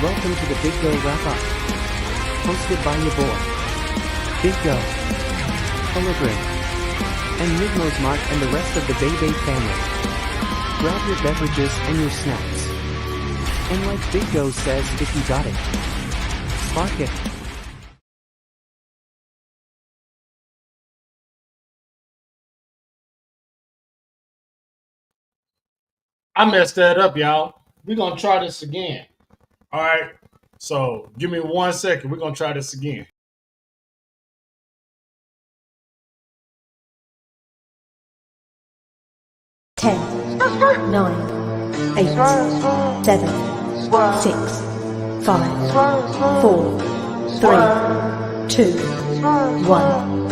Welcome to the BiggOh Wrap-Up, hosted by your boy, BiggOh, Holograph, and Nigmos Mart and the rest of the Bebe family. Grab your beverages and your snacks. And like BiggOh says, if you got it, spark it. I messed that up, y'all. We're going to try this again. All right. So give me 1 second. We're going to try this again. 10, 9, 8, 7, 6, 5, 4, 3, 2, 1.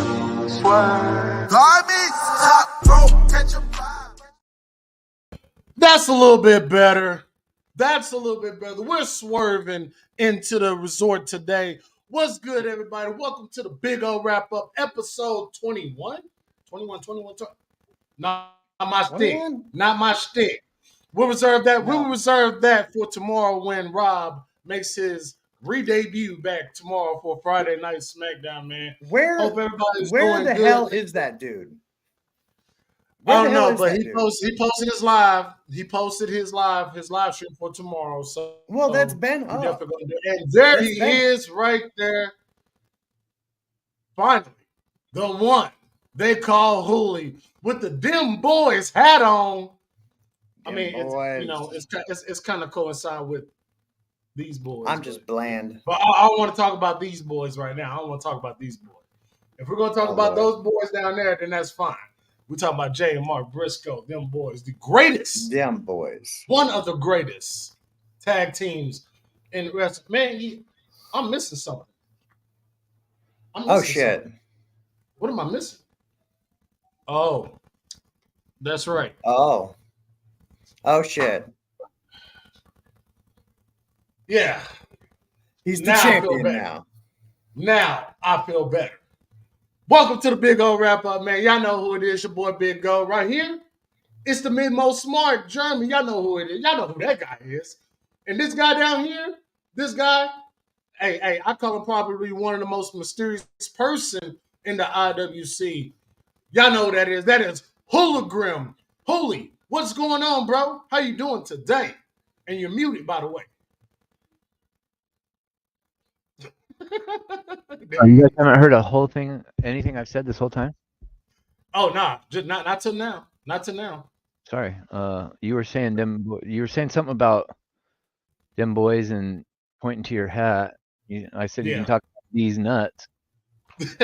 That's a little bit better. We're swerving into the resort today. What's good, everybody? Welcome to the BiggOh Wrap-Up, episode 21. 21. Not my stick. Not my stick. We'll reserve that. No. We'll reserve that for tomorrow when Rob makes his re-debut back tomorrow for Friday Night SmackDown, man. Where the hell is that dude? Oh no, but he posted his live. He posted his live stream for tomorrow. So Well, that's Ben we up. definitely gonna do it. And there That's he Ben. is right there. Finally, the one they call Hooli with the Dim Boys hat on. I mean, it's kind of coincide with these boys. I'm just bland. But I don't want to talk about these boys right now. I don't want to talk about these boys. If we're gonna talk about those boys down there, then that's fine. We talk about Jay and Mark Briscoe, them boys, the greatest, Them boys, one of the greatest tag teams in wrestling. Man, I'm missing something. Shit! What am I missing? Oh, that's right. Oh shit! Yeah, he's the champion now. Now I feel better. Welcome to the BiggOh wrap up, man. Y'all know who it is. Your boy BiggOh right here. It's the Mid-Most Smart German. Y'all know who it is. Y'all know who that guy is. And this guy down here, this guy, hey, I call him probably one of the most mysterious person in the IWC. Y'all know who that is. That is Hooligram. Hooli, what's going on, bro? How you doing today? And you're muted, by the way. Oh, you guys haven't heard a whole thing, anything I've said this whole time? Oh, nah, just not till now. Not till now. Sorry. You were saying you were saying something about them boys and pointing to your hat. I said you can talk about these nuts. That's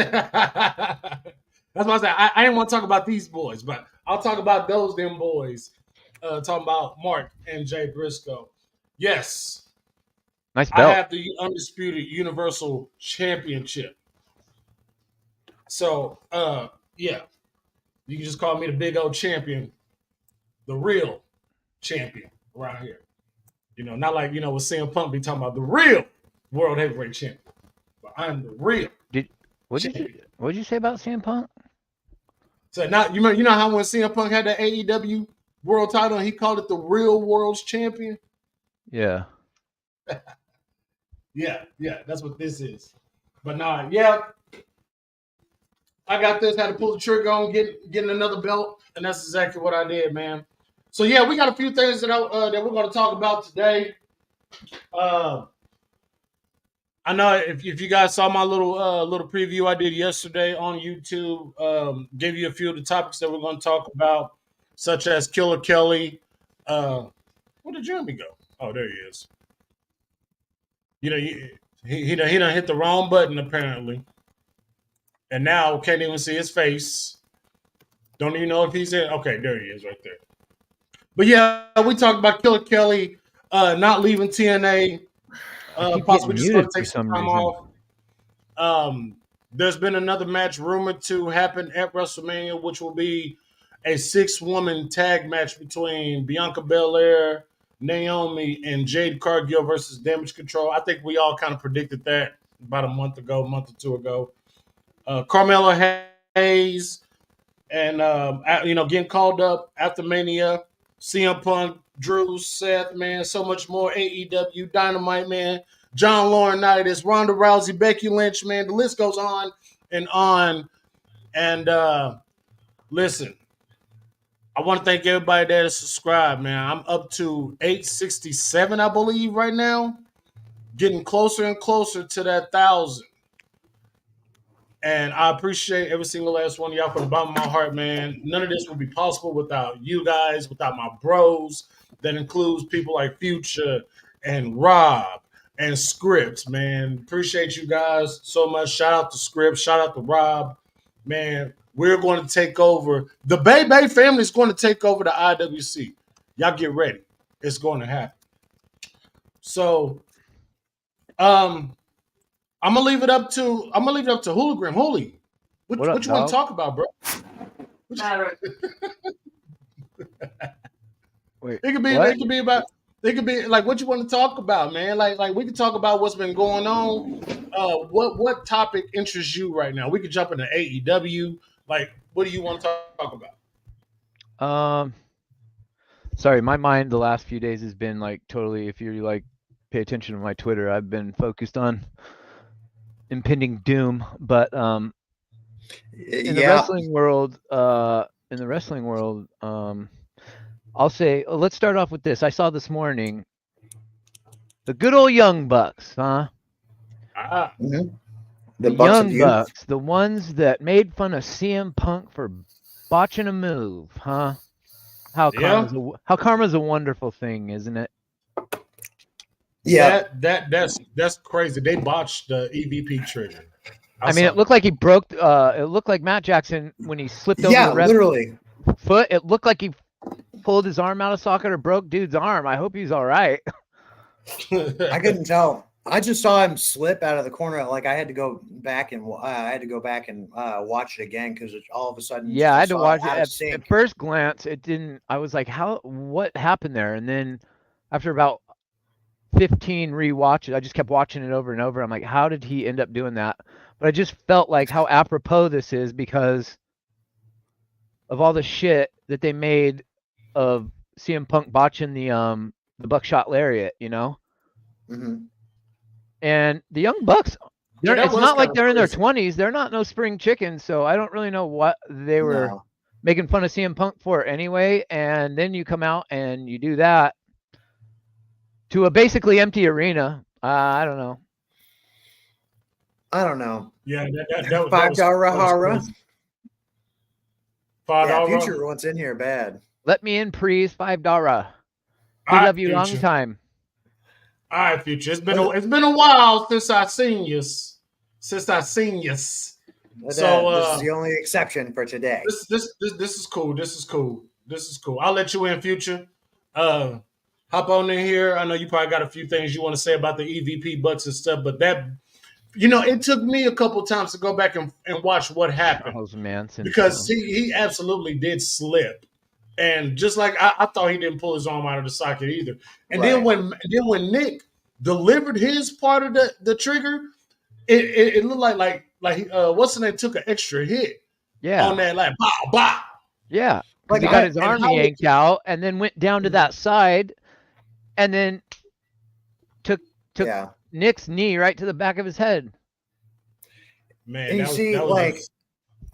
what I said. I didn't want to talk about these boys, but I'll talk about them boys. Talking about Mark and Jay Briscoe. Yes. Nice belt. I have the Undisputed Universal Championship. So, yeah. You can just call me the BiggOh champion. The real champion around here. You know, not like, with CM Punk be talking about the real World Heavyweight Champion. But I'm the real. What did you say about CM Punk? So now you know how when CM Punk had the AEW World title and he called it the real World's Champion? Yeah. Yeah, that's what this is. But nah, yeah, I got this. Had to pull the trigger on getting another belt, and that's exactly what I did, man. So yeah, we got a few things that we're going to talk about today. I know if you guys saw my little preview I did yesterday on YouTube, gave you a few of the topics that we're going to talk about, such as Killer Kelly. Where did Jeremy go? Oh, there he is. You know, he done hit the wrong button apparently, and now can't even see his face. Don't even know if he's in. Okay, there he is, right there. But yeah, we talked about Killer Kelly not leaving TNA. Possibly just going to take some time off. There's been another match rumored to happen at WrestleMania, which will be a 6-woman tag match between Bianca Belair, Naomi, and Jade Cargill versus Damage Control. I think we all kind of predicted that about a month or two ago. Carmelo Hayes and getting called up after Mania. CM Punk, Drew, Seth, man, so much more. AEW, Dynamite, man. John Laurinaitis, Ronda Rousey, Becky Lynch, man. The list goes on and on. And listen, I want to thank everybody that subscribed, man. I'm up to 867, I believe, right now. Getting closer and closer to that 1,000. And I appreciate every single last one of y'all from the bottom of my heart, man. None of this would be possible without you guys, without my bros. That includes people like Future and Rob and Scripps, man. Appreciate you guys so much. Shout out to Scripps. Shout out to Rob. Man, we're going to take over. The Bay Bay family is going to take over the IWC. Y'all get ready. It's going to happen. So, I'm gonna leave it up to Hooligram. Hooli, what you want to talk about, bro? Wait, it could be like what you want to talk about, man. Like we can talk about what's been going on. What topic interests you right now? We could jump into AEW. Like, what do you want to talk about? Sorry, my mind the last few days has been like totally. If you like pay attention to my Twitter, I've been focused on impending doom. But in the wrestling world, in the wrestling world, I'll say, let's start off with this. I saw this morning the good old Young Bucks, huh? Ah, Mhm. The The Bucks of Young Youth. Bucks, the ones that made fun of CM Punk for botching a move, huh? How yeah. karma's a wonderful thing, isn't it? Yeah. That's crazy. They botched the EVP trigger. I mean, saw it looked like he broke. It looked like Matt Jackson when he slipped over Yeah, the ref's literally. foot. It looked like he pulled his arm out of socket or broke dude's arm. I hope he's all right. that. I couldn't tell. I just saw him slip out of the corner. Like I had to go back and watch it again because all of a sudden, Yeah, I had to saw watch it. out of At sync. first glance, it didn't. I was like, "How? What happened there?" And then after about 15 rewatches, I just kept watching it over and over. I'm like, "How did he end up doing that?" But I just felt like how apropos this is because of all the shit that they made of CM Punk botching the buckshot lariat, you know. Mhm. And the Young Bucks, Yeah, that it's was not like kind of they're in their crazy. 20s. They're not no spring chickens, so I don't really know what they were No. making fun of CM Punk for anyway. And then you come out and you do that to a basically empty arena. I don't know. I don't know. Yeah, that $5 was Hara. crazy. Yeah, $5. Future wants in here bad. Let me in, please. $5. We All right, love you long Future. time. All right, Future. It's been a while since I seen you. Since I seen you. But, So this is the only exception for today. this is cool. This is cool. This is cool. I'll let you in, Future. Hop on in here. I know you probably got a few things you want to say about the EVP butts and stuff, but it took me a couple times to go back and watch what happened Charles Manson. because he absolutely did slip, and just like I thought he didn't pull his arm out of the socket either. And Right. then when Nick delivered his part of the trigger, it looked like what's the name took an extra hit Yeah. on that like bow bow. Yeah. Because Like, he got I- his and arm how it- yanked out and then went down to that side and then took Yeah. Nick's knee right to the back of his head. Man, And you that was, see, that was like, just-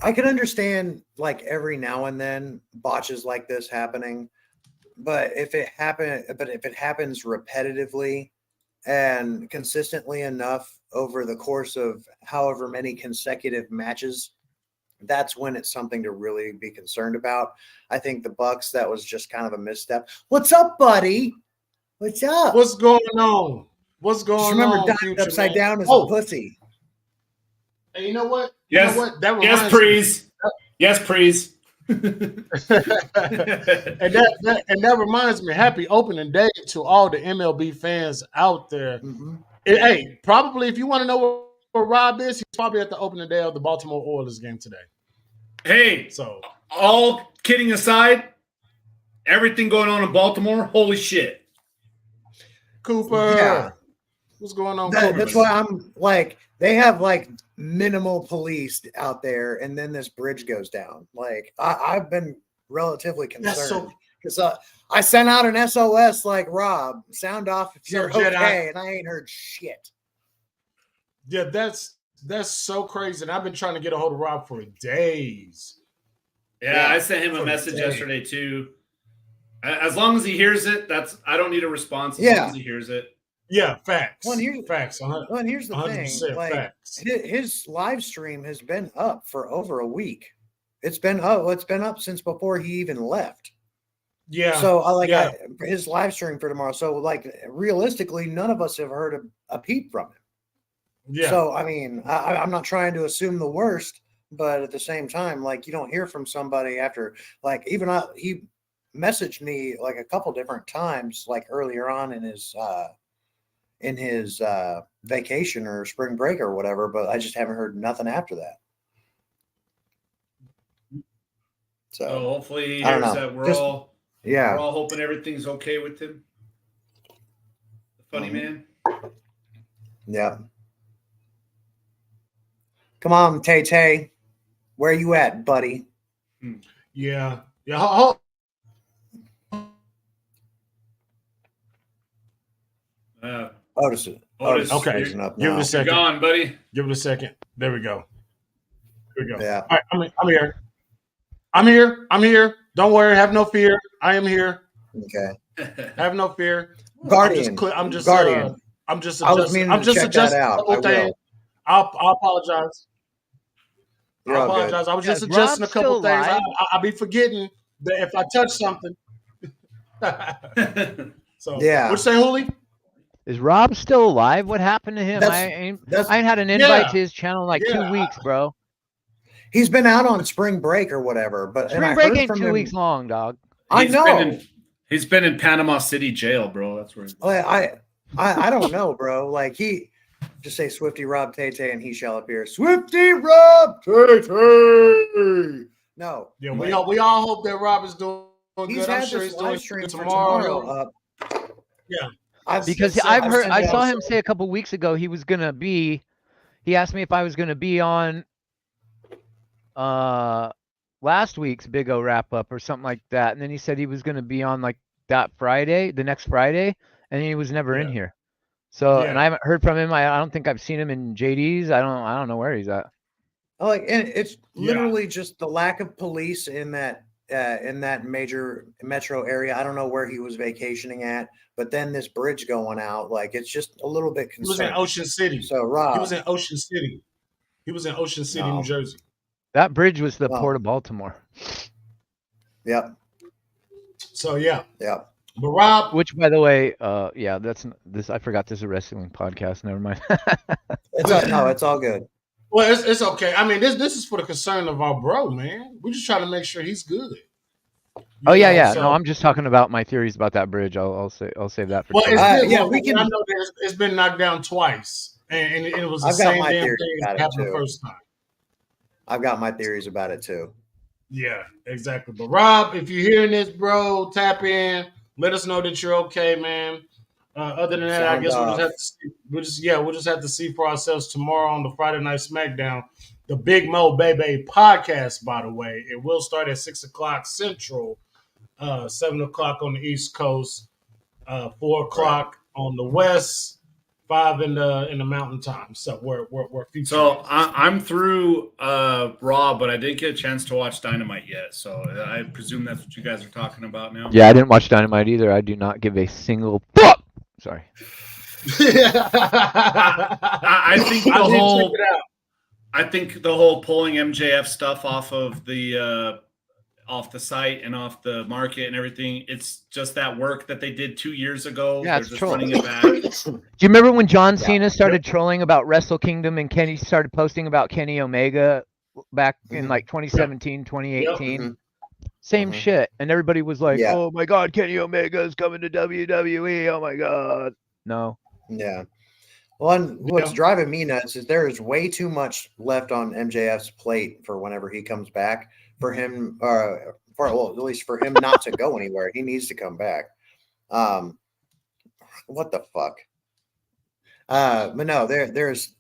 I can understand like every now and then botches like this happening, but if it happens repetitively and consistently enough over the course of however many consecutive matches, that's when it's something to really be concerned about. I think the Bucks, that was just kind of a misstep. What's up, buddy? What's up? what's going on? What's Just going remember, on, diamond Future upside man? down is Oh, a pussy. and you know what? Yes. You know what? That Yes, reminds me. please. Yes, please. and that reminds me, happy opening day to all the MLB fans out there. Mhm. Hey, probably if you want to know where Rob is, he's probably at the opening day of the Baltimore Orioles game today. Hey, So all kidding aside, everything going on in Baltimore, holy shit. Cooper, Yeah. what's going on, Cooper? That's why I'm like, they have like minimal police out there, and then this bridge goes down. Like, I've been relatively That's so- concerned because I sent out an SOS like, Rob, sound off if you're Jedi. okay, and I ain't heard shit. Yeah, that's so crazy. And I've been trying to get a hold of Rob for days. Yeah, I sent him a For message days. yesterday too. As long as he hears it, I don't need a response as Yeah. long as he hears it. Yeah, facts. Well, here's- Facts. Well, and here's the 100% thing, like, facts. his live stream has been up for over a week. It's been up since before he even left. Yeah. So yeah. his live stream for tomorrow. So like realistically, none of us have heard a peep from him. Yeah. So I mean, I'm not trying to assume the worst, but at the same time, like, you don't hear from somebody after, like, even he messaged me like a couple different times, like earlier on in his vacation or spring break or whatever, but I just haven't heard nothing after that. So So hopefully he I don't hears know. that. We're Just- all yeah, hoping everything's okay with him. The funny man. yeah. Come on, Tay Tay, where you at, buddy? Yeah. Yeah. Otis. Otis, Okay. freezing up Give it now. a You're second. gone, buddy. Give it a second. There we go. Here we go. Yeah. All right. I'm here. I'm here. I'm here. Don't worry. Have no fear. I am here. Okay. Have no fear. Guardian. I'm just Guardian. I'm just I was adjusting. meaning I'm to just check that adjusting a out. couple I things. will. I'll apologize. You're I all good. apologize. I was Yeah, just is adjusting Rob a couple still things. alive? I'll be forgetting that if I touch something. So Yeah. what'd you say, Hooli? Is Rob still alive? What happened to him? I ain't had an invite Yeah. to his channel in like 2 weeks, bro. He's been out on spring break or whatever, but and I Spring break heard ain't from 2 him. weeks long, dog. I know. He's been in Panama City jail, bro. That's where. I don't know, bro. Like he just say Swifty Rob Tay and he shall appear. Swifty Rob Tay. No. Yeah, we all hope that Rob is doing He's good. I'm had sure this he's doing live stream good for tomorrow up. Yeah. Because I saw him say a couple weeks ago he was gonna be. He asked me if I was gonna be on last week's BiggOh wrap up or something like that, and then he said he was gonna be on like that Friday, the next Friday, and he was never in here. So and I haven't heard from him. I don't think I've seen him in JD's. I don't know where he's at. Like, and it's literally just the lack of police in that major metro area. I don't know where he was vacationing at, but then this bridge going out, like it's just a little bit concerning. He was in Ocean City. So Rob, he was in Ocean City. He was in Ocean City, New Jersey. That bridge was the Port of Baltimore. Yep. So yeah. Yep. But Rob, which by the way, yeah, that's this. I forgot this is a wrestling podcast. Never mind. It's all good. Well, it's okay. I mean, this is for the concern of our bro, man. We're just trying to make sure he's good. Yeah. So, no, I'm just talking about my theories about that bridge. I'll save that for. Well, we can. I know that it's been knocked down twice, and it was the same damn thing that happened the first time. I've got my theories about it too. Yeah, exactly. But Rob, if you're hearing this, bro, tap in. Let us know that you're okay, man. Other than that, I guess we'll just have to see for ourselves tomorrow on the Friday Night SmackDown, the Big Mo Bebe podcast. By the way, it will start at 6:00 Central, 7:00 on the East Coast, 4:00 on the West, 5 in the Mountain Time. So we're featured. So I'm through Raw, but I didn't get a chance to watch Dynamite yet. So I presume that's what you guys are talking about now. Yeah, I didn't watch Dynamite either. I do not give a single fuck. Sorry. I think the whole pulling MJF stuff off of the site and off the market and everything, it's just that work that they did 2 years ago. Yeah, they're just running it back. Do you remember when John Cena started trolling about Wrestle Kingdom and Kenny started posting about Kenny Omega back in like 2017, 2018? Same shit. And everybody was like, oh my God, Kenny Omega is coming to WWE. Oh my God. No. Yeah. Well, what's driving me nuts is there is way too much left on MJF's plate for whenever he comes back for him, at least for him not to go anywhere. He needs to come back. What the fuck? But no, there's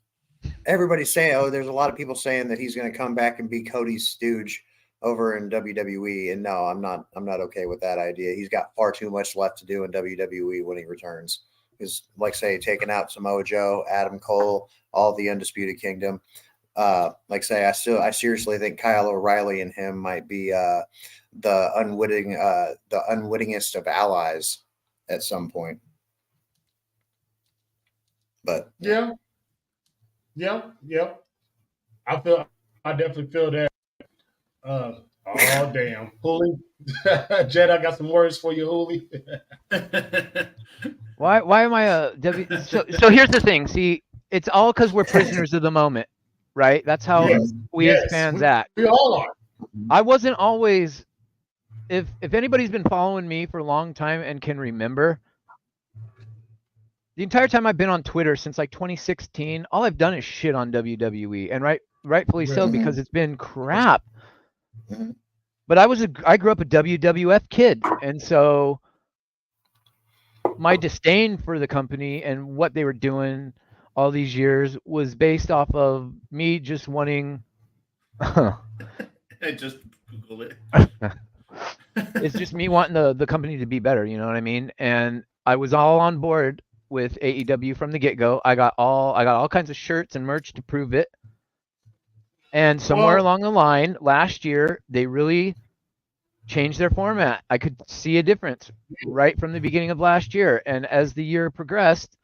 everybody saying, there's a lot of people saying that he's going to come back and be Cody's stooge over in WWE, and no, I'm not okay with that idea. He's got far too much left to do in WWE when he returns. He's taking out Samoa Joe, Adam Cole, all the Undisputed Kingdom. I seriously think Kyle O'Reilly and him might be the unwittingest of allies at some point. But yeah. I definitely feel that. Damn. Hooli. Jed, I got some words for you, Hooli. Why am I a W? So here's the thing. See, it's all because we're prisoners of the moment, right? That's how we as fans act. We all are. I wasn't always. If anybody's been following me for a long time and can remember, the entire time I've been on Twitter since like 2016, all I've done is shit on WWE, and rightfully so, because it's been crap. But I grew up a WWF kid, and so my disdain for the company and what they were doing all these years was based off of me just wanting. I just Googled it. It's just me wanting the company to be better, you know what I mean? And I was all on board with AEW from the get-go. I got all kinds of shirts and merch to prove it. And somewhere along the line, last year, they really change their format. I could see a difference right from the beginning of last year. And as the year progressed,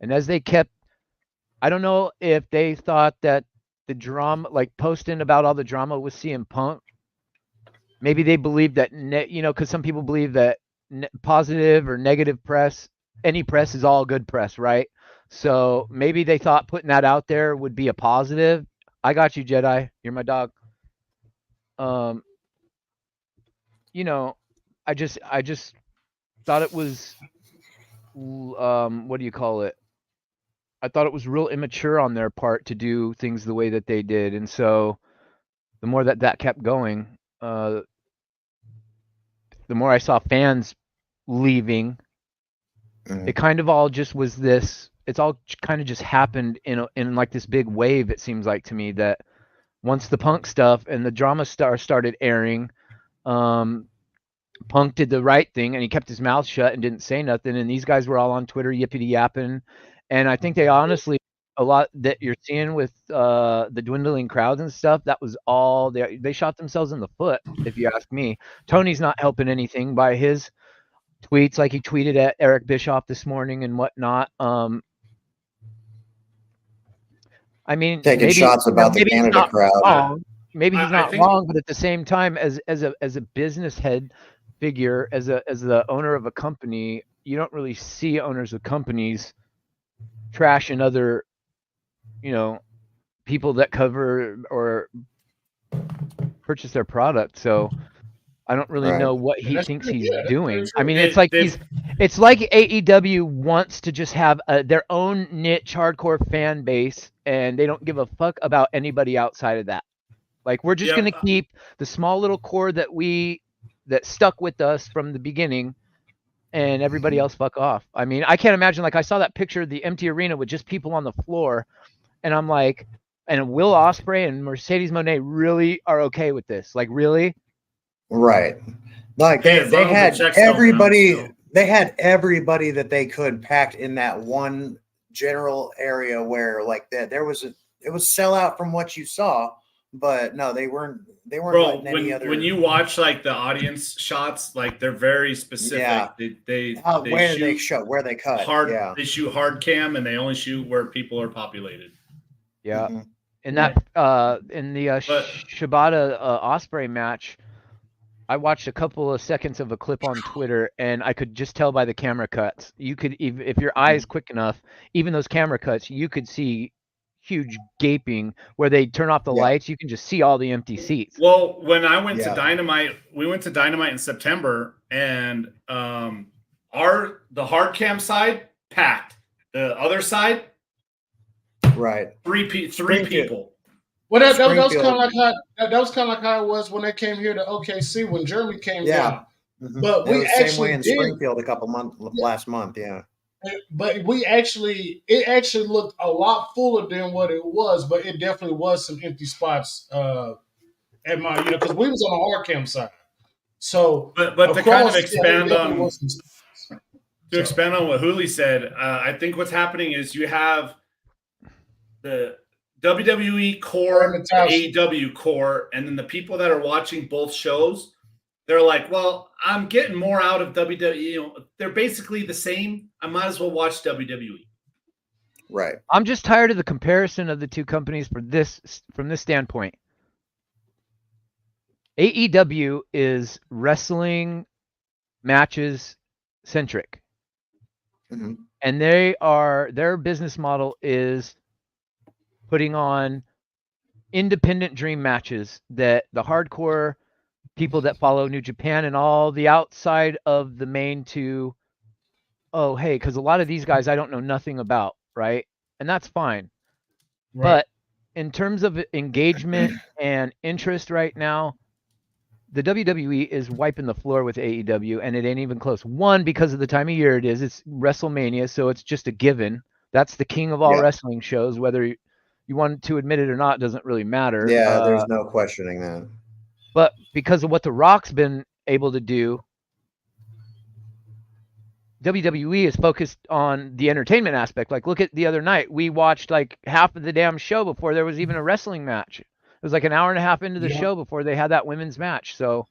and as they kept, I don't know if they thought that the drama, like posting about all the drama with CM Punk, maybe they believed that, because some people believe that positive or negative press, any press is all good press, right? So maybe they thought putting that out there would be a positive. I got you, Jedi. You're my dog. Um, I just thought it was, what do you call it? I thought it was real immature on their part to do things the way that they did, and so the more that kept going, the more I saw fans leaving. Mhm. It kind of all just was this. It's all kind of just happened in like this big wave. It seems like to me that once the Punk stuff and the drama started airing, um, Punk did the right thing and he kept his mouth shut and didn't say nothing. And these guys were all on Twitter yippity yapping. And I think they honestly, a lot that you're seeing with the dwindling crowds and stuff, that was all they shot themselves in the foot, if you ask me. Tony's not helping anything by his tweets, like he tweeted at Eric Bischoff this morning and whatnot. I mean, Taking shots about the maybe he's Canada not crowd. wrong. Maybe he's I not think wrong, but at the same time, as a business head figure, as the owner of a company, you don't really see owners of companies trashing other, people that cover or purchase their product. So I don't really Right. know what Yeah, he that's thinks true. he's Yeah, that's very doing. I true. mean, they've it's like AEW wants to just have their own niche hardcore fan base, and they don't give a fuck about anybody outside of that. Like we're just yep. gonna keep the small little core that stuck with us from the beginning, and everybody else fuck off. I mean, I can't imagine. Like I saw that picture of the empty arena with just people on the floor, and I'm like, and Will Ospreay and Mercedes Moné really are okay with this? Like really? Right. Like Hey, as they long as the had checks don't bounce, everybody. They had everybody that they could packed in that one general area where like that it was sellout from what you saw, but no, they weren't bro. letting any When other. you watch like the audience shots, like they're very specific. Yeah. They Where they shoot show where they cut. hard. Yeah. They shoot hard cam, and they only shoot where people are populated. Yeah. Mhm. In that in the But Shibata Osprey match, I watched a couple of seconds of a clip on Twitter, and I could just tell by the camera cuts. You could, if your eye is quick enough, even those camera cuts, you could see huge gaping where they turn off the Yeah. lights. You can just see all the empty seats. well, when I went to Yeah. Dynamite, we went to Dynamite in September, and the hard cam side packed. The other side, Right. three Springfield. people. Well, that was kind of Springfield. like how it was when they came here to OKC when Jeremy came Yeah. down. Mhm. But It we was the same way actually in did. Springfield last month. Yeah. But it actually looked a lot fuller than what it was. But it definitely was some empty spots at my, because we was on the hard cam side. So, But to kind of across, expand there definitely on was some spots. to expand on what Hooley said, I think what's happening is you have the WWE core, And the Natasha. AEW core, and then the people that are watching both shows, they're like, well, I'm getting more out of WWE. They're basically the same. I might as well watch WWE. Right. I'm just tired of the comparison of the two companies from this standpoint. AEW is wrestling matches centric. Mm-hmm. And their business model is putting on independent dream matches that the hardcore people that follow New Japan and all the outside of the main two, oh hey, because a lot of these guys I don't know nothing about, right? And that's fine. Right. But in terms of engagement and interest right now, the WWE is wiping the floor with AEW, and it ain't even close. One, because of the time of year it is. It's WrestleMania, so it's just a given. That's the king of all wrestling shows. Whether you want to admit it or not doesn't really matter. Yeah, there's no questioning that. But because of what The Rock's been able to do, WWE is focused on the entertainment aspect. Like, look at the other night. We watched like half of the damn show before there was even a wrestling match. It was like an hour and a half into the show before they had that women's match. So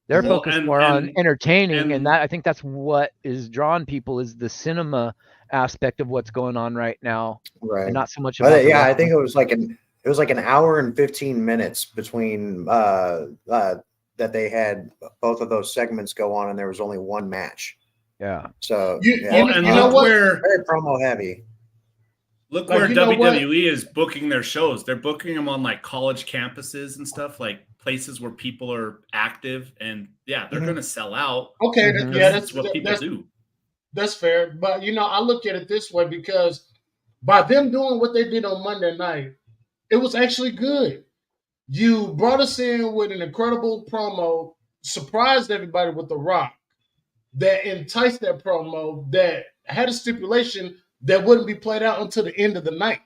They're Well, focused and- more on and- entertaining, and and- that I think that's what is drawing people is the cinema aspect of what's going on right now, Right. and not so much about the Yeah, I think wrestling. it was like an hour and 15 minutes between that they had both of those segments go on, and there was only one match. Yeah. So You look what? where very promo heavy. Look Like, where you know what? WWE is booking their shows. They're booking them on like college campuses and stuff, like places where people are active, and yeah, they're Mhm. going to sell out. Okay, Mhm. yeah, That's what people do. That's fair. But I look at it this way because by them doing what they did on Monday night, it was actually good. You brought us in with an incredible promo, surprised everybody with The Rock, that enticed that promo, that had a stipulation that wouldn't be played out until the end of the night,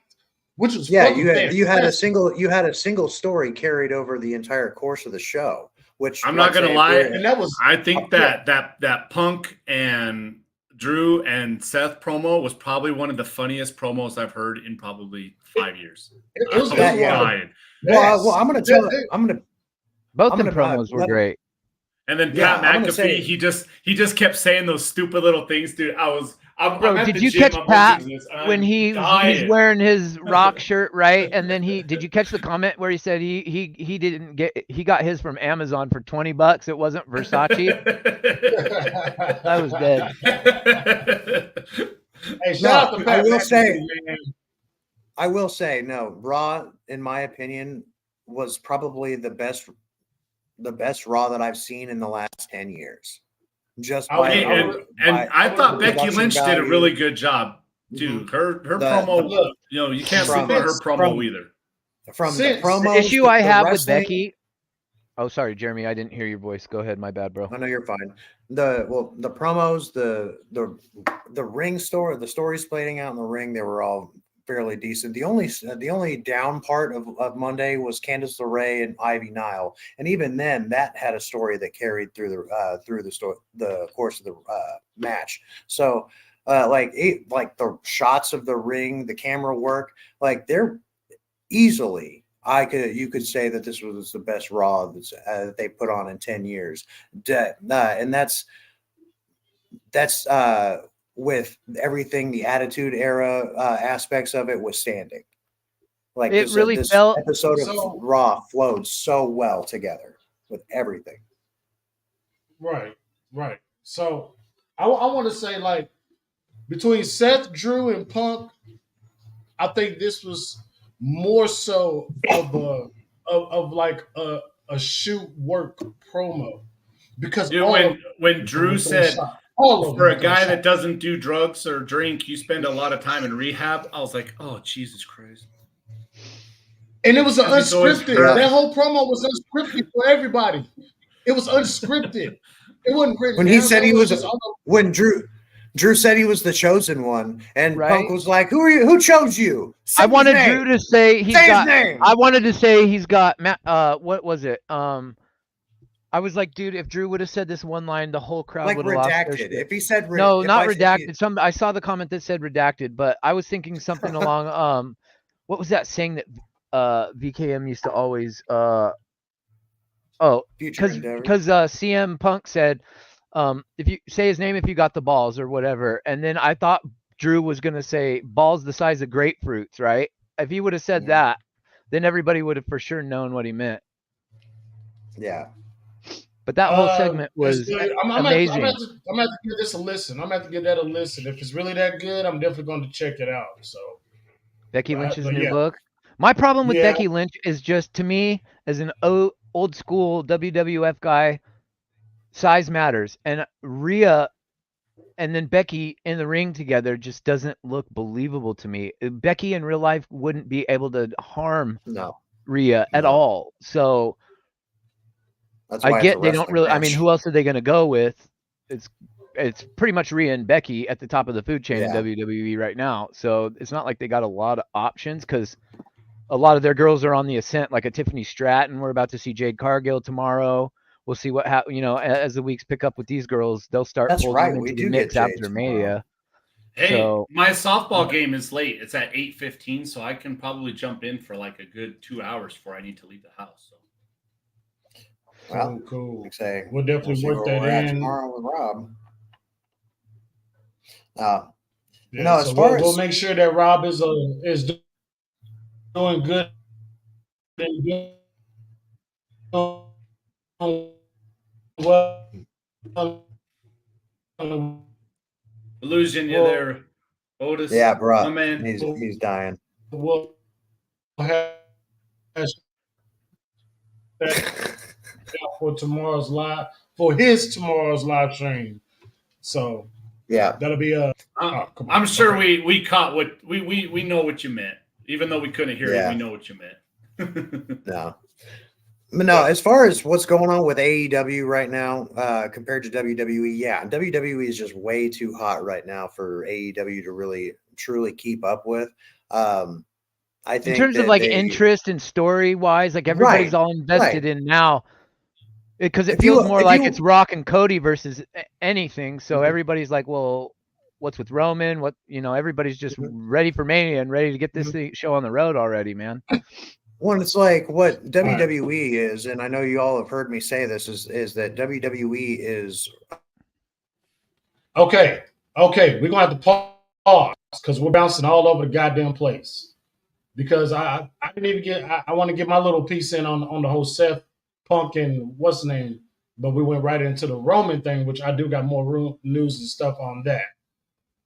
which was Yeah, fucking you had a fantastic. single story carried over the entire course of the show. Which I'm not like I going to say, lie. And that was I think that Punk and Drew and Seth promo was probably one of the funniest promos I've heard in probably 5 years. it was I that, was yeah. dying. Well, I'm going to tell. Both I'm them gonna, promos were let- great. And then Yeah, Pat I'm gonna McAfee, say- he just kept saying those stupid little things, dude. I'm Bro, at did the you gym, catch I'm Pat listening to this, when I'm he's dying. wearing his Rock shirt, right? And then did you catch the comment where he said he got his from Amazon for $20? It wasn't Versace. I was dead. Hey, shout out to Pat I will McAfee, say, man. I will say, no, Raw, in my opinion, was probably the best Raw that I've seen in the last 10 years. Just by Okay, and I thought Becky production Lynch did a value. really good job too. Her promo, look, you can't sleep on her promo either. From the Since- promos, The issue I the have with wrestling- Becky. Oh, sorry, Jeremy. I didn't hear your voice. Go ahead. My bad, bro. I know you're fine. The promos, the ring story, the stories playing out in the ring, they were all fairly decent. The only down part of Monday was Candice LeRae and Ivy Nile, and even then, that had a story that carried through the course of the match. So, like the shots of the ring, the camera work, like they're easily. You could say that this was the best Raw that they put on in 10 years. And that's with everything, the Attitude Era aspects of it withstanding. Like It really this felt- episode of Raw flowed so well together with everything. Right. So I want to say, like, between Seth, Drew, and Punk, I think this was more so of like a shoot work promo, because Dude, all of when Drew them said, shot. All of for them a guy shot. that doesn't do drugs or drink, you spend a lot of time in rehab, I was like, oh, Jesus Christ. And it was He's always unscripted. hurt. That whole promo was unscripted for everybody. It was unscripted. It wasn't written When he down. said That he was just when Drew said he was the chosen one, and Right. Punk was like, "Who are you? Who chose you?" Say I his wanted name. Drew to say he's Say his got. name. I wanted to say he's got. What was it? I was like, dude, if Drew would have said this one line, the whole crowd Like would have lost their redacted. shit. If he said No, if not I said redacted. I saw the comment that said redacted, but I was thinking something along. What was that saying that VKM used to always future endeavor. because CM Punk said, if you say his name, if you got the balls or whatever, and then I thought Drew was gonna say balls the size of grapefruits, right? If he would have said that, then everybody would have for sure known what he meant. Yeah. But that whole segment was amazing. I'm gonna have to give this a listen. I'm gonna have to give that a listen. If it's really that good, I'm definitely going to check it out. So Becky Lynch's but new yeah. book. My problem with Yeah. Becky Lynch is just, to me, as an old school WWF guy, size matters. And Rhea and then Becky in the ring together just doesn't look believable to me. Becky in real life wouldn't be able to harm No. Rhea at No. all. So That's why I it's get a they don't wrestling really. I mean, match. who else are they going to go with? It's pretty much Rhea and Becky at the top of the food chain in Yeah. WWE right now. So it's not like they got a lot of options because a lot of their girls are on the ascent, like a Tiffany Stratton. We're about to see Jade Cargill tomorrow. We'll see what happens. As the weeks pick up with these girls, they'll start That's folding right, them we into do the get mix Jade after tomorrow. Mania. Hey, So- my softball game is late. It's at 8:15, so I can probably jump in for like a good 2 hours before I need to leave the house. So Well, Cool. like I say, We'll definitely see work where that we're at in. tomorrow with Rob. Yeah, No, so as far we'll as make sure that Rob is doing good and doing well. Losing you We'll, there, Otis. yeah, My bro, man. he's dying. we'll have that for his tomorrow's live stream. So Yeah, that'll be a. I'm, I'm sure we caught what we know what you meant, even though we couldn't hear you. Yeah. We know what you meant. no. But no, as far as what's going on with AEW right now, compared to WWE, yeah, WWE is just way too hot right now for AEW to really truly keep up with. I think In terms of that like they interest and story wise, like everybody's Right, all invested right. in now because it If you- feels more if like you- it's Rock and Cody versus anything. So Mhm. everybody's like, well, what's with Roman? What, everybody's just ready for Mania and ready to get this show on the road already, man. Well, it's like what WWE is, and I know you all have heard me say this, is that WWE is Okay, we're gonna have to pause because we're bouncing all over the goddamn place. Because I didn't even get. I want to get my little piece in on the whole Seth Punk and what's the name, but we went right into the Roman thing, which I do got more news and stuff on that.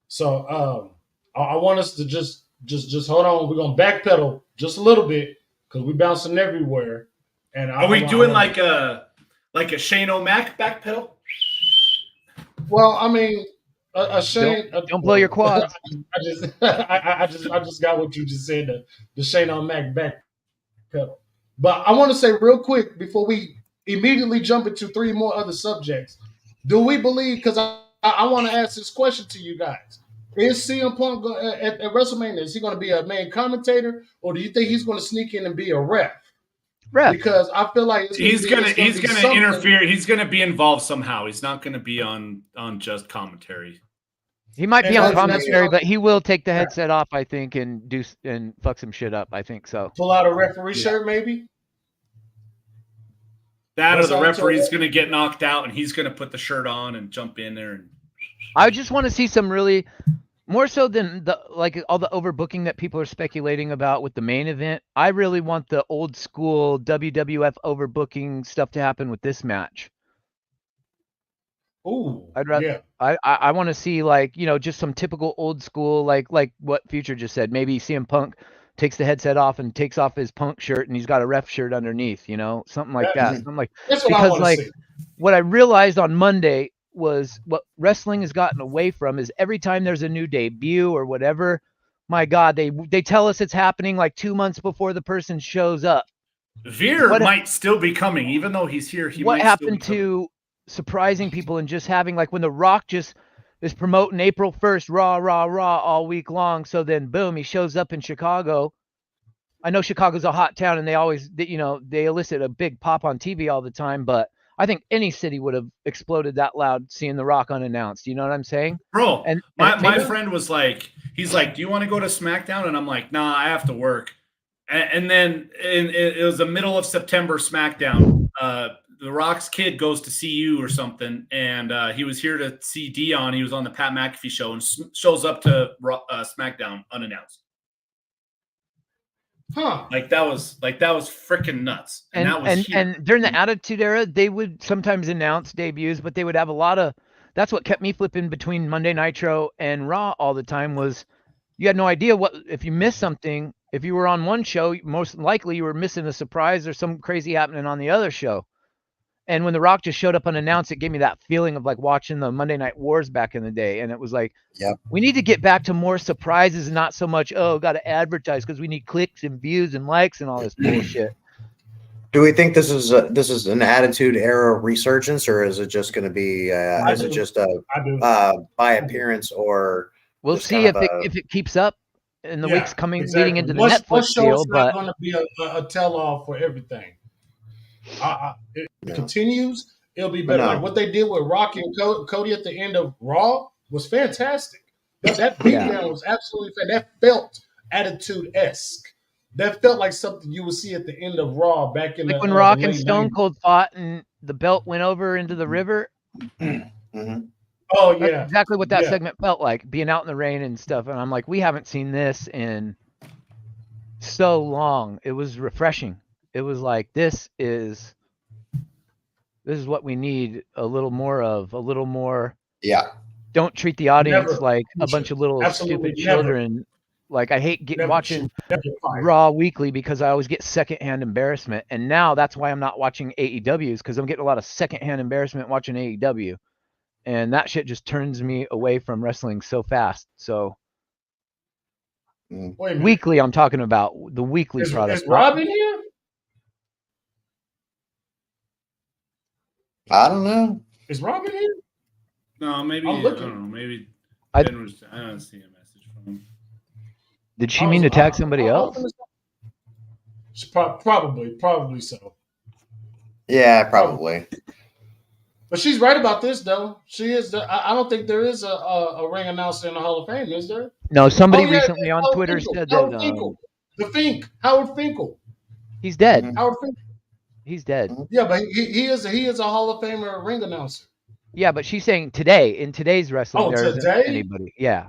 So I want us to just hold on. We're gonna backpedal just a little bit because we're bouncing everywhere. And Are we doing like a Shane O'Mac back pedal? Well, I mean, a Shane. Don't blow your quads. I just got what you just said. The Shane O'Mac back pedal. But I want to say real quick before we immediately jump into three more other subjects. Do we believe? Because I want to ask this question to you guys. Is CM Punk at WrestleMania? Is he going to be a main commentator, or do you think he's going to sneak in and be a ref? Because I feel like he's gonna interfere. He's gonna be involved somehow. He's not gonna be on just commentary. He might be on commentary, but he will take the headset off, I think, and fuck some shit up. I think so. Pull out a referee shirt, maybe. That or the referee's going to get knocked out, and he's going to put the shirt on and jump in there. And I just want to see some really more so than all the overbooking that people are speculating about with the main event. I really want the old school WWF overbooking stuff to happen with this match. Ooh, I'd rather. Yeah. I want to see just some typical old school like what Future just said. Maybe CM Punk takes the headset off and takes off his Punk shirt and he's got a ref shirt underneath, something like that. Something like that's what I want to see. What I realized on Monday was what wrestling has gotten away from is every time there's a new debut or whatever, my God, they tell us it's happening like 2 months before the person shows up. Veer might still be coming, even though he's here. What happened to surprising people and just having when The Rock just is promoting April 1st, raw all week long. So then boom, he shows up in Chicago. I know Chicago's a hot town and they always, they elicit a big pop on TV all the time, but I think any city would have exploded that loud seeing The Rock unannounced. You know what I'm saying? Bro, and my friend was like, he's like, do you want to go to SmackDown? And I'm like, nah, I have to work. And then it was the middle of September SmackDown. The Rock's kid goes to see you or something, and he was here to see Dion. He was on the Pat McAfee show and shows up to SmackDown unannounced. Huh? Like that was freaking nuts. And that was and during the Attitude Era, they would sometimes announce debuts, but they would have a lot of. That's what kept me flipping between Monday Nitro and Raw all the time. Was you had no idea what if you missed something. If you were on one show, most likely you were missing a surprise or some crazy happening on the other show. And when The Rock just showed up unannounced, it gave me that feeling of like watching the Monday Night Wars back in the day. And it was like, we need to get back to more surprises, not so much, got to advertise because we need clicks and views and likes and all this bullshit. Do we think this is an Attitude Era resurgence, or is it just going to be by appearance, or we'll see if it keeps up in the weeks coming leading into the Netflix deal? But going to be a tell-all for everything. It continues, it'll be better. Like what they did with Rocky and Cody at the end of Raw was fantastic. That beatdown was absolutely fantastic. That felt Attitude-esque. That felt like something you would see at the end of Raw back in when Rock and Stone Cold fought, and the belt went over into the river. Mhm. Oh That's yeah, exactly what that yeah. segment felt like, being out in the rain and stuff. And I'm like, we haven't seen this in so long. It was refreshing. It was like, this is what we need a little more of, a little more. Yeah. Don't treat the audience Never. like a bunch of little Absolutely stupid never. children. Like, I hate Never. She watching never get fired. Raw weekly because I always get secondhand embarrassment. And now that's why I'm not watching AEWs, because I'm getting a lot of secondhand embarrassment watching AEW. And that shit just turns me away from wrestling so fast. So Wait a minute. weekly, I'm talking about the weekly Is product. Rob in here? I don't know. Is Rob in here? No, maybe I'm I looking. don't know. Maybe I Ben was. I don't see a message from him. Did she mean to tag somebody else? Probably so. Yeah, probably. But she's right about this, though. She is. I don't think there is a ring announcer in the Hall of Fame, is there? No, somebody Oh, yeah, recently on Howard Twitter Finkel. said Howard that Finkel. The Fink. Howard Finkel. he's dead. Mhm. Howard Finkel. He's dead. Yeah, but he is a Hall of Famer ring announcer. Yeah, but she's saying today, in today's wrestling, Oh, there isn't today? anybody. Yeah.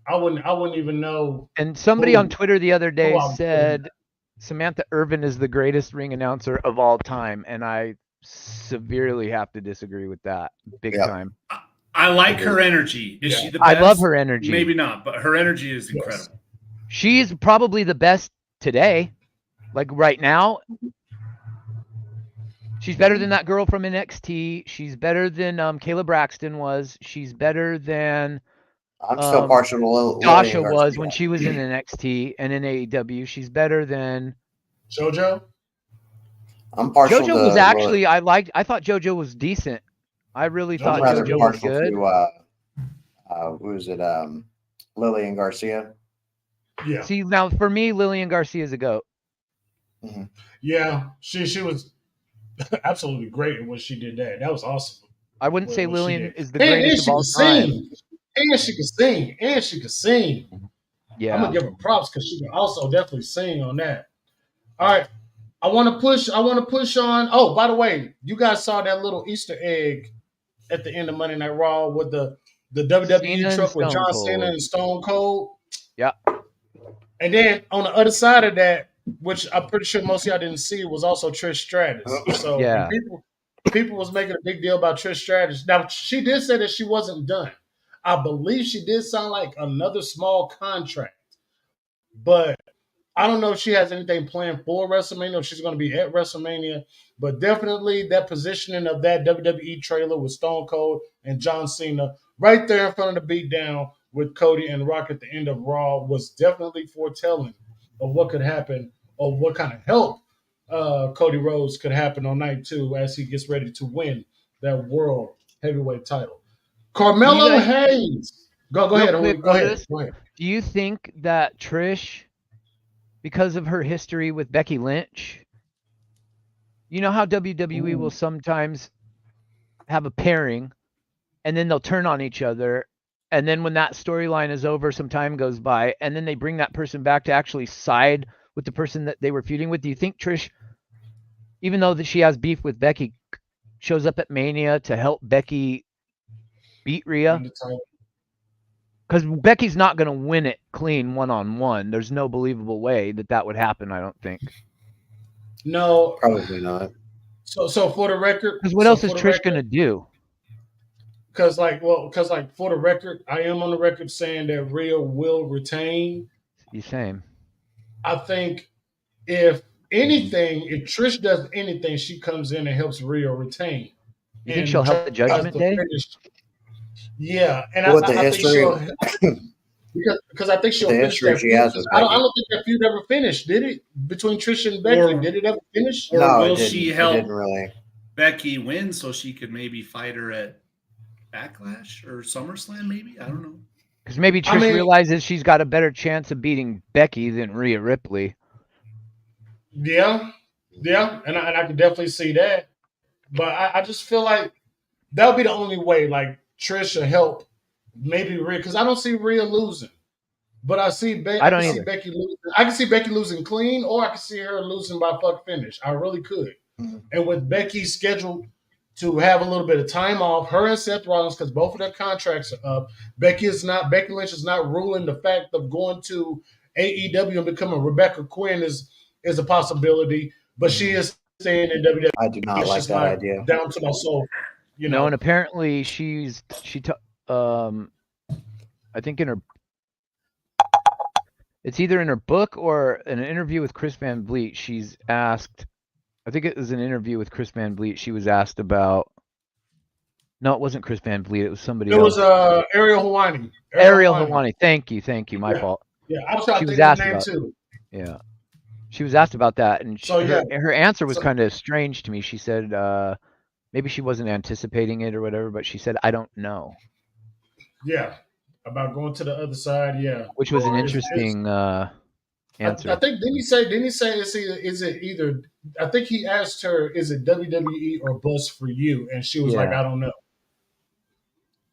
I wouldn't even know. And somebody Who? on Twitter the other day Who I would said Samantha Irvin is the greatest ring announcer of all time, and I severely have to disagree with that, big Yep. time. I like her energy. Is she the I best? love her energy. Maybe not, but her energy is incredible. She's probably the best today, like right now. She's better than that girl from NXT. She's better than Kayla Braxton was. She's better than I'm still partial to Lillian Dasha Garcia. was when she was in NXT and in AEW. She's better than JoJo. I'm partial JoJo to was actually. I thought JoJo was decent. I really thought I'm rather JoJo was partial good. to who is it? Lillian Garcia. Yeah. See, now for me, Lillian Garcia is a goat. Yeah. She was absolutely great in what she did there. That was awesome. I wouldn't say What she Lillian did. is the And greatest she of all could time. sing. And she could sing. And she could sing. I'm Yeah. gonna give her props because she can also definitely sing on that. All right. I want to push on. Oh, by the way, you guys saw that little Easter egg at the end of Monday Night Raw with the WWE Cena and truck with Stone John Cold. Cena and Stone Cold. Yeah. And then on the other side of that, which I'm pretty sure most of y'all didn't see, was also Trish Stratus. So Yeah. people was making a big deal about Trish Stratus. Now she did say that she wasn't done. I believe she did sound like another small contract, but I don't know if she has anything planned for WrestleMania, if she's going to be at WrestleMania, but definitely that positioning of that WWE trailer with Stone Cold and John Cena right there in front of the beatdown with Cody and Rock at the end of Raw was definitely foretelling of what could happen or what kind of help Cody Rhodes could happen on night 2 as he gets ready to win that World Heavyweight title. Carmelo Hayes. Go ahead. quick, Go ahead. Otis, Go ahead. Do you think that Trish, because of her history with Becky Lynch, you know how WWE will sometimes have a pairing and then they'll turn on each other, and then when that storyline is over, some time goes by, and then they bring that person back to actually side with the person that they were feuding with? Do you think Trish, even though that she has beef with Becky, shows up at Mania to help Becky beat Rhea? Because Becky's not going to win it clean one-on-one. There's no believable way that would happen, I don't think. No. Probably not. So for the record, because what else is Trish going to do? Because for the record, I am on the record saying that Rhea will retain. You same. I think if anything, if Trish does anything, she comes in and helps Rhea retain. You think she'll help the Judgment Day? Yeah, and With I the think history, because I think she'll the finish history that she feud. has with I don't Becky. think that feud ever finished, did it? Between Trish and Becky, Or- did it ever finish? Or No, will it didn't. she It help didn't really. Becky win so she could maybe fight her at Backlash or SummerSlam? Maybe, I don't know. Because maybe Trish realizes she's got a better chance of beating Becky than Rhea Ripley. Yeah, and I can definitely see that. But I just feel like that would be the only way. Like Trish will help maybe Rhea, because I don't see Rhea losing. But I see I don't can either. see Becky losing. I can see Becky losing clean, or I can see her losing by fuck finish. I really could. And with Becky scheduled to have a little bit of time off, her and Seth Rollins, because both of their contracts are up. Becky Lynch is not ruling the fact of going to AEW and becoming Rebecca Quinn is a possibility, but she is staying in WWE. I do not It's like just that not idea. down to my soul, you No, know. and apparently I think it's either in her book or in an interview with Chris Van Vliet, she's asked, I think it was an interview with Chris Van Vliet, she was asked about, no, it wasn't Chris Van Vliet, it was somebody It was else. Ariel Helwani. Ariel Helwani. Thank you, my Yeah, fault. yeah. I was trying She to was think of his asked name about, too. yeah. She was asked about that, and So yeah, her answer was so, kind of strange to me. She said maybe she wasn't anticipating it or whatever, but she said, I don't know. yeah. About going to the other side, yeah. Which was an It's interesting answer. I think didn't he say is it either I think he asked her, is it WWE or bust for you? And she was like, Yeah. I don't know.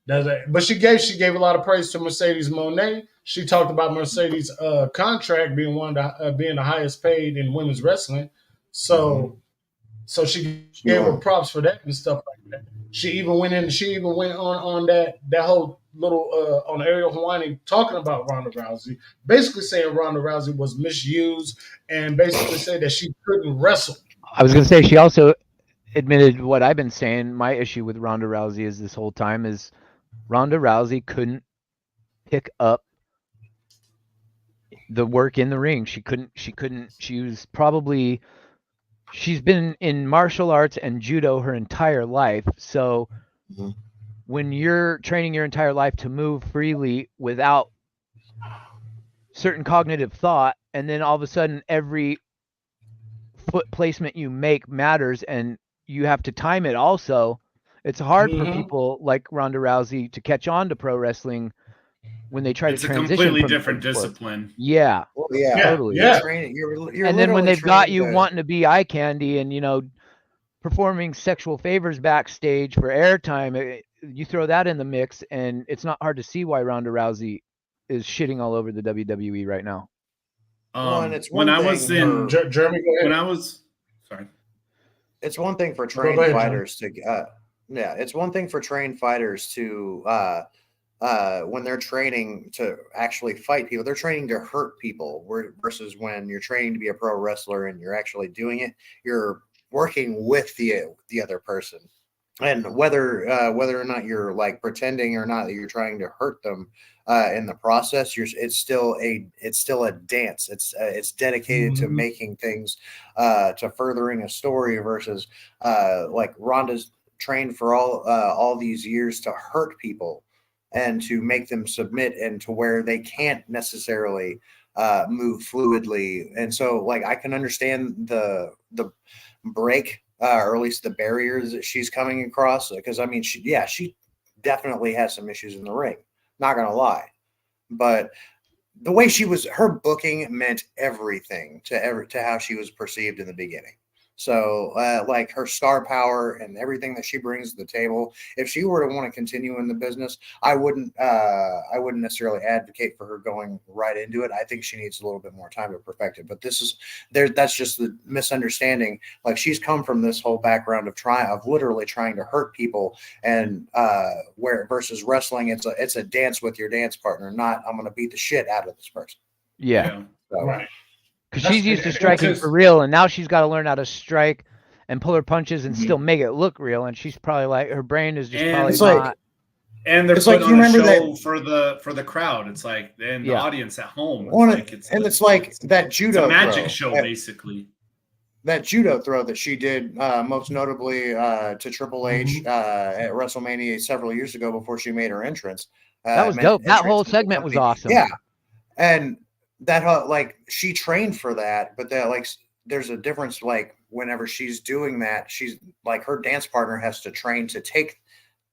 But she gave a lot of praise to Mercedes Moné. She talked about Mercedes' contract being being the highest paid in women's wrestling. So so she gave her props for that and stuff like that. She even went on that whole little on Ariel Helwani talking about Ronda Rousey, basically saying Ronda Rousey was misused and basically said that she couldn't wrestle. I was going to say she also admitted what I've been saying. My issue with Ronda Rousey is this whole time is Ronda Rousey couldn't pick up the work in the ring. She was probably, she's been in martial arts and judo her entire life. So when you're training your entire life to move freely without certain cognitive thought, and then all of a sudden every foot placement you make matters and you have to time it also, it's hard for people like Ronda Rousey to catch on to pro wrestling when they try It's to a transition completely from different different sports. discipline. Yeah. Well, yeah, Totally. Yeah. You're And then when literally they've got trained you to- wanting to be eye candy and, performing sexual favors backstage for airtime, you throw that in the mix, and it's not hard to see why Ronda Rousey is shitting all over the WWE right now. and it's When one I was thing in, for- Jeremy, go ahead. when I was, sorry. It's one thing for Go trained ahead, fighters to it's one thing for trained fighters to when they're training to actually fight people, they're training to hurt people. Versus when you're training to be a pro wrestler and you're actually doing it, you're working with the other person. And whether or not you're like pretending or not that you're trying to hurt them in the process, it's still a dance. It's dedicated to making things to furthering a story versus like Ronda's trained for all these years to hurt people and to make them submit and to where they can't necessarily move fluidly. And so like I can understand the break or at least the barriers that she's coming across, because I mean she definitely has some issues in the ring, not gonna lie, but the way her booking meant everything to how she was perceived in the beginning. So like her star power and everything that she brings to the table, if she were to want to continue in the business, I wouldn't necessarily advocate for her going right into it. I think she needs a little bit more time to perfect it. But that's just the misunderstanding. Like she's come from this whole background of literally trying to hurt people, and where versus wrestling, it's a dance with your dance partner, not I'm going to beat the shit out of this person. Yeah. So, Right. Because she's used to striking for real, and now she's got to learn how to strike and pull her punches and still make it look real. And she's probably like, her brain is just probably not. And they're putting on a show for the crowd. It's like, and the audience at home. It's like that judo. It's a magic throw, show, basically. That judo throw that she did, most notably to Triple H at WrestleMania several years ago before she made her entrance. That was dope. That whole segment was awesome. Yeah, and that like she trained for that, but that like there's a difference. Like whenever she's doing that, she's like her dance partner has to train to take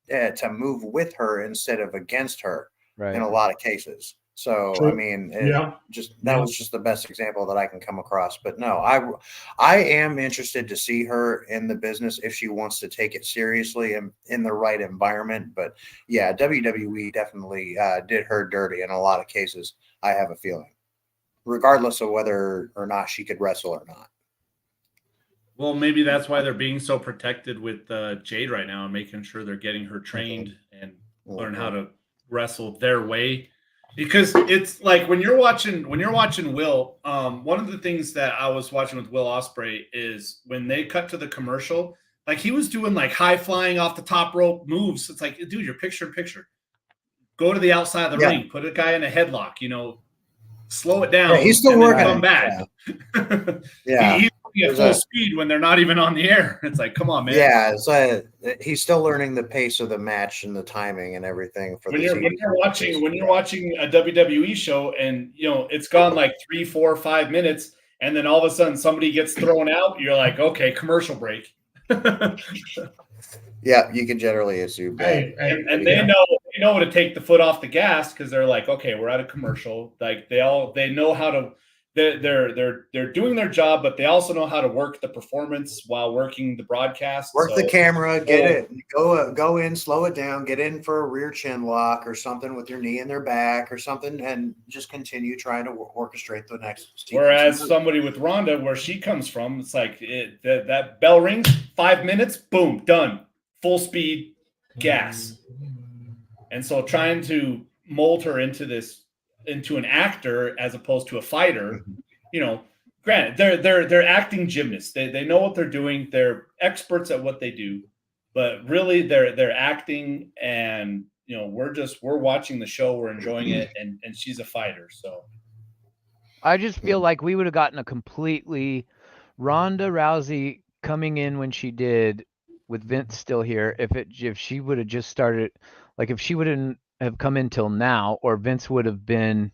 to move with her instead of against her in a lot of cases. So I mean, that was just the best example that I can come across. But no, I am interested to see her in the business if she wants to take it seriously and in the right environment. But yeah, WWE definitely did her dirty in a lot of cases. I have a feeling, regardless of whether or not she could wrestle or not. Well, maybe that's why they're being so protected with Jade right now and making sure they're getting her trained and learn how to wrestle their way. Because it's like when you're watching Will, one of the things that I was watching with Will Ospreay is when they cut to the commercial, like he was doing like high flying off the top rope moves. It's like, dude, you're picture in picture. Go to the outside of the ring, put a guy in a headlock, slow it down. Yeah, he's still working. Come back. Yeah. He's at full speed when they're not even on the air. It's like, come on, man. Yeah, it's like he's still learning the pace of the match and the timing and everything. When you're watching a WWE show and it's gone like 3, 4, 5 minutes, and then all of a sudden somebody gets thrown out, you're like, okay, commercial break. Yeah, you can generally assume that. And they know to take the foot off the gas because they're like, okay, we're at a commercial. Like they know how to. They're doing their job, but they also know how to work the performance while working the broadcast. Work the camera, get it, go in, slow it down, get in for a rear chin lock or something with your knee in their back or something, and just continue trying to orchestrate the next. Whereas somebody with Ronda, where she comes from, it's like that bell rings, 5 minutes, boom, done, full speed, gas. And so trying to mold her into an actor as opposed to a fighter, granted they're acting gymnasts. They know what they're doing. They're experts at what they do, but really they're acting, and we're watching the show, we're enjoying it, and she's a fighter. So I just feel like we would have gotten a completely Ronda Rousey coming in when she did with Vince still here. If she would have just started, like if she wouldn't have come in till now, or Vince would have been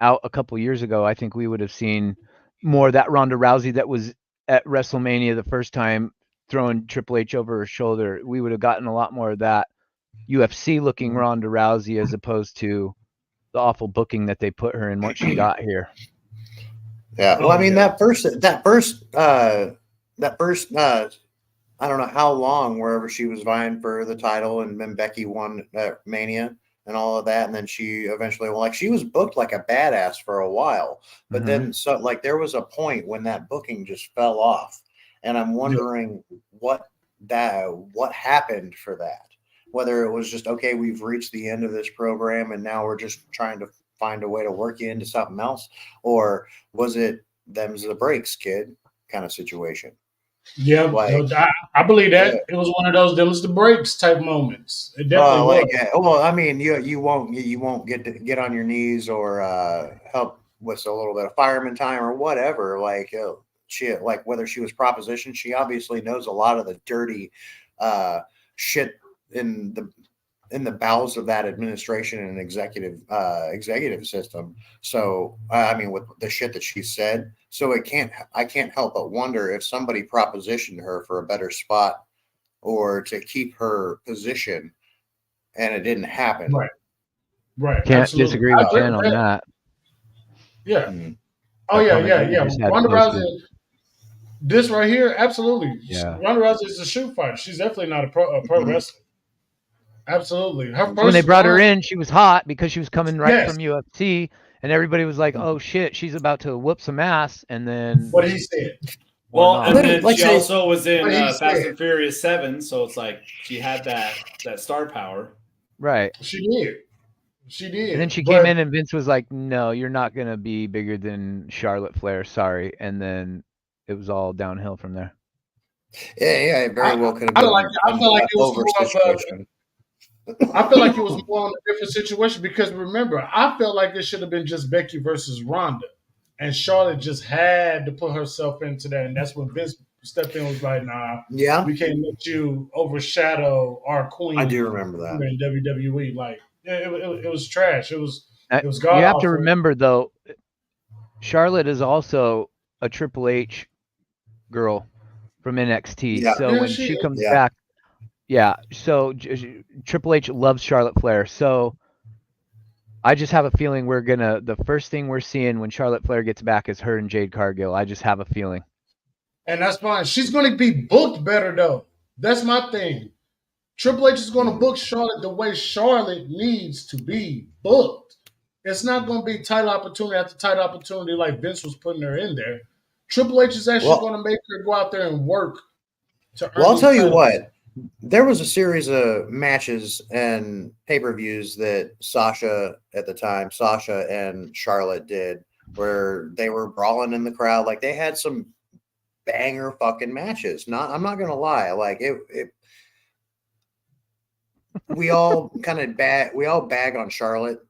out a couple years ago, I think we would have seen more of that Ronda Rousey that was at WrestleMania the first time throwing Triple H over her shoulder. We would have gotten a lot more of that UFC looking Ronda Rousey as opposed to the awful booking that they put her in once she got here. Yeah, well, I mean that first I don't know how long, wherever she was vying for the title, and then Becky won Mania and all of that, and then she eventually, she was booked like a badass for a while, but then there was a point when that booking just fell off, and I'm wondering what happened for that. Whether it was just, okay, we've reached the end of this program and now we're just trying to find a way to work you into something else, or was it them's the breaks, kid, kind of situation? Yeah, I believe that it was one of those "them's the breaks" type moments. It definitely was. Well, I mean, you won't get on your knees or help with a little bit of fireman time or whatever. Whether she was propositioned, she obviously knows a lot of the dirty shit in the bowels of that administration and executive system. So I mean, with the shit that she said, so I can't help but wonder if somebody propositioned her for a better spot or to keep her position, and it didn't happen. Right. Can't absolutely. disagree with Jen on that. Yeah. Oh yeah. Ronda Rousey. This right here, absolutely. Yeah. Ronda Rousey is a shoot fighter. She's definitely not a pro wrestler. Absolutely. When they brought her in, she was hot because she was coming from UFC, and everybody was like, "Oh shit, she's about to whoop some ass." And then what he said. Well, and then she also was in Fast and Furious 7, so it's like she had that star power. Right. She did. And then she came in, and Vince was like, "No, you're not gonna be bigger than Charlotte Flair. Sorry." And then it was all downhill from there. Yeah, it very well could have been. I feel like it was more I feel like it was more on a different situation because remember, I felt like it should have been just Becky versus Ronda, and Charlotte just had to put herself into that, and that's when Vince stepped in and was like, "Nah, we can't let you overshadow our queen." I do remember that in WWE. Like it was trash. It was god. You have to remember though, Charlotte is also a Triple H girl from NXT, so when she comes back. Yeah, so Triple H loves Charlotte Flair. So I just have a feeling the first thing we're seeing when Charlotte Flair gets back is her and Jade Cargill. I just have a feeling. And that's fine. She's going to be booked better, though. That's my thing. Triple H is going to book Charlotte the way Charlotte needs to be booked. It's not going to be title opportunity after title opportunity like Vince was putting her in there. Triple H is actually Well- going to make her go out there and work to earn Well, I'll these tell you titles. what. There was a series of matches and pay-per-views that Sasha and Charlotte did where they were brawling in the crowd. Like they had some banger fucking matches. I'm not gonna lie. Like we all bag on Charlotte.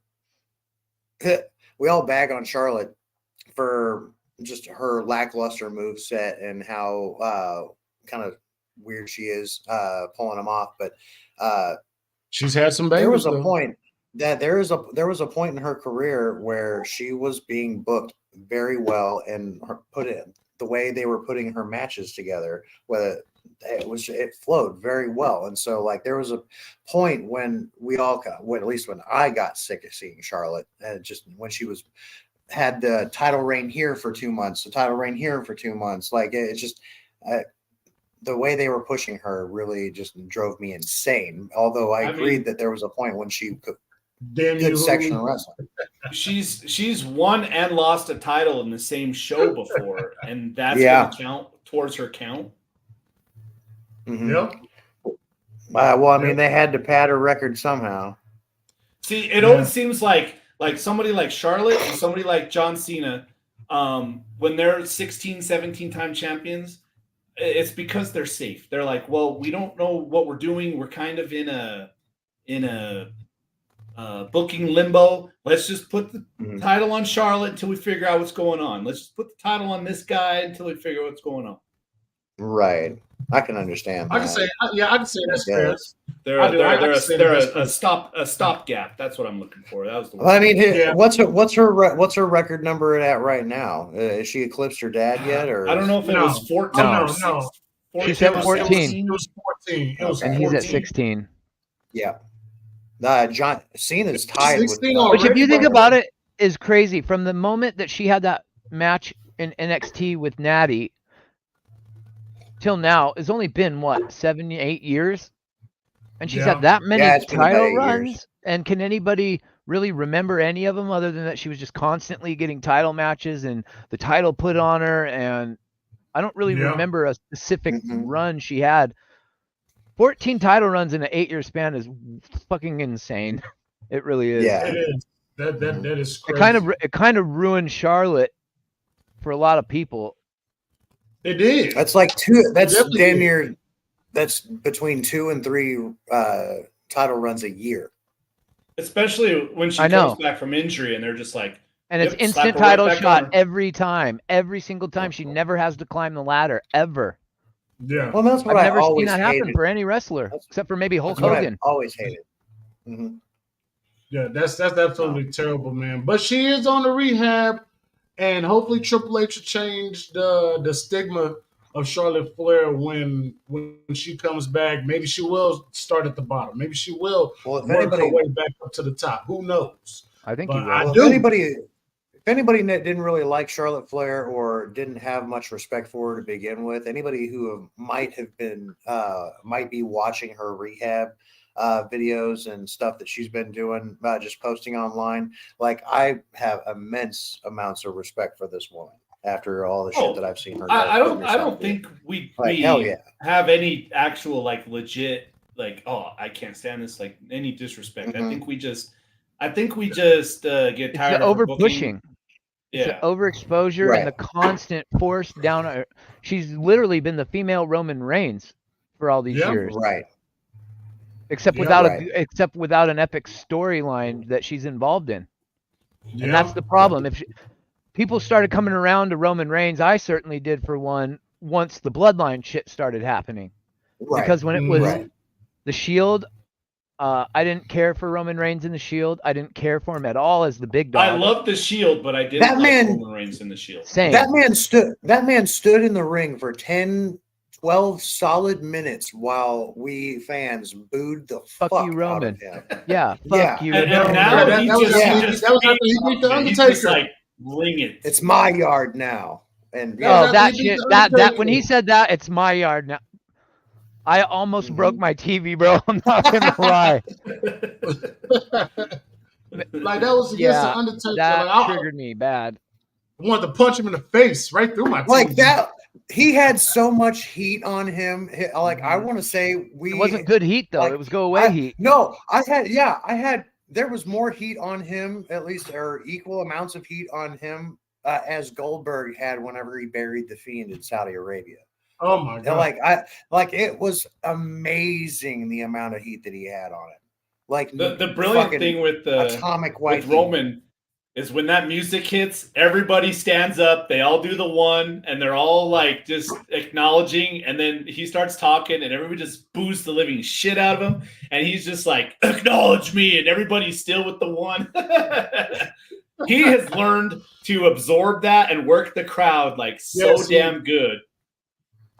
We all bag on Charlotte for just her lackluster move set and how kind of weird she is pulling them off. But She's had some bangers. there was a though. point that there was a point in her career where she was being booked very well and the way they were putting her matches together, whether it flowed very well. And so like there was a point when at least when I got sick of seeing Charlotte, and just when she had the title reign here for 2 months, the title reign here for 2 months, like it just the way they were pushing her really just drove me insane. Although I agreed that there was a point when she could good section of wrestling. She's won and lost a title in the same show before, and that's Yeah. going to count towards her count. Mhm. Yep. Well, I mean, they had to pad her record somehow. See, it always seems like somebody like Charlotte and somebody like John Cena, when they're 16, 17-time champions, it's because they're safe. They're like, well, we don't know what we're doing. We're kind of in a booking limbo. Let's just put the title on Charlotte until we figure out what's going on. Let's just put the title on this guy until we figure out what's going on. Right. I can understand that. I can say that's fair. They're a stopgap. That's what I'm looking for. That was the word. Well, I mean, what's her record number at right now? Is she eclipsed her dad yet? Or I don't know if it was 14 No. or 16. She's at 14. It was 14. It was And 14. he's at 16. Yeah. John Cena's tied with 16 Which, if you think bro. about it, is crazy. From the moment that she had that match in NXT with Natty till now, it's only been what, 7, 8 years, and she's had that many it's been about title 8 runs. years. And can anybody really remember any of them other than that she was just constantly getting title matches and the title put on her? And I don't really remember a specific run she had. 14 title runs in an 8-year span is fucking insane. It really is. Yeah. It is. That is crazy. It kind of ruined Charlotte for a lot of people. It did. That's like two. That's Definitely damn did. near. That's between 2 and 3 title runs a year. Especially when she I know. comes back from injury and they're just like, And it's Yep, slap instant her right title back on shot her. every time. Every single time. She never has to climb the ladder, ever. Yeah. Well, that's what I've I never seen always that happen hated. for any wrestler, except for maybe Hulk That's what Hogan. I always hated. Mhm. Yeah, that's absolutely terrible, man. But she is on the rehab, and hopefully Triple H will change the stigma of Charlotte Flair when she comes back. Maybe she will start at the bottom. Maybe she will Well, if work anybody, her way back up to the top. Who knows? I think But he will. I well, do. if anybody that didn't really like Charlotte Flair or didn't have much respect for her to begin with, anybody who might be watching her rehab videos and stuff that she's been doing, just posting online, like I have immense amounts of respect for this woman after all the shit that I've seen her. I put don't herself through. think we hell yeah. have any actual like legit like, oh, I can't stand this, like any disrespect. Mhm. I think we just get It's tired the of her over booking. pushing. It's Yeah. the overexposure Right. and the constant force down her. She's literally been the female Roman Reigns for all these Yeah. years. Right. Except Yeah. without Right. except without an epic storyline that she's involved in. Yeah. And that's the problem. If people started coming around to Roman Reigns, I certainly did for one, once the bloodline shit started happening. Right. Because when it was Right. the Shield, I didn't care for Roman Reigns in the Shield. I didn't care for him at all as the big dog. I love the Shield, but I didn't That like man- Roman Reigns in the Shield. Same. That man stood in the ring for 10, 12 solid minutes while we fans booed the Fuck fuck you, out Roman. of him. Yeah, fuck Yeah. you. And Yeah, now that he was just after he beat the he's just Undertaker. like ring it. It's my yard now. And Yeah. Oh, that that he beat shit. the That Undertaker. when he said that, it's my yard now. I almost Mhm. broke my TV, bro. I'm not gonna lie. Like that was against Yeah, the Undertaker. That Like, triggered me bad. I wanted to punch him in the face right through my Like teeth. that. He had so much heat on him. Like I want to say It wasn't good heat though. like, It was go away heat. No, I had. There was more heat on him, at least, or equal amounts of heat on him as Goldberg had whenever he buried the Fiend in Saudi Arabia. Oh my god! Like it was amazing the amount of heat that he had on it. Like the brilliant thing with atomic white with Roman is when that music hits, everybody stands up, they all do the one, and they're all like just acknowledging, and then he starts talking, and everybody just boos the living shit out of him, and he's just like, acknowledge me, and everybody's still with the one. He has learned to absorb that and work the crowd like so damn good.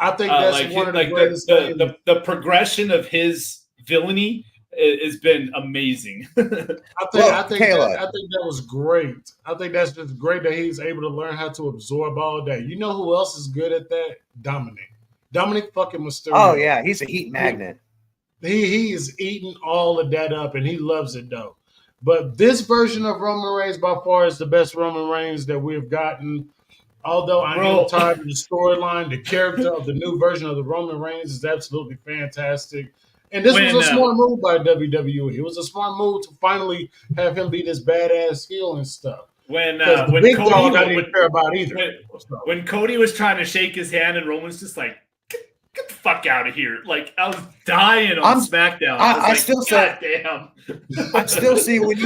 I think that's like one of the like greatest the progression of his villainy has been amazing. I think that was great. I think that's just great that he's able to learn how to absorb all that. You know who else is good at that? Dominic fucking Mysterio. Oh yeah, he's a heat magnet. He is eating all of that up, and he loves it though. But this version of Roman Reigns by far is the best Roman Reigns that we've gotten. Although I am tired of the storyline, the character of the new version of the Roman Reigns is absolutely fantastic. And this was a smart move by WWE. It was a smart move to finally have him be this badass heel and stuff. When big dog I didn't care about either. When Cody was trying to shake his hand and Roman's just like, get the fuck out of here. Like, I was dying on SmackDown. I still say, damn. I still say when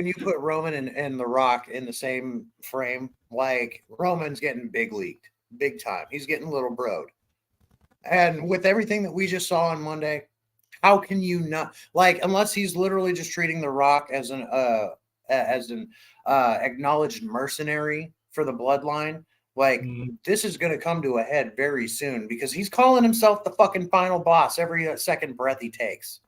you put Roman and The Rock in the same frame, like Roman's getting big leagued, big time. He's getting little broed. And with everything that we just saw on Monday, how can you not like unless he's literally just treating The Rock as an acknowledged mercenary for the bloodline? Like this is going to come to a head very soon because he's calling himself the fucking final boss every second breath he takes.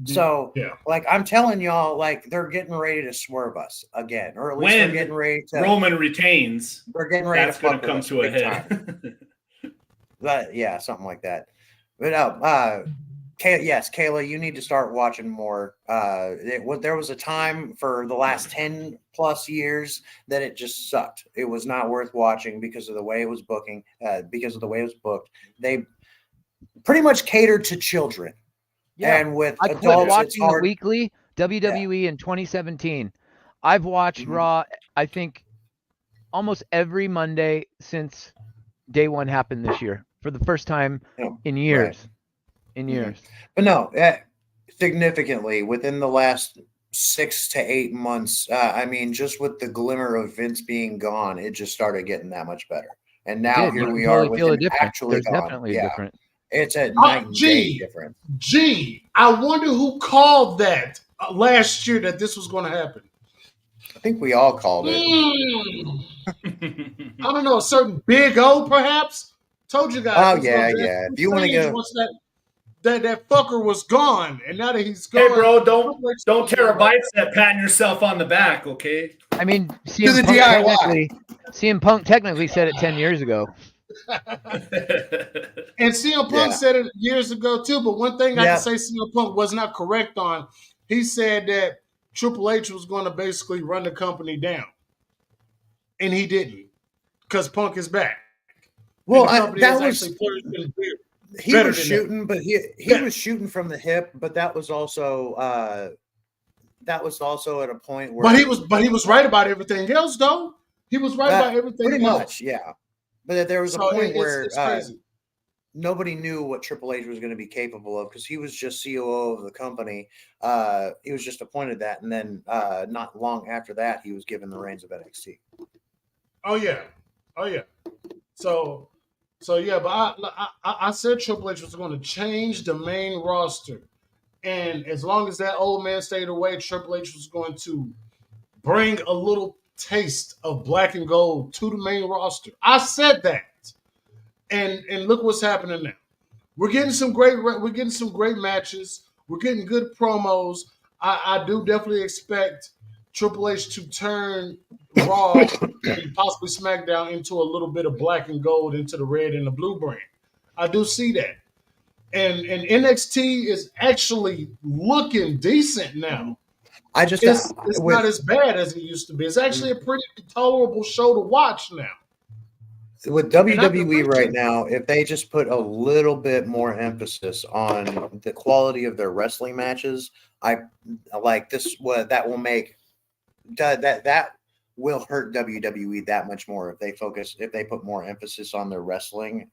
So, like I'm telling y'all, like they're getting ready to swerve us again, or at least they're getting ready to. Roman retains. They're getting ready that's going to come to a head. But yeah, something like that. But yes, Kayla, you need to start watching more. There was a time for the last 10 plus years that it just sucked. It was not worth watching because of the way it was booking. Because of the way it was booked, they pretty much catered to children. Yeah. And with I adults, quit watching the weekly WWE in 2017. I've watched Raw, I think, almost every Monday since day one happened this year for the first time in years. Right. In years. But no, significantly within the last 6 to 8 months, I mean, just with the glimmer of Vince being gone, it just started getting that much better. And now here we are with him actually gone. Definitely different. It's a night and day difference. I wonder who called that last year that this was going to happen. I think we all called it. I don't know, a certain BiggOh perhaps? Told you guys. Oh, yeah. If you want to go. That fucker was gone, and now that he's gone. Hey, bro, don't tear a bicep patting yourself on the back, okay? I mean, CM Punk technically said it 10 years ago. And CM Punk said it years ago too, but one thing I can say CM Punk was not correct on, he said that Triple H was going to basically run the company down. And he didn't, because Punk is back. Well, that was he was shooting, but he was shooting from the hip, but that was also at a point where But he was right about everything else though. He was right about everything pretty else. Much, yeah. But there was a point where nobody knew what Triple H was going to be capable of because he was just COO of the company. He was just appointed that, and then not long after that, he was given the reins of NXT. Oh yeah. So yeah, but I said Triple H was going to change the main roster, and as long as that old man stayed away, Triple H was going to bring a little taste of black and gold to the main roster. I said that, and look what's happening now. We're getting some great matches. We're getting good promos. I do definitely expect Triple H to turn Raw and possibly SmackDown into a little bit of black and gold, into the red and the blue brand. I do see that, and NXT is actually looking decent now. I just it's with not as bad as it used to be. It's actually a pretty tolerable show to watch now. with And I can WWE right appreciate it. now, if they just put a little bit more emphasis on the quality of their wrestling matches, I like this. What that will make that will hurt WWE that much more if they put more emphasis on their wrestling,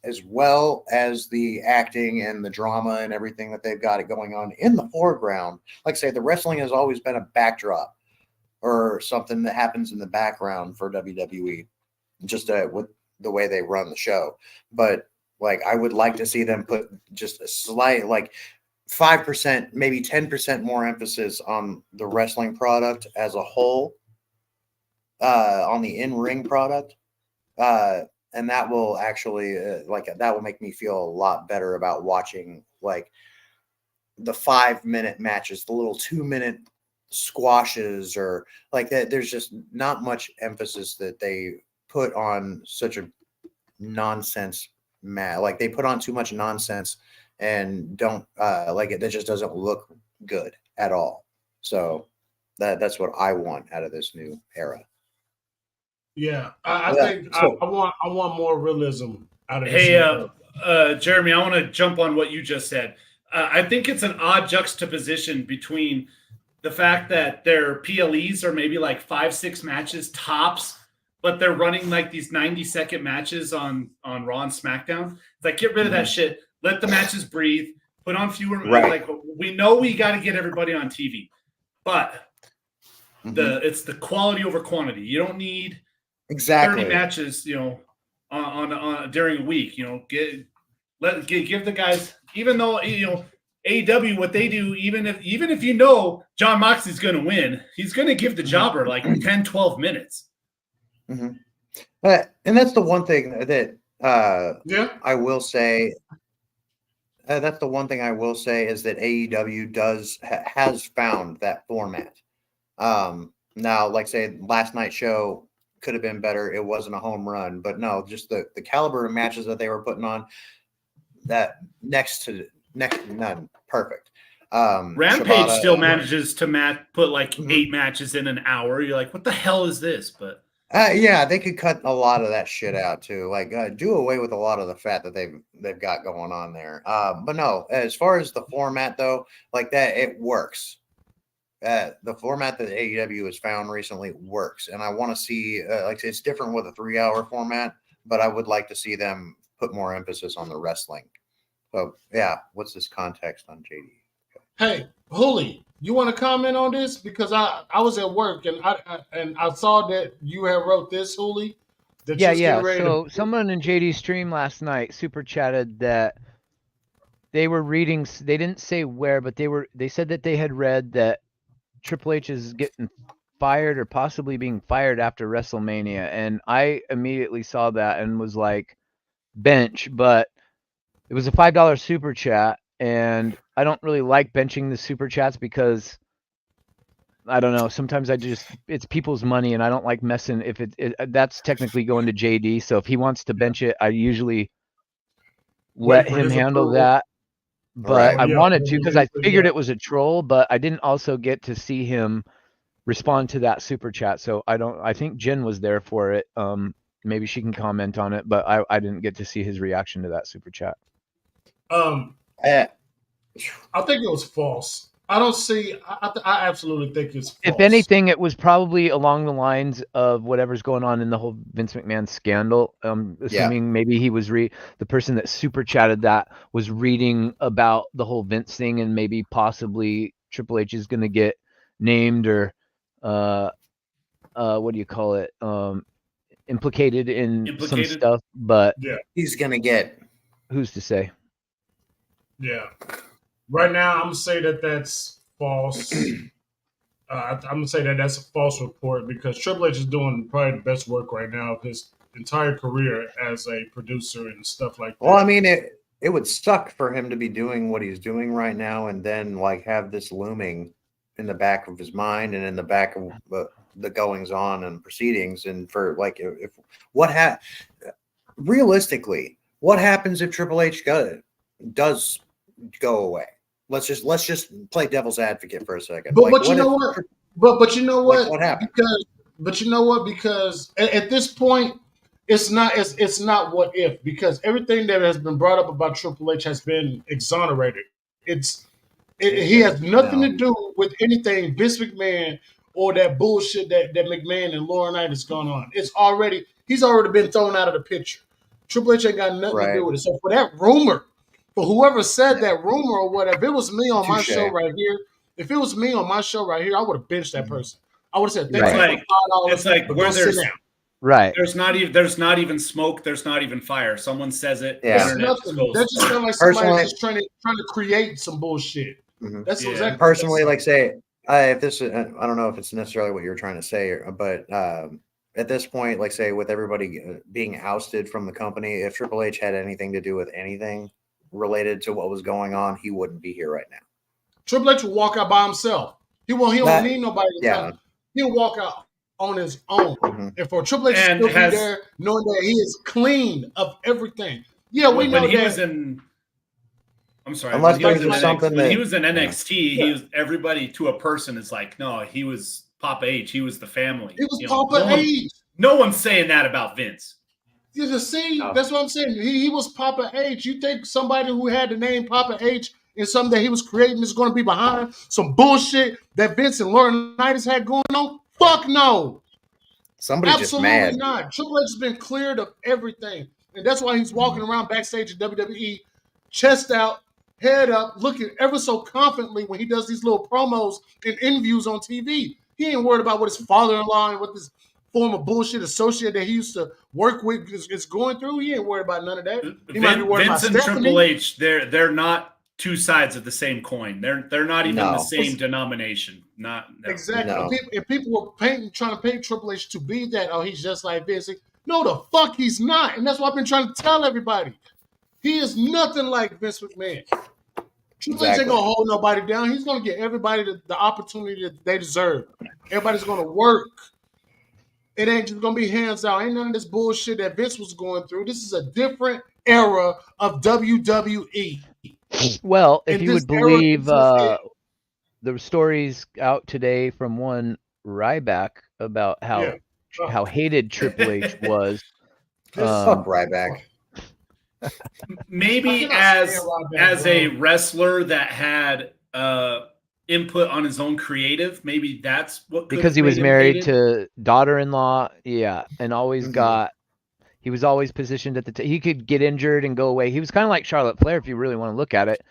as well as the acting and the drama and everything that they've got it going on in the foreground. Like I say, the wrestling has always been a backdrop or something that happens in the background for WWE, just with the way they run the show. But like, I would like to see them put just a slight, like 5%, maybe 10% more emphasis on the wrestling product as a whole, on the in-ring product. And that will actually, that will make me feel a lot better about watching like the 5-minute matches, the little 2-minute squashes, or like that. There's just not much emphasis that they put on such a nonsense match. Like they put on too much nonsense and don't like it. That just doesn't look good at all. So that's what I want out of this new era. Yeah, I Yeah, think so- I want more realism out of this. Hey, Jeremy, I want to jump on what you just said. I think it's an odd juxtaposition between the fact that their PLEs are maybe like 5-6 matches tops, but they're running like these 90-second matches on Raw and SmackDown. It's like, get rid of that shit. Let the matches breathe. Put on fewer. Right. Like, we know we got to get everybody on TV, but it's the quality over quantity. You don't need exactly 30 matches, on during a week. Give the guys, even though AEW, what they do, even if John Moxley's going to win, he's going to give the jobber like 10, 12 minutes. and that's the one thing that I will say. That's the one thing I will say is that AEW has found that format. Now, like say last night's show could have been better. It wasn't a home run, but no, just the caliber of matches that they were putting on, that next to none, perfect. Rampage Shibata, still manages to put like 8 matches in an hour. You're like, what the hell is this? But yeah, they could cut a lot of that shit out too. Like, do away with a lot of the fat that they've got going on there. But no, as far as the format though, like that, it works. The format that AEW has found recently works, and I want to see like it's different with a 3-hour format, but I would like to see them put more emphasis on the wrestling. So yeah, what's this context on JD? Hey, Hooli, you want to comment on this? Because I was at work and I saw that you had wrote this, Hooli. That you was Yeah. getting ready So to- someone in JD's stream last night super chatted that they were reading. They didn't say where, but they said that they had read that Triple H is getting fired or possibly being fired after WrestleMania, and I immediately saw that and was like, bench. But it was a $5 super chat, and I don't really like benching the super chats because I don't know. Sometimes it's people's money, and I don't like messing. If that's technically going to JD, so if he wants to bench it, I usually let for him his handle approval. that. But Right. I Yeah, wanted to because I figured yeah. it was a troll, but I didn't also get to see him respond to that super chat. So I think Jen was there for it. Maybe she can comment on it, but I didn't get to see his reaction to that super chat. I think it was false. I don't see. I absolutely think it's false. If anything, it was probably along the lines of whatever's going on in the whole Vince McMahon scandal. Assuming maybe he was the person that super chatted that was reading about the whole Vince thing, and maybe possibly Triple H is going to get named or what do you call it? Implicated in some stuff. But yeah, he's gonna get. Who's to say? Yeah. Right now, I'm gonna say that that's false. I'm gonna say that that's a false report because Triple H is doing probably the best work right now of his entire career as a producer and stuff like that. Well, I mean, it would suck for him to be doing what he's doing right now and then like have this looming in the back of his mind and in the back of the goings on and proceedings, and for like if realistically, what happens if Triple H does go away? let's just play devil's advocate for a second. But Like, but you what know if- what? But you know like, what? what happened? But you know what? Because at this point, it's not what if, because everything that has been brought up about Triple H has been exonerated. He has nothing No. to do with anything Vince McMahon or that bullshit that McMahon and Laurinaitis going on. He's already been thrown out of the picture. Triple H ain't got nothing to do Right. with it. So for that rumor, for whoever said that rumor or whatever, if it was me on my Touche. show right here, I would have benched that person. I would have said, "Thanks Right. for Like, $5, it's like but where go sit there's down." Right. there's not even smoke, there's not even fire. Someone says it, Yeah. It's internet just nothing. goes. That just sounds like Personally- somebody's just trying to create some bullshit. Mhm. That's Yeah. exactly Personally, what like, say, if this, I don't know if it's necessarily what you're trying to say, but at this point, like, say, with everybody being ousted from the company, if Triple H had anything to do with anything related to what was going on, he wouldn't be here right now. Triple H will walk out by himself. He don't That- need nobody to tell yeah. him. He'll walk out on his own. Mhm. And for Triple H to And still be has- there, knowing that he is clean of everything. Yeah, we when know he that. was in, I'm sorry, Unless when he was there's in something NXT, when he that- was in NXT, Yeah. he was, everybody to a person is like, no, he was Papa H, he was the family. He was You know, Papa no one- H. No one's saying that about Vince. You just see, No. that's what I'm saying. He was Papa H. You think somebody who had the name Papa H and something that he was creating is going to be behind some bullshit that Vince and Laurinaitis had going on? Fuck no. Somebody's just Absolutely mad. not. Triple H has been cleared of everything. And that's why he's walking around backstage at WWE, chest out, head up, looking ever so confidently when he does these little promos and interviews on TV. He ain't worried about what his father-in-law and what this former bullshit associate that he used to work with is going through. He ain't worried about none of that. He might be worried Vince about and Stephanie. Triple H, they're not two sides of the same coin. They're not even No. the same denomination. Not no. Exactly. No. If people were trying to paint Triple H to be that, oh, he's just like Vince. No, the fuck he's not. And that's what I've been trying to tell everybody. He is nothing like Vince McMahon. Triple H ain't Exactly. gonna hold nobody down. He's gonna get everybody the opportunity that they deserve. Everybody's gonna work. It ain't just gonna be hands out. Ain't none of this bullshit that Vince was going through. This is a different era of WWE. Well, if And you this would era believe existed. the stories out today from one Ryback about Yeah. how hated Triple H was. Fuck Ryback. Maybe I cannot stand Ryback, as a bro. wrestler that had input on his own creative, maybe that's what could Because have he was made him married hated. to daughter-in-law, yeah, and always Mhm. he was always positioned at he could get injured and go away. He was kind of like Charlotte Flair if you really want to look at it.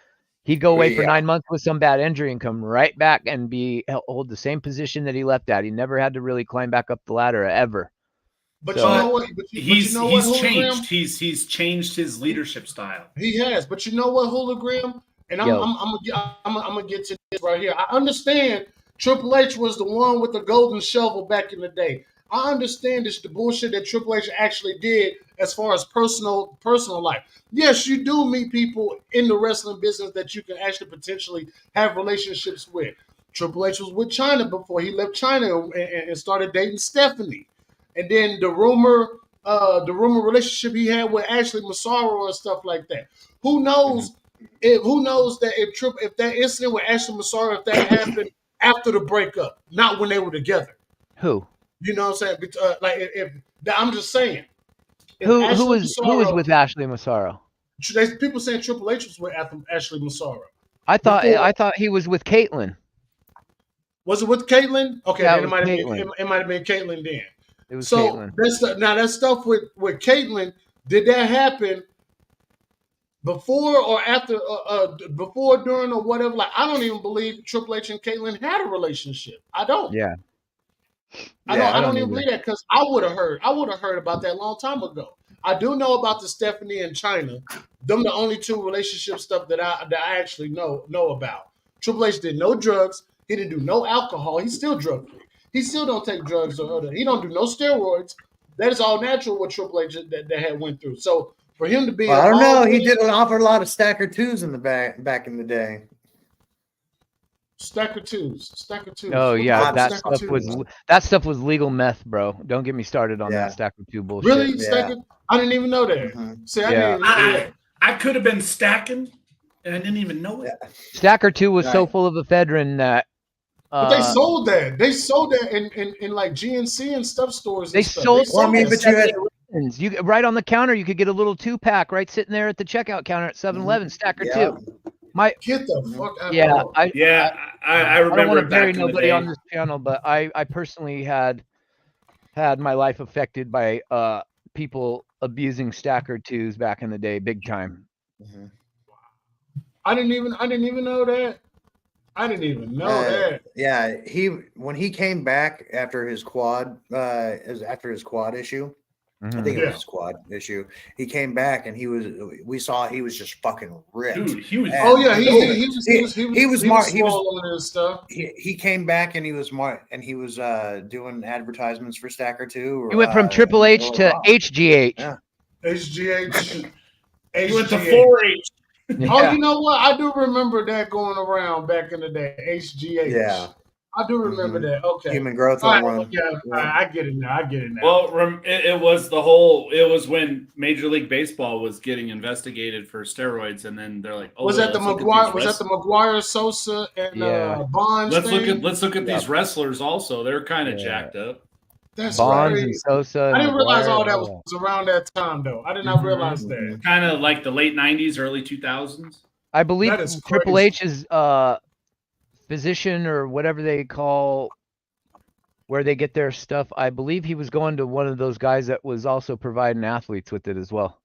He'd go away for Yeah. 9 months with some bad injury and come right back and hold the same position that he left at. He never had to really climb back up the ladder ever. But So- you know what? But He's you know what, Hologram? changed. He's changed his leadership style. He has, but you know what, Hologram? And I'm Yo. gonna get to this right here. I understand Triple H was the one with the golden shovel back in the day. I understand this the bullshit that Triple H actually did as far as personal life. Yes, you do meet people in the wrestling business that you can actually potentially have relationships with. Triple H was with China before he left China and started dating Stephanie. And then the rumor relationship he had with Ashley Massaro and stuff like that. Who knows? Who knows that if that incident with Ashley Massaro, if that happened after the breakup, not when they were together. Who? You know what I'm saying? Like if I'm just saying. If Who Ashley was Massaro- with Ashley Massaro? There's people saying Triple H was with Ashley Massaro. I thought Before- he was with Caitlyn. Was it with Caitlyn? Okay, Yeah, then it it might have was been Caitlyn. it might have been Caitlyn then. It was So Caitlyn. that stuff with Caitlyn, did that happen before or after? Before, during, or whatever? Like, I don't even believe Triple H and Caitlyn had a relationship. I don't. Yeah. I Yeah, don't. I I don't don't even either. believe that because I would have heard about that a long time ago. I do know about the Stephanie and China. Them the only two relationship stuff that I actually know about. Triple H did no drugs. He didn't do no alcohol. He's still drug free. He still don't take drugs or other. He don't do no steroids. That is all natural what Triple H that had went through. So for him to be, Well, I don't know. involved He with did an awful lot of stacker twos in the back in the day. Stacker twos. Oh yeah, What that Stacker stuff twos? was legal meth, bro. Don't get me started on Yeah. that Stacker 2 bullshit. Really Yeah. Stacker? I didn't even know that. Mhm. See, I Yeah. didn't even know that. I could have been stacking. And I didn't even know it. Stacker 2 was so Right. full of ephedrine that But they sold that. They sold that in like GNC and stuff stores and they stuff. sold. Well, I mean, that but you had 7-Elevens. You right on the counter, you could get a little 2-pack right sitting there at the checkout counter at 7-Eleven. Stacker yeah. 2. My Get the fuck out yeah, of here. Yeah, I I don't remember want to it bury back in the nobody day. on this channel, but I personally had my life affected by people abusing Stacker 2s back in the day, big time. Mhm. I didn't even know that. I didn't even know that. Yeah, when he came back after his quad issue, I think it Yeah. was his quad issue. He came back and we saw he was just fucking ripped. Dude, he was. And- Oh yeah, he was smart. swollen and stuff. He came back and he was smart and he was doing advertisements for Stacker 2. He went from Triple H to HGH. Yeah. HGH. He went to HGH. 4-H. Oh, you know what? I do remember that going around back in the day. HGH. Yeah. I do remember that. Okay. Human growth All right, hormone. yeah, all right, I get it now. Well, it was when Major League Baseball was getting investigated for steroids, and then they're like, "Oh, was that the let's look at McGuire? these Was that the McGuire, Sosa, and Yeah. Bonds? Let's look at these wrestlers also. They're kind of Yeah. jacked up. That's Bonds right. and Sosa. I didn't realize all that McGuire, was around that time, though. I did not realize that. Kind of like the late '90s, early 2000s. I believe That is Triple crazy. H's physician or whatever they call where they get their stuff. I believe he was going to one of those guys that was also providing athletes with it as well.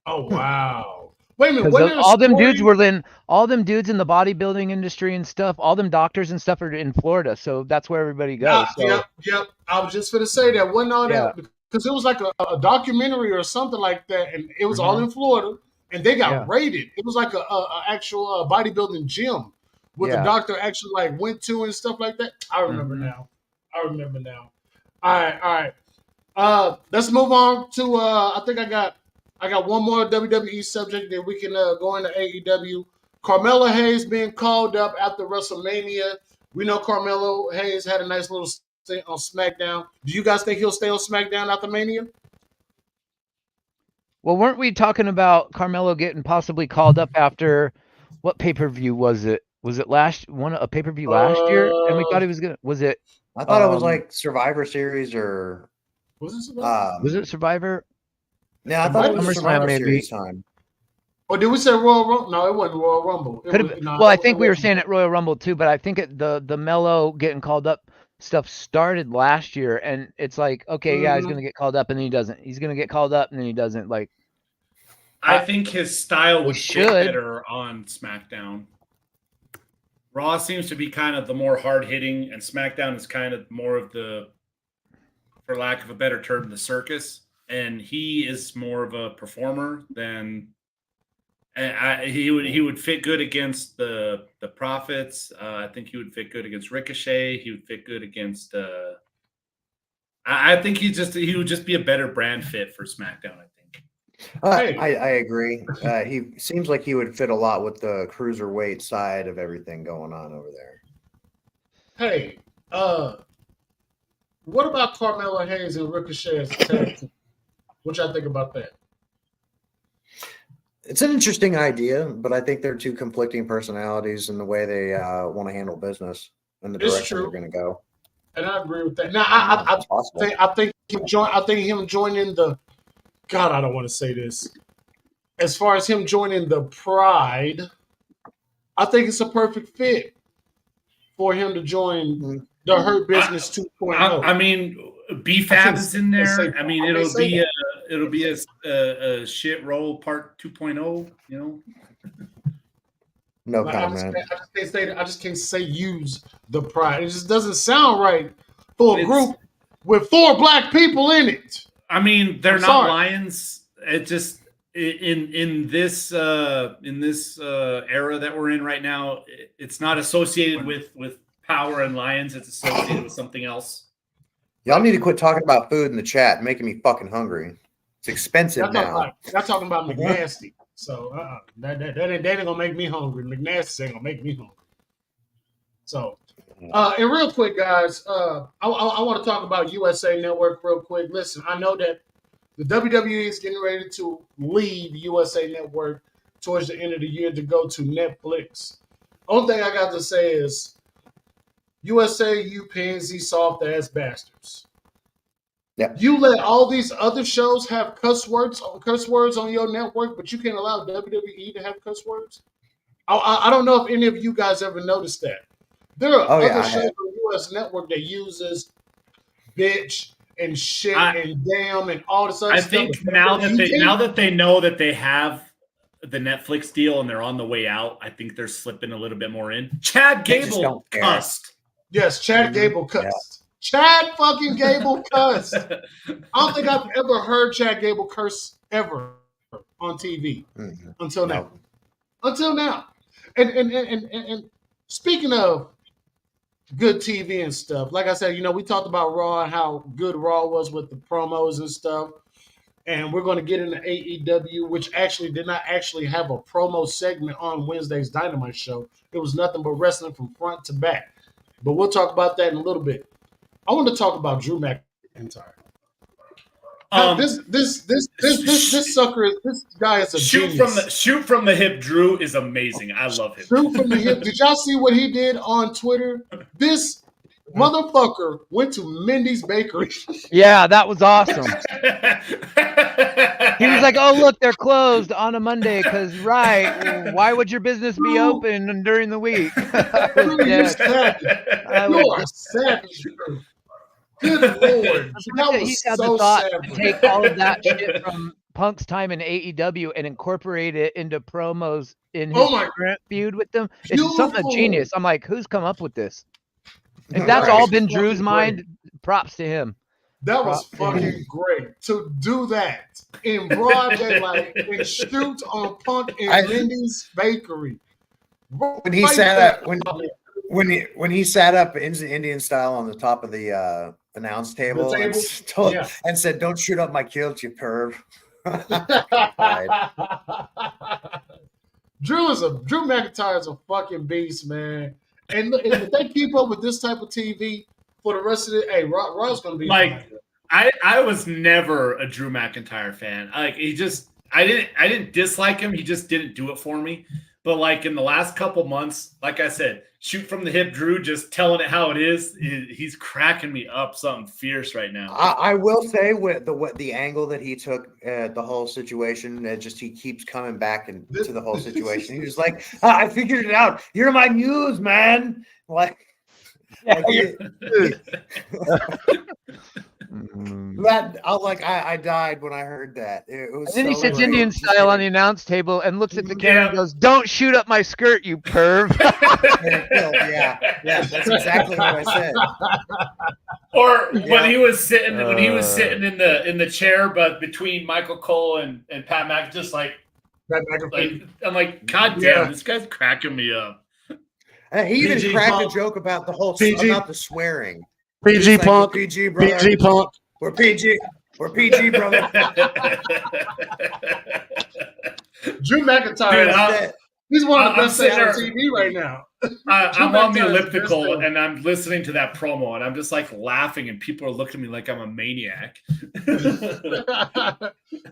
Oh wow! Wait a minute. Because Wasn't there a all them story- dudes were in all them dudes in the bodybuilding industry and stuff. All them doctors and stuff are in Florida, so that's where everybody goes. So Yep. I was just gonna say that. Wasn't all Yeah. that because it was like a documentary or something like that, and it was all in Florida, and they got Yeah. raided. It was like a actual bodybuilding gym where the Yeah. doctor actually like went to and stuff like that. I remember now. All right. Let's move on to I think I got one more WWE subject, then we can go into AEW. Carmelo Hayes being called up after WrestleMania. We know Carmelo Hayes had a nice little stint on SmackDown. Do you guys think he'll stay on SmackDown after Mania? well, weren't we talking about Carmelo getting possibly called up after what pay-per-view was it? Was it a pay-per-view last year? And we thought he was gonna. Was it? I thought it was like Survivor Series or Was it? Was it Survivor? No, I thought it was SummerSlam, Survivor maybe. Series time. Or did we say Royal Rumble? No, it wasn't Royal Rumble. It Could was- have. no, Well, I it think we were wasn't. saying at Royal Rumble too, but I think the Mello getting called up stuff started last year, and it's like, okay, yeah, he's gonna get called up, and then he doesn't. He's gonna get called up, and then he doesn't. Like, I think his style would should. fit better on SmackDown. Raw seems to be kind of the more hard hitting, and SmackDown is kind of more of the, for lack of a better term, the circus. And he is more of a performer than. He would fit good against the Profits. I think he would fit good against Ricochet. He would fit good against. I think he would just be a better brand fit for SmackDown. I think. I agree. He seems like he would fit a lot with the cruiserweight side of everything going on over there. Hey, what about Carmelo Hayes and Ricochet as a tag team? What y'all think about that? It's an interesting idea, but I think they're two conflicting personalities in the way they want to handle business and the It's direction true. they're going to go. And I agree with that. Now, I It's possible. think him joining the. God, I don't want to say this. As far as him joining the Pride, I think it's a perfect fit for him to join the Hurt Business 2.0. I mean, BFAB is in there. I mean, it'll be a shit roll part 2.0. You know. No Like, comment. I just can't say use the Pride. It just doesn't sound right for a group with 4 black people in it. I mean, they're I'm not sorry. lions. It just in this era that we're in right now, it's not associated with power and lions. It's associated with something else. Y'all need to quit talking about food in the chat, making me fucking hungry. It's expensive now. Y'all talking about McNasty. So that ain't gonna make me hungry. McNasty ain't gonna make me hungry. So, and real quick, guys, I want to talk about USA Network real quick. Listen, I know that the WWE is getting ready to leave USA Network towards the end of the year to go to Netflix. Only thing I got to say is USA, you pansy soft ass bastards. Yeah. You let all these other shows have cuss words on your network, but you can't allow WWE to have cuss words. I don't know if any of you guys ever noticed that. There are other shows on US Network that uses bitch and shit and damn and all this other I stuff. think now that they know that they have the Netflix deal and they're on the way out, I think they're slipping a little bit more in. Chad Gable cussed. Yes, Chad Gable cussed. Chad fucking Gable cussed. I don't think I've ever heard Chad Gable curse ever on TV until now. Until now. And speaking of good TV and stuff, like I said, we talked about Raw and how good Raw was with the promos and stuff. And we're going to get into AEW, which actually did not actually have a promo segment on Wednesday's Dynamite show. It was nothing but wrestling from front to back. But we'll talk about that in a little bit. I want to talk about Drew McIntyre. This sucker, this guy is a genius. Shoot from the hip. Drew is amazing. I love him. Shoot from the hip. Did y'all see what he did on Twitter? This motherfucker went to Mindy's Bakery. Yeah, that was awesome. He was like, "Oh, look, they're closed on a Monday because, why would your business be open during the week?" I was dead. You are savage. Good Lord. That was had so the thought savage. to take all of that shit from Punk's time in AEW and incorporate it into promos in his current feud with them. It's something of genius. I'm like, who's come up with this? If that's all been Drew's mind, props to him. That was fucking great to do that in broad daylight and shoot on Punk in Mindy's Bakery. When he sat up, when he sat up Indian style on the top of the announce table, and said, "Don't shoot up my kilt, you perv." Drew McIntyre is a fucking beast, man. And if they keep up with this type of TV for the rest of the Raw's gonna be like I was never a Drew McIntyre fan. Like I didn't dislike him. He just didn't do it for me. But like in the last couple months, like I said, shoot from the hip, Drew, just telling it how it is. He's cracking me up something fierce right now. I will say with the angle that he took the whole situation, he keeps coming back to the whole situation. He was like, "I figured it out. You're my muse, man." Like that, I died when I heard that. It was. And then he sits Indian style on the announce table and looks at the camera and goes, "Don't shoot up my skirt, you perv." yeah, that's exactly what I said. Or when he was sitting in the chair, but between Michael Cole and Pat McAfee, just like I'm like, God damn, this guy's cracking me up. And he even cracked a joke about about the swearing. PG Punk, PG brother. PG Punk. We're PG, brother. Drew McIntyre, he's one of the best things on TV right now. I'm on the elliptical and I'm listening to that promo and I'm just like laughing and people are looking at me like I'm a maniac.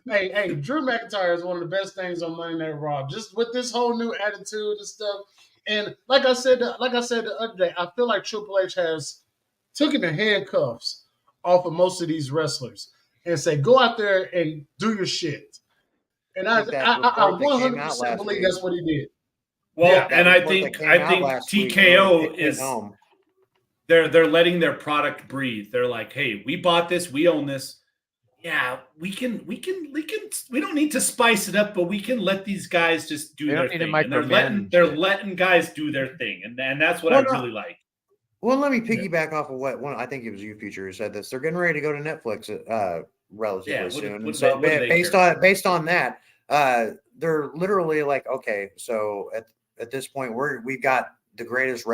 Hey, Drew McIntyre is one of the best things on Monday Night Raw. Just with this whole new attitude and stuff. And like I said the other day, I feel like Triple H has taken the handcuffs off of most of these wrestlers and say, go out there and do your shit. And I 100% believe that's what he did. Well, and I think TKO is they're letting their product breathe. They're like, hey, we bought this, we own this. Yeah, we don't need to spice it up, but we can let these guys just do their thing. And they're letting guys do their thing, and that's what I really like. Well, let me piggyback off of what I think it was you, Future, who said this. They're getting ready to go to Netflix relatively soon. And so based on that, they're literally like, okay, so at this point we've got the greatest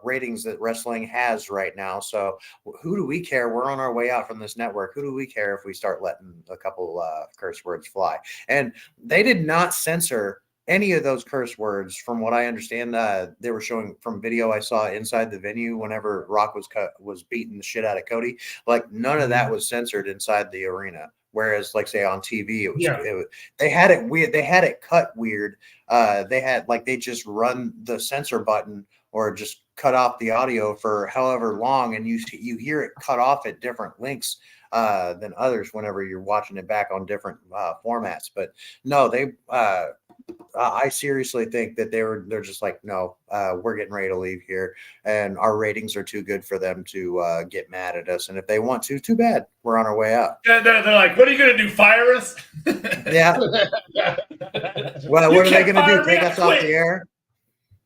ratings that wrestling has right now. So who do we care? We're on our way out from this network. Who do we care if we start letting a couple curse words fly? And they did not censor any of those curse words, from what I understand. They were showing from video I saw inside the venue whenever Rock was beating the shit out of Cody. Like none of that was censored inside the arena. Whereas, like say on TV, Yeah. they had it weird. They had it cut weird. They just run the censor button or just cut off the audio for however long, and you hear it cut off at different lengths than others whenever you're watching it back on different formats. But no, I seriously think that they're just like, no, we're getting ready to leave here, and our ratings are too good for them to get mad at us. And if they want to, too bad. We're on our way out. They're like, what are you going to do? Fire us? Yeah. Well, what are they going to do? Take us off the air?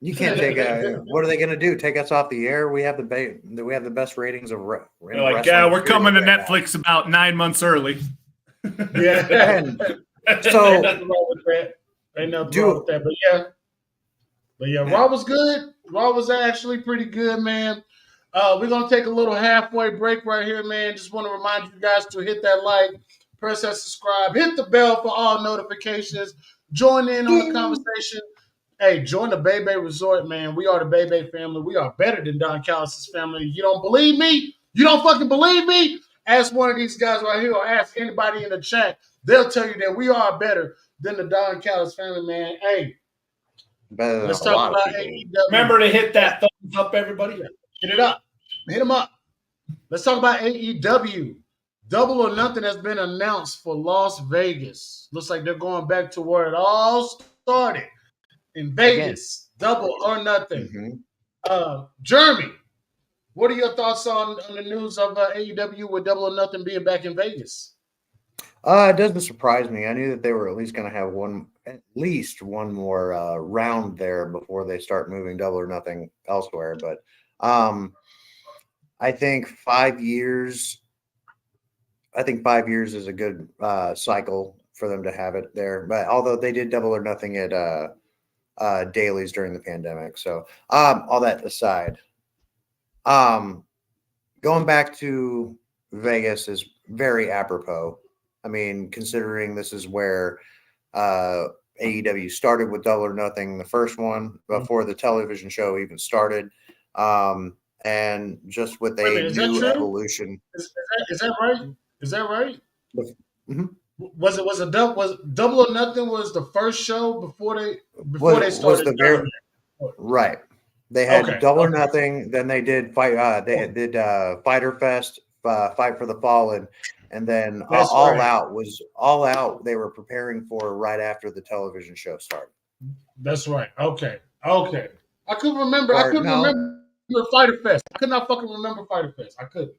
You can't take what are they going to do? Take us off the air? We have the best ratings of. They're like, yeah, we're coming to Netflix about 9 months early. Yeah. So ain't nothing wrong with that. Ain't nothing wrong with that. But yeah, Raw was good. Raw was actually pretty good, man. We're gonna take a little halfway break right here, man. Just want to remind you guys to hit that like, press that subscribe, hit the bell for all notifications, join in on the conversation. Hey, join the Bebe Resort, man. We are the Bebe family. We are better than Don Callis' family. You don't believe me? You don't fucking believe me? Ask one of these guys right here or ask anybody in the chat. They'll tell you that we are better than the Don Callis family, man. Hey, let's talk about AEW. Remember to hit that thumbs up, everybody. Hit it up. Hit them up. Let's talk about AEW. Double or Nothing has been announced for Las Vegas. Looks like they're going back to where it all started. In Vegas, Double or Nothing. Jeremy, what are your thoughts on the news of AEW with Double or Nothing being back in Vegas? It doesn't surprise me. I knew that they were at least going to have at least one more round there before they start moving Double or Nothing elsewhere. But I think 5 years. I think 5 years is a good cycle for them to have it there. But although they did Double or Nothing at dailies during the pandemic. So all that aside, going back to Vegas is very apropos. I mean, considering this is where AEW started with Double or Nothing, the first one before the television show even started, and just with a new evolution. Is that right? Is that right? Mm-hmm. Was Double or Nothing was the first show before they started? Right. They had Double or Nothing. Then they did Fighter Fest, Fight for the Fallen, and then All Out. They were preparing for right after the television show started. That's right. Okay. I couldn't remember. Remember Fighter Fest. I could not fucking remember Fighter Fest. I couldn't.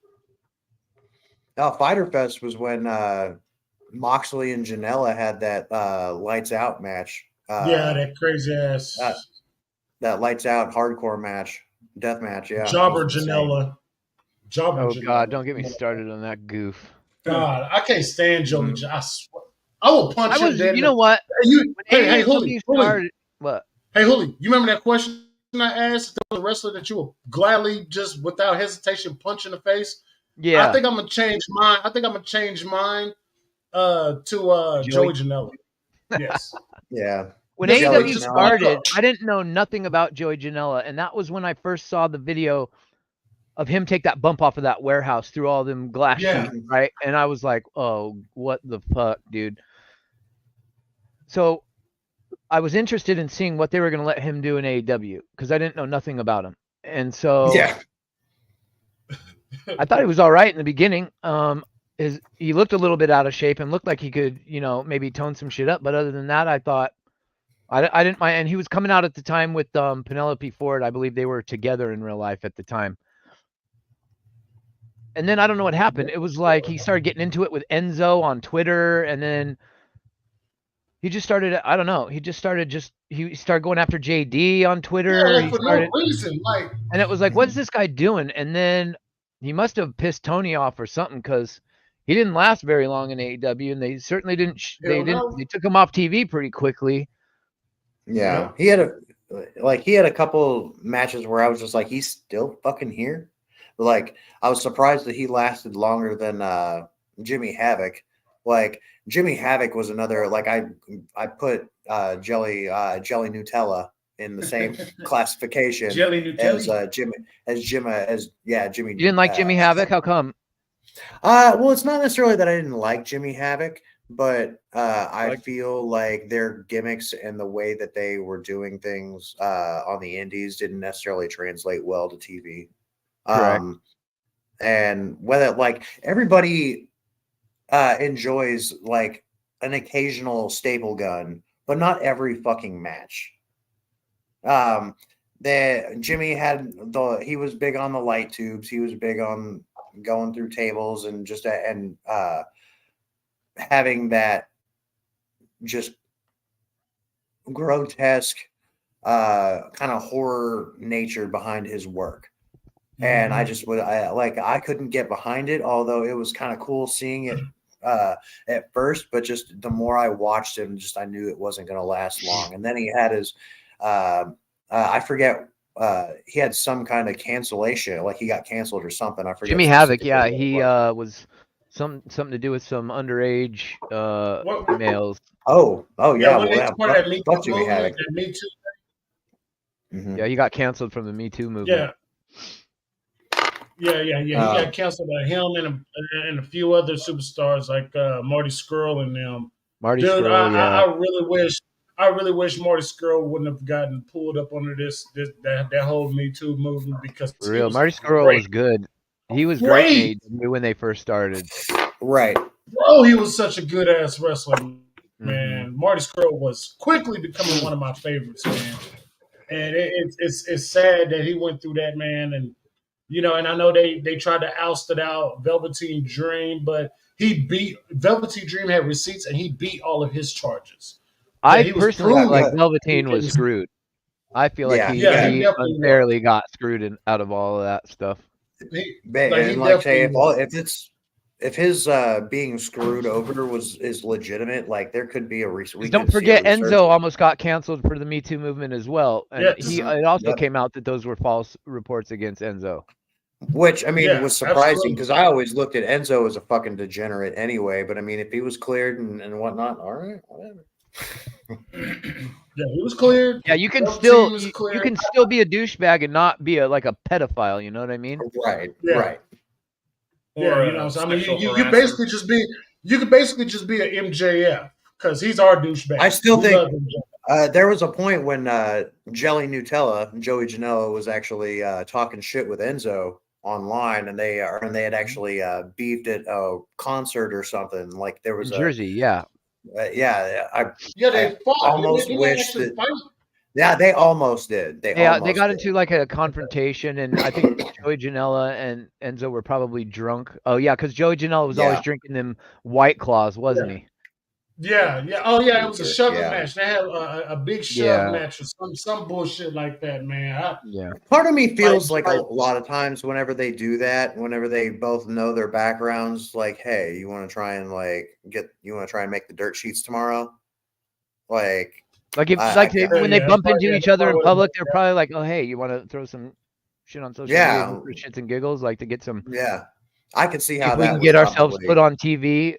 No, Fighter Fest was when Moxley and Janela had that lights out match. That crazy ass. That lights out hardcore match, death match. Yeah. Jobber Janela. God, don't get me started on that goof. God, I can't stand Joey. I swear. I will punch him. You know what? Hey, Hooli. What? Hey, Hooli, you remember that question I asked? There was a wrestler that you would gladly, just without hesitation, punch in the face. Yeah. I think I'm gonna change mine. To Joey Janela. Yes. Yeah. When AEW started, I didn't know nothing about Joey Janela, and that was when I first saw the video of him take that bump off of that warehouse through all them glass sheets, right? And I was like, oh, what the fuck, dude? So I was interested in seeing what they were going to let him do in AEW because I didn't know nothing about him. And so I thought he was all right in the beginning. He looked a little bit out of shape and looked like he could, maybe tone some shit up. But other than that, I thought I didn't mind. And he was coming out at the time with Penelope Ford. I believe they were together in real life at the time. And then I don't know what happened. It was like he started getting into it with Enzo on Twitter, and then he just started. I don't know. He started going after JD on Twitter. Yeah, for no reason. And it was like, what's this guy doing? And then he must have pissed Tony off or something because he didn't last very long in AEW, and they certainly didn't. They took him off TV pretty quickly. Yeah, he had a couple matches where I was just like, he's still fucking here. Like, I was surprised that he lasted longer than Jimmy Havoc. Like, Jimmy Havoc was another, like, I put Jelly Nutella in the same classification Jelly Nutella as Jimmy. You didn't like Jimmy Havoc? How come? Well, it's not necessarily that I didn't like Jimmy Havoc, but I Like- feel like their gimmicks and the way that they were doing things on the indies didn't necessarily translate well to TV. Correct. And whether like everybody enjoys like an occasional staple gun, but not every fucking match. Jimmy had he was big on the light tubes. He was big on going through tables and just having that just grotesque kind of horror nature behind his work. And I just would I couldn't get behind it, although it was kind of cool seeing it at first, but just the more I watched him, just I knew it wasn't going to last long. And then he had his I forget he had some kind of cancellation, like he got canceled or something. I forget. Jimmy Havoc, specifically yeah, what it he was. was something to do with some underage What- males. Oh Yeah, yeah, when well they yeah, started that Me Too fuck Jimmy movement, Havoc. that Me Too, Mhm. Yeah, he got canceled from the Me Too movement. yeah. He got canceled by him and a few other superstars like Marty Scurll and them. Marty Dude, Scurll, yeah. I really wish Marty Scurll wouldn't have gotten pulled up under that whole Me Too movement because For he real. was Marty Scurll great. was good. He was great Great. when they first started. Right. Bro, he was such a good ass wrestler, Mm-hmm. man. Marty Scurll was quickly becoming one of my favorites, man. And it's sad that he went through that, man. And and I know they tried to oust it out Velveteen Dream, but Velveteen Dream had receipts and he beat all of his charges. I he was personally feel like proven. Velveteen was screwed. I feel like Yeah, he yeah, he definitely unfairly got screwed out of all of that stuff. And like say if his being screwed over is legitimate, like there could be a research. Don't forget, Enzo almost got canceled for the Me Too movement as well, and Yes. it also Yep. came out that those were false reports against Enzo. Which I mean Yeah, was surprising absolutely. because I always looked at Enzo as a fucking degenerate anyway. But I mean, if he was cleared and whatnot, all right, whatever. Yeah, he was cleared. Yeah, you can Velveteen was cleared. be a douchebag and not be like a pedophile. You know what I mean? Right, Yeah. right. Yeah, so I mean, sexual you harasser. could basically just be an MJF because he's our douchebag. I still We think love MJF. there was a point when Jelly Nutella, Joey Janela, was actually talking shit with Enzo online, and they had actually beefed at a concert or something. Like there was In Jersey, yeah. They fought. almost Didn't wish actually that- fight? Yeah, they almost did. They got into like a confrontation, and I think Joey Janela and Enzo were probably drunk. Oh yeah, because Joey Janela was always drinking them White Claws, wasn't he? Yeah. Oh yeah, it was a shoving Yeah. match. They had a big shove match or some bullshit like that, man. Part of me feels like a lot of times whenever they do that, whenever they both know their backgrounds, like, hey, you want to try and make the dirt sheets tomorrow? Like when they bump into each other in public, they're probably like, "Oh, hey, you want to throw some shit on social media for shits and giggles, like to get some." Yeah, I can see how if we that can get ourselves put on TV.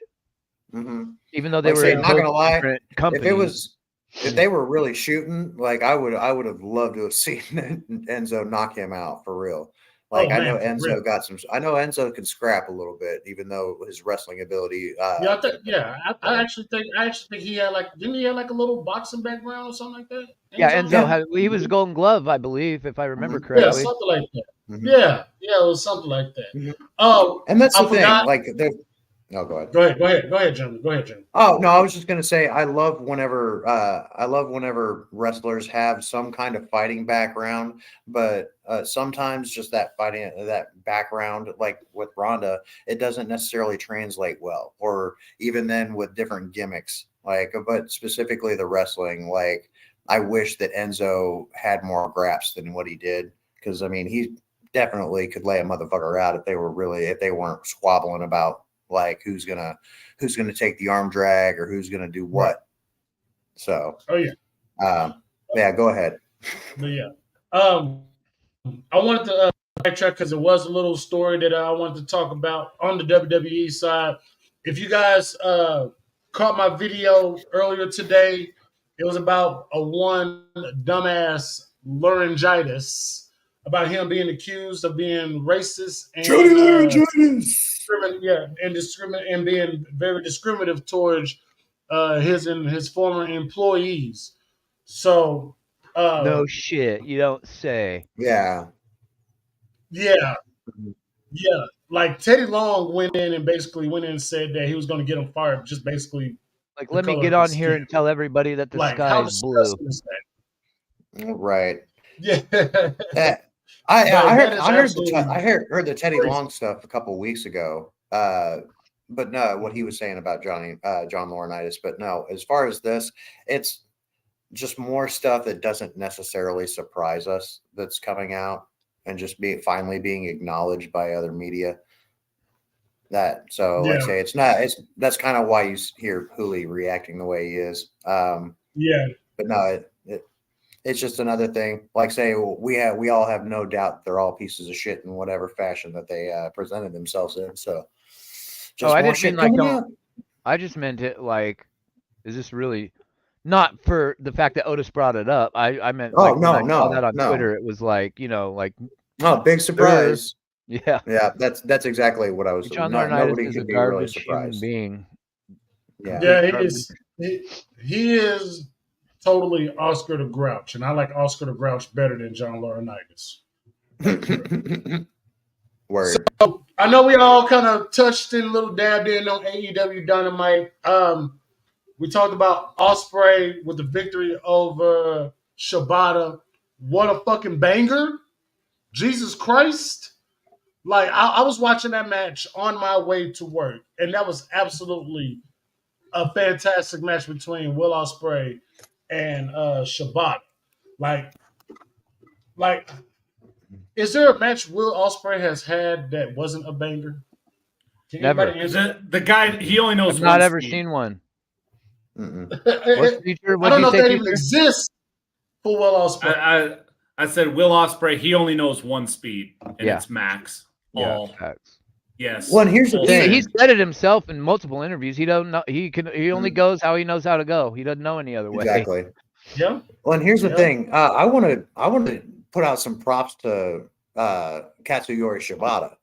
Mm-hmm. Even though they were not gonna lie, companies. if they were really shooting, like I would have loved to have seen Enzo knock him out for real. Like I know Enzo got some. I know Enzo can scrap a little bit, even though his wrestling ability. I actually think he had didn't he have like a little boxing background or something like that? Yeah, Enzo he was Golden Glove, I believe, if I remember correctly. Yeah, something like that. Mm-hmm. Yeah, it was something like that. Mm-hmm. And that's the thing. Like no, go ahead. Go ahead, Jimmy. Oh no, I was just gonna say I love whenever wrestlers have some kind of fighting background, but sometimes just that background, like with Ronda, it doesn't necessarily translate well, or even then with different gimmicks. But specifically the wrestling, like I wish that Enzo had more graps than what he did, because I mean he definitely could lay a motherfucker out if they weren't squabbling about like who's gonna take the arm drag or who's gonna do what. Right. So go ahead. But I wanted to backtrack because it was a little story that I wanted to talk about on the WWE side. If you guys caught my video earlier today, it was about one dumbass laryngitis about him being accused of being racist and and being very discriminative towards his former employees. So No shit. You don't say. Yeah. yeah, yeah. Like Teddy Long went in and said that he was going to get him fired, just basically Like, the let me color get of on his here skin. and tell everybody that the Like, sky how is blue. disgusting is that? Right. Yeah. I that is absolutely heard the Teddy crazy. Long stuff a couple weeks ago. But no, what he was saying about John Laurinaitis. But no, as far as this, it's just more stuff that doesn't necessarily surprise us that's coming out and just finally being acknowledged by other media. Like I say, that's kind of why you hear Hooley reacting the way he is. Yeah. But no, it's just another thing. Like say, we all have no doubt they're all pieces of shit in whatever fashion that they presented themselves in. So just I more didn't shit mean like coming out. I just meant it like, is this really not for the fact that Otis brought it up? I meant Oh, like when I no, saw that on no. Twitter, it was like, like Oh, big surprise. yeah. Yeah, that's exactly what I was. John Laurinaitis Nobody is a could be really garbage human surprised. being. Yeah. Yeah, Complete he is totally Oscar the Grouch, and I like Oscar the Grouch better than John Laurinaitis. Word. I know we all kind of touched in a little dabbed in on AEW Dynamite. We talked about Ospreay with the victory over Shibata. What a fucking banger! Jesus Christ! Like I was watching that match on my way to work, and that was absolutely a fantastic match between Will Ospreay and Shibata. Like, is there a match Will Ospreay has had that wasn't a banger? Can Never. anybody answer The guy, he only knows I've one not ever speed. seen one. that? Feature? I don't know if say, that feature? even exists for Will Ospreay. I said Will Ospreay. He only knows one speed, and Yeah. it's max. Yeah, All facts. yes. Well, and here's the thing. He said it himself in multiple interviews. He don't know. He only goes how he knows how to go. He doesn't know any other way. Exactly. Yeah. Well, and here's the thing. I want to put out some props to Katsuyori Shibata,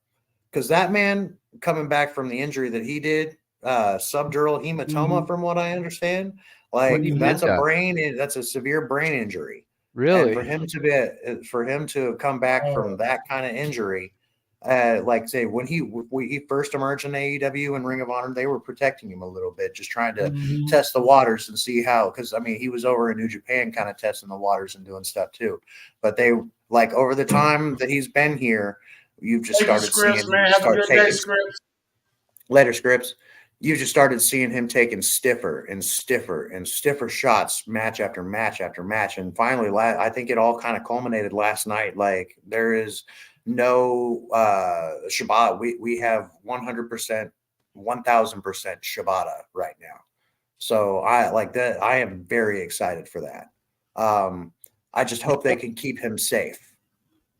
because that man coming back from the injury that he did, subdural hematoma, from what I understand, like that's a severe brain injury. Really? And for him to come back from that kind of injury, like say when he first emerged in AEW and Ring of Honor, they were protecting him a little bit, just trying to test the waters and see how, because I mean he was over in New Japan kind of testing the waters and doing stuff too. But they, like, over the time that he's been here, you've just started seeing him start taking later scripts. You just started seeing him taking stiffer and stiffer and stiffer shots, match after match after match, and finally, I think it all kind of culminated last night. Like there is no Shibata. We have 100%, 1000% Shibata right now. So I like that. I am very excited for that. I just hope they can keep him safe,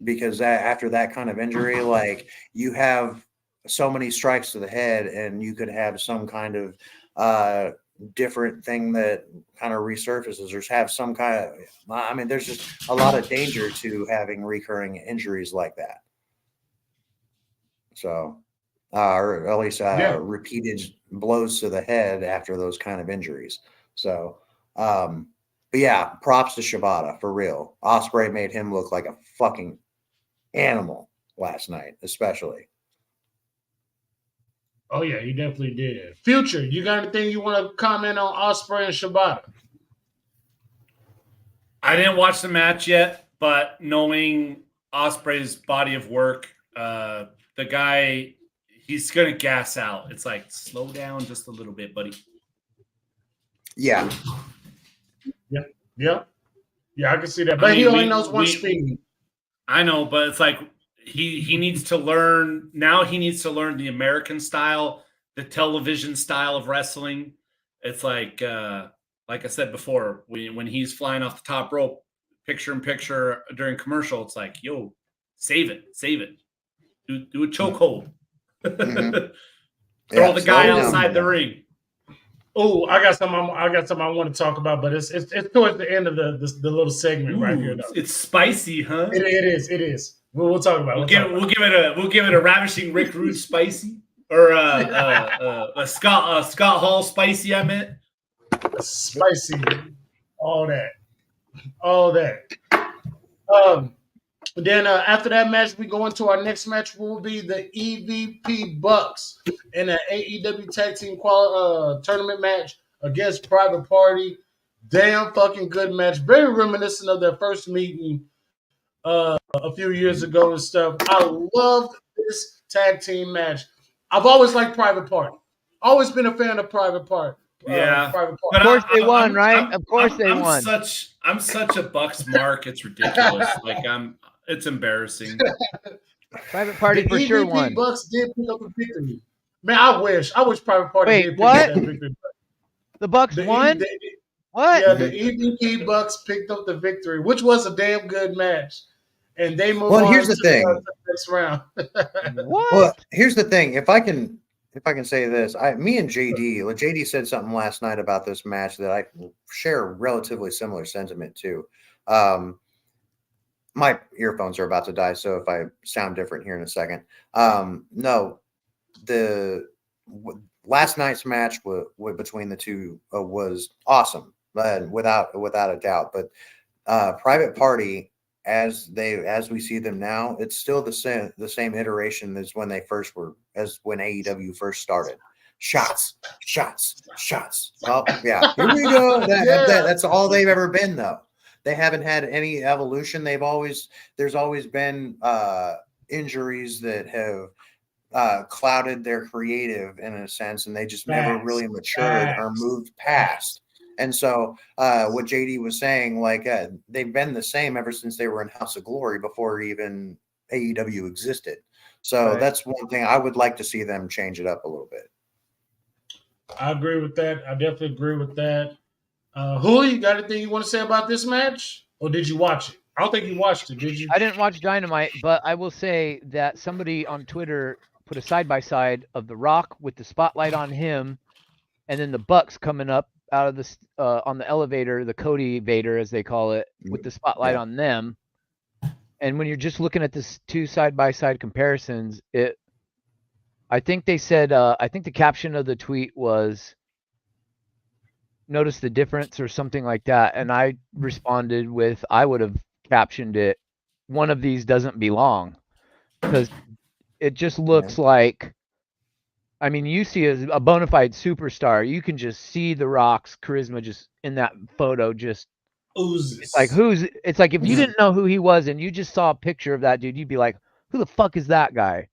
because after that kind of injury, like you have so many strikes to the head, and you could have some kind of different thing that kind of resurfaces, or have some kind of, I mean, there's just a lot of danger to having recurring injuries like that. So, or at least repeated blows to the head after those kind of injuries. So, but yeah, props to Shibata, for real. Ospreay made him look like a fucking animal last night, especially. Oh yeah, he definitely did. Future, you got anything you want to comment on Ospreay and Shibata? I didn't watch the match yet, but knowing Ospreay's body of work, the guy, he's gonna gas out. It's like, slow down just a little bit, buddy. Yeah. Yeah, I can see that. But he only knows one speed. I know, but it's like he needs to learn now. He needs to learn the American style, the television style of wrestling. It's like I said before, when he's flying off the top rope, picture in picture during commercial, it's like, yo, save it, do a chokehold, throw the guy outside the ring. Oh, I got something. I got something I want to talk about, but it's towards the end of the little segment right here, Ooh, though. it's spicy, huh? It is. We'll talk about. We'll give it a ravishing Rick Rude spicy or a Scott Hall spicy. I meant Spicy, all that. Um, then after that match, we go into our next match. Will be the EVP Bucks in an AEW Tag Team tournament match against Private Party. Damn fucking good match. Very reminiscent of their first meeting a few years ago and stuff. I loved this tag team match. I've always liked Private Party. Always been a fan of Private Party. yeah. Private But Party. Of course they won, right? Of course they won. I'm such a Bucks mark. It's ridiculous. It's embarrassing. Private Party The for sure EVP won. Bucks did pick up a victory. Man, I wish Private Party Wait, did pick what? up that victory. The Bucks won? What? Yeah, the EVP Bucks picked up the victory, which was a damn good match. And they move on here's to the thing. the next round. What? Well, here's the thing. If I can say this, me and JD said something last night about this match that I share a relatively similar sentiment to. My earphones are about to die, so if I sound different here in a second. No, last night's match between the two was awesome, without a doubt. But Private Party, as we see them now, it's still the same iteration as when when AEW first started. Shots. Oh yeah, here we go. That's all they've ever been, though. They haven't had any evolution. There's always been injuries that have clouded their creative in a sense, and they just never really matured or moved past. And so what JD was saying, they've been the same ever since they were in House of Glory before even AEW existed. So that's one thing I would like to see them change it up a little bit. I agree with that. I definitely agree with that. Julio, you got anything you want to say about this match? Or did you watch it? I don't think you watched it, did you? I didn't watch Dynamite, but I will say that somebody on Twitter put a side-by-side of The Rock with the spotlight on him, and then the Bucks coming up out of this on the elevator, the Cody Vader, as they call it, with the spotlight on them. And when you're just looking at this two side-by-side comparisons, I think they said, I think the caption of the tweet was, notice the difference or something like that. And I responded with, I would have captioned it, one of these doesn't belong. Because it just looks like, I mean, you see a bona fide superstar, you can just see The Rock's charisma just in that photo, just oozes. It's like if you didn't know who he was and you just saw a picture of that dude, you'd be like, who the fuck is that guy?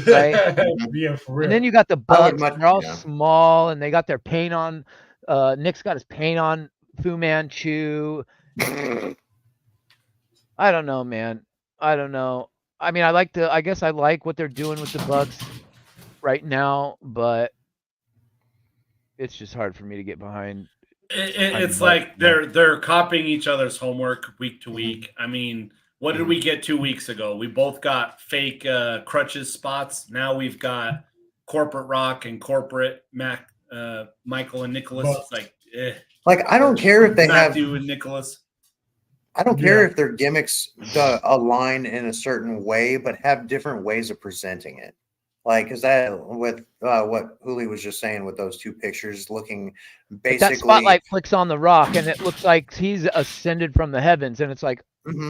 Right? Yeah, for real. And then you got the Bucks, they're all small and they got their paint on. Nick's got his paint on Fu Manchu. I don't know, man. I don't know. I mean, I guess I like what they're doing with the Bucks right now, but it's just hard for me to get behind. It's like they're copying each other's homework week to week. I mean, what did we get 2 weeks ago? We both got fake crutches spots. Now we've got corporate Rock and corporate Michael and Nicholas. It's I don't care if they Matthew and Nicholas. I don't care if their gimmicks align in a certain way, but have different ways of presenting it. Is that with what Huli was just saying with those two pictures looking basically. That spotlight flicks on The Rock, and it looks like he's ascended from the heavens, and it's like,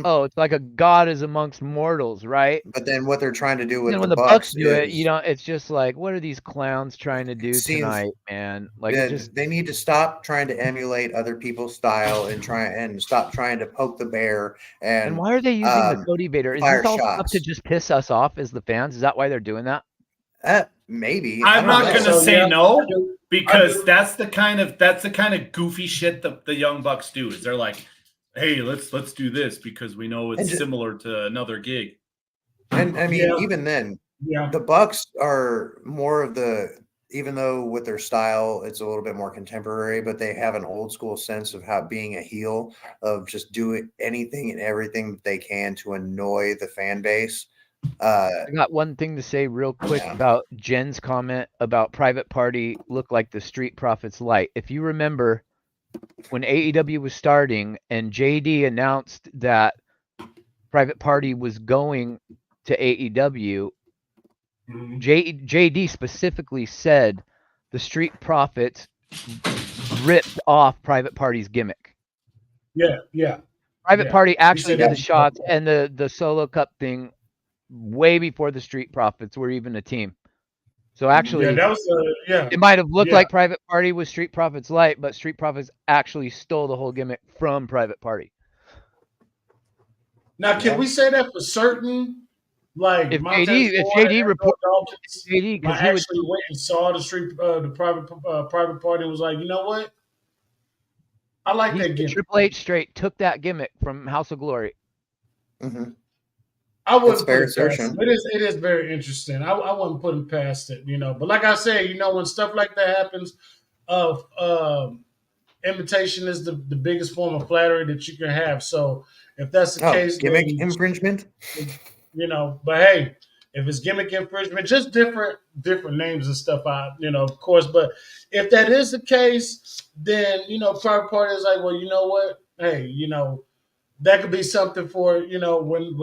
oh, it's like a god is amongst mortals, right? But then what they're trying to do with when the Bucks do it, it's just like, what are these clowns trying to do tonight, man? They need to stop trying to emulate other people's style and stop trying to poke the bear. And why are they using the Cody Vader? Is this all stuff to just piss us off as the fans? Is that why they're doing that? Maybe. I'm not going to say no, because that's the kind of goofy shit the Young Bucks do. Is they're like, hey, let's do this because we know it's similar to another gig. And I mean, even then, the Bucks are more of even though with their style, it's a little bit more contemporary, but they have an old school sense of how being a heel, of just doing anything and everything that they can to annoy the fan base. I got one thing to say real quick about Jen's comment about Private Party look like the Street Profits light. If you remember when AEW was starting and JD announced that Private Party was going to AEW, JD specifically said the Street Profits ripped off Private Party's gimmick. Yeah. Private Party actually did the that. shots and the solo cup thing way before the Street Profits were even a team. So actually, that was it might have looked like Private Party was Street Profits light, but Street Profits actually stole the whole gimmick from Private Party. Now, can we say that for certain? Like, if JD reported, JD because he actually went and saw the private party and was like, you know what? I like that gimmick. Triple H straight took that gimmick from House of Glory. Mm-hmm. I wouldn't put it past him. It is very interesting. I wouldn't put him past it, But like I said, when stuff like that happens, imitation is the biggest form of flattery that you can have. So if that's the case, gimmick infringement, But hey, if it's gimmick infringement, just different names and stuff, of course. But if that is the case, then Private Party is like, well, you know what? Hey, that could be something for when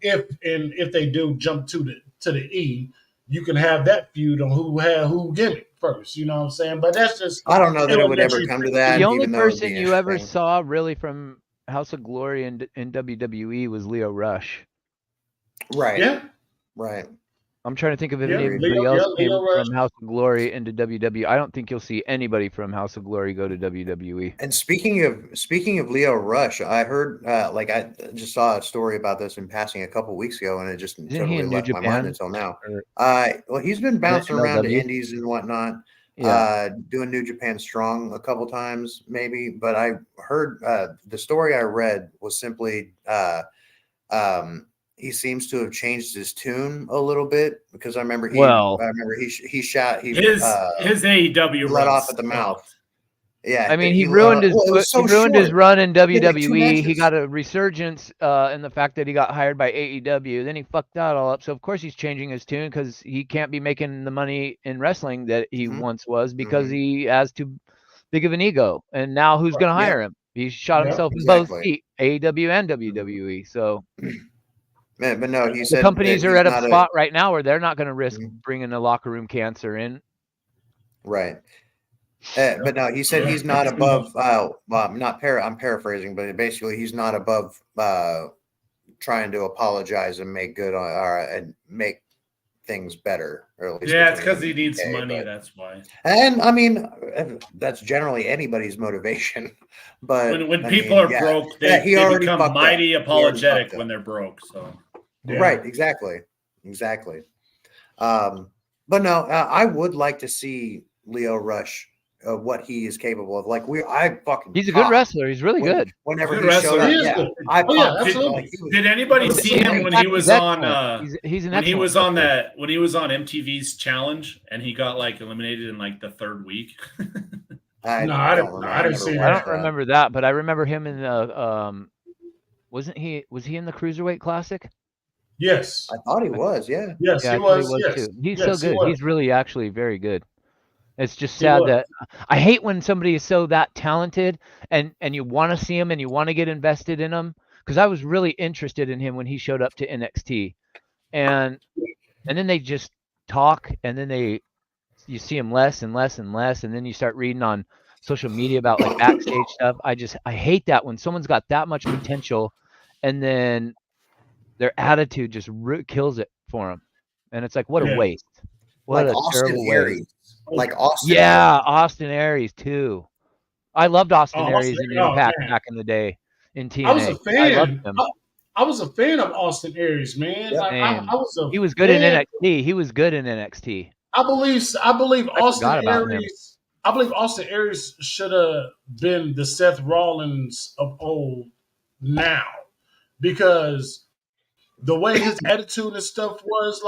if they do jump to the E, you can have that feud on who gimmick first. You know what I'm saying? But that's just I don't know that it would ever come to that. The only person you ever saw really from House of Glory in WWE was Leo Rush. Right. Yeah. Right. I'm trying to think of if anybody else came from House of Glory into WWE. I don't think you'll see anybody from House of Glory go to WWE. And speaking of Leo Rush, I heard I just saw a story about this in passing a couple weeks ago, and it just totally left my mind until now. Well, he's been bouncing around to indies and whatnot, doing New Japan Strong a couple times, maybe. But I heard the story I read was simply he seems to have changed his tune a little bit because I remember he shot his AEW let off at the mouth. Yeah, I mean he ruined his run in WWE. He got a resurgence in the fact that he got hired by AEW. Then he fucked that all up. So of course he's changing his tune because he can't be making the money in wrestling that he once was because he has too big of an ego. And now who's going to hire him? He shot himself in both feet, AEW and WWE. So. Man, but no, he said the companies are at a spot right now where they're not going to risk bringing a locker room cancer in. Right. But no, he said he's not above. I'm paraphrasing, but basically he's not above trying to apologize and make good and make things better. Or at least it's because he needs money. That's why. And I mean, that's generally anybody's motivation. But when people are broke, they become mighty apologetic when they're broke. So. Yeah. Right, exactly. But no, I would like to see Leo Rush, what he is capable of. He's a good wrestler. He's really good. Whenever he showed up, did anybody see him when he was on? He's an when he was on MTV's Challenge and he got eliminated in the third week. I didn't see that. I don't remember that, but I remember him in the. Was he in the Cruiserweight Classic? Yes, I thought he was. Yeah, yes, he was. Yes. Too. He's so good. He's really actually very good. It's just sad that I hate when somebody is so that talented and you want to see him and you want to get invested in him because I was really interested in him when he showed up to NXT, and then they just talk and then you see him less and less and less, and then you start reading on social media about backstage stuff. I hate that when someone's got that much potential and then their attitude just kills it for them. And it's what a waste. What a terrible waste. Austin. Yeah, Austin Aries too. I loved Austin Aries in Impact back in the day in TNA. I was a fan. I loved him. I was a fan of Austin Aries, man. He was good in NXT. He was good in NXT. I believe Austin Aries. I believe Austin Aries should have been the Seth Rollins of old now, because the way his attitude and stuff was,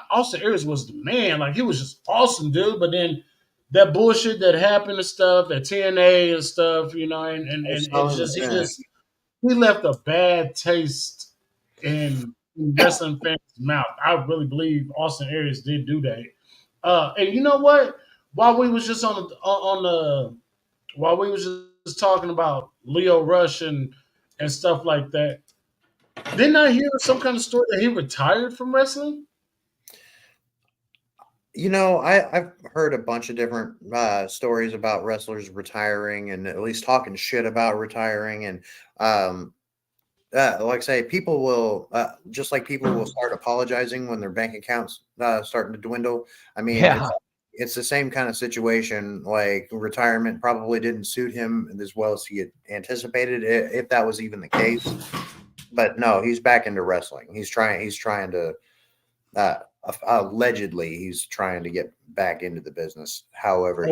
Austin Aries was the man. He was just awesome, dude. But then that bullshit that happened and stuff, that TNA and stuff, and he left a bad taste in in wrestling fans' mouth. I really believe Austin Aries did do that. And you know what? While we was just while we was just talking about Leo Rush and stuff like that, didn't I hear some kind of story that he retired from wrestling? You know, I've heard a bunch of different stories about wrestlers retiring and at least talking shit about retiring. And like I say, people will just like people will start apologizing when their bank accounts starting to dwindle. I mean, Yeah. it's the same kind of situation. Like retirement probably didn't suit him as well as he had anticipated, if that was even the case. But no, he's back into wrestling. He's trying to allegedly he's trying to get back into the business however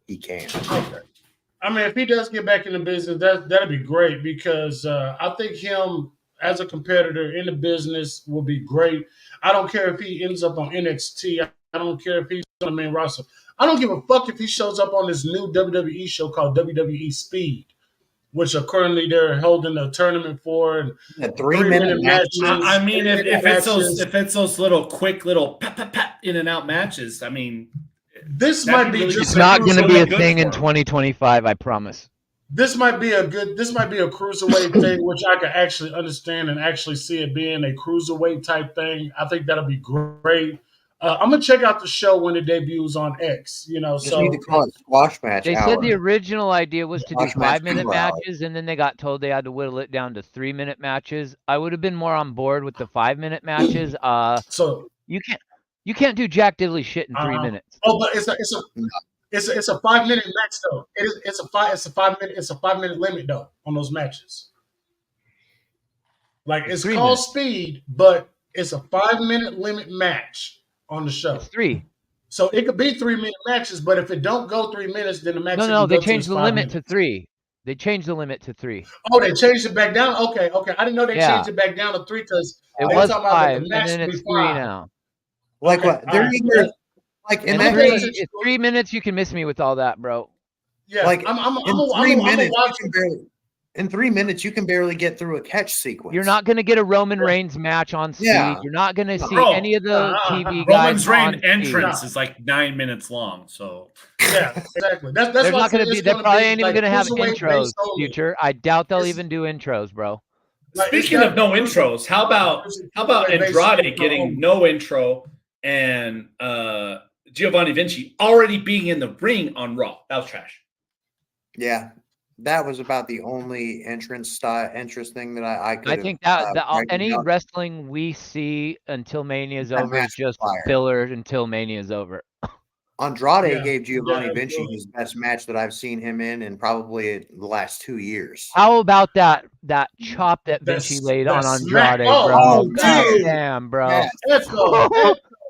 he can. Okay. I mean, if he does get back in the business, that'd be great because I think him as a competitor in the business will be great. I don't care if he ends up on NXT. I don't care if he's on the main roster. I don't give a fuck if he shows up on this new WWE show called WWE Speed, which are currently they're holding a tournament for. And Yeah, 3-minute matches. I mean, if it's those little quick little pap in and out matches, I mean, this might be really just It's not going to be a good thing for in him. 2025, I promise. This might be a cruiserweight thing, which I could actually understand and actually see it being a cruiserweight type thing. I think that'll be great. I'm gonna check out the show when it debuts on X. You know, Just need to call it squash match. They said the original idea was to do Squash match 5-minute 2 hours. matches, and then they got told they had to whittle it down to 3-minute matches. I would have been more on board with the 5-minute matches. so You can't do jack diddly shit in 3 minutes. Oh, but it's a 5-minute match though. It's a 5-minute limit though on those matches. Like it's 3 called minutes. Speed, but it's a 5-minute limit match on the show. It's 3. So it could be 3-minute matches, but if it don't go 3 minutes, then the match. No, they changed the limit to 3. They changed the limit to 3. Oh, they changed it back down. Okay. I didn't know they changed it back down to 3 because it was 5, and then it's 3 now. Like what? They're either like in that case, it's 3 minutes. You can miss me with all that, bro. Yeah, like in 3 minutes you can barely get through a catch sequence. You're not going to get a Roman Reigns match on Speed. Yeah. You're not going to see any of the TV Roman's guys. Reigns entrance is like 9 minutes long. So yeah, exactly. That's they're not going to be. They probably ain't even like going to have cruiserweight intros. based only. Future. I doubt they'll even do intros, bro. Like, speaking of no intros, how about Andrade getting no intro and Giovanni Vinci already being in the ring on Raw? That was trash. Yeah, that was about the only entrance thing that I could. I think that any wrestling we see until Mania is over is just filler until Mania is over. Andrade gave Giovanni Vinci his best match that I've seen him in probably the last 2 years. How about that chop that Vinci laid on Andrade, bro? God damn, bro.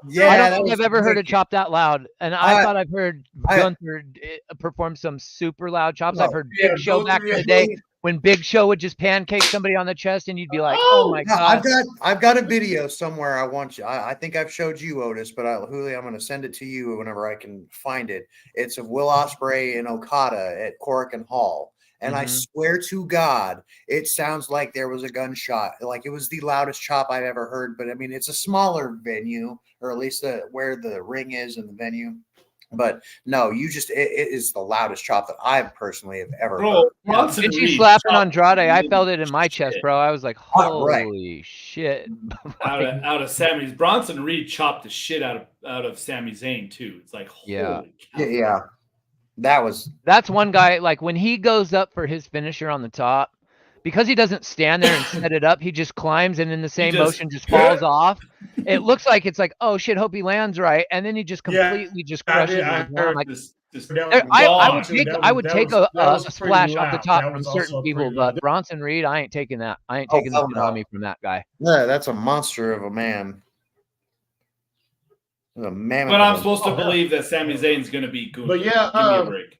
Yeah. I don't think I've ever heard a chop that loud. And I thought I've heard Gunther perform some super loud chops. I've heard Big Show back in the day when Big Show would just pancake somebody on the chest and you'd be like, oh my God. I've got a video somewhere I want you. I think I've showed you, Otis, but Julio, I'm going to send it to you whenever I can find it. It's of Will Ospreay and Okada at Korakuen Hall. And I swear to God, it sounds like there was a gunshot. Like it was the loudest chop I've ever heard. But I mean, it's a smaller venue, or at least where the ring is in the venue. But no, it is the loudest chop that I personally have ever heard. Vinci slapping Andrade, I felt it in my chest, bro. I was like, holy shit. out of Sammy's Bronson Reed chopped the shit out of Sami Zayn too. It's like holy cow. Yeah. That's one guy, like when he goes up for his finisher on the top, because he doesn't stand there and set it up, he just climbs and in the same motion just falls off. It looks like it's like, oh shit, hope he lands right, and then he just completely just crushes him. Like, I would take a splash off the top from certain people, but Bronson Reed, I ain't taking that. I ain't taking the tsunami from that guy. Yeah, that's a monster of a man. But I'm supposed to believe that Sami Zayn's going to be good. But yeah, give me a break.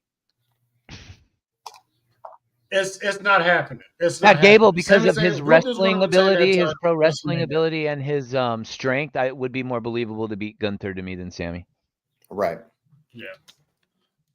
It's not happening. It's not Gable, because of his wrestling ability, his pro wrestling ability, and his strength, it would be more believable to beat Gunther to me than Sammy. Right. Yeah.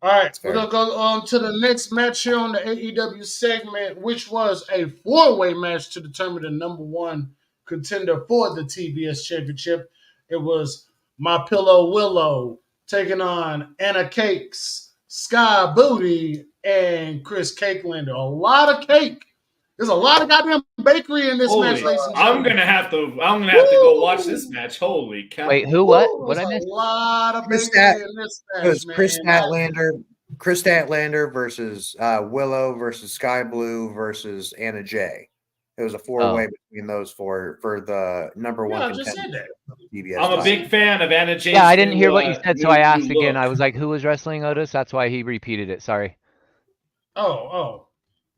All right, we're going to go on to the next match here on the AEW segment, which was a 4-way match to determine the number 1 contender for the TBS championship. It was My Pillow Willow taking on Anna Cakes, Sky Booty, and Chris Cakelander. A lot of cake. There's a lot of goddamn bakery in this match, Holy, ladies and I'm gentlemen. gonna have to go watch this match. Holy cow! Wait, who? What? Woo, What there's I a missed? lot of Chris bakery in this It was match, Chris man. Statlander versus Willow versus Sky Blue versus Anna Jay. It was a four-way between those four for the number one Yeah, I just contender. said that. TBS I'm a title. big fan of Anna Jay's. Yeah, I didn't hear what you said, so I asked new again. look. I was like, who was wrestling Otis? That's why he repeated it. Sorry. Oh.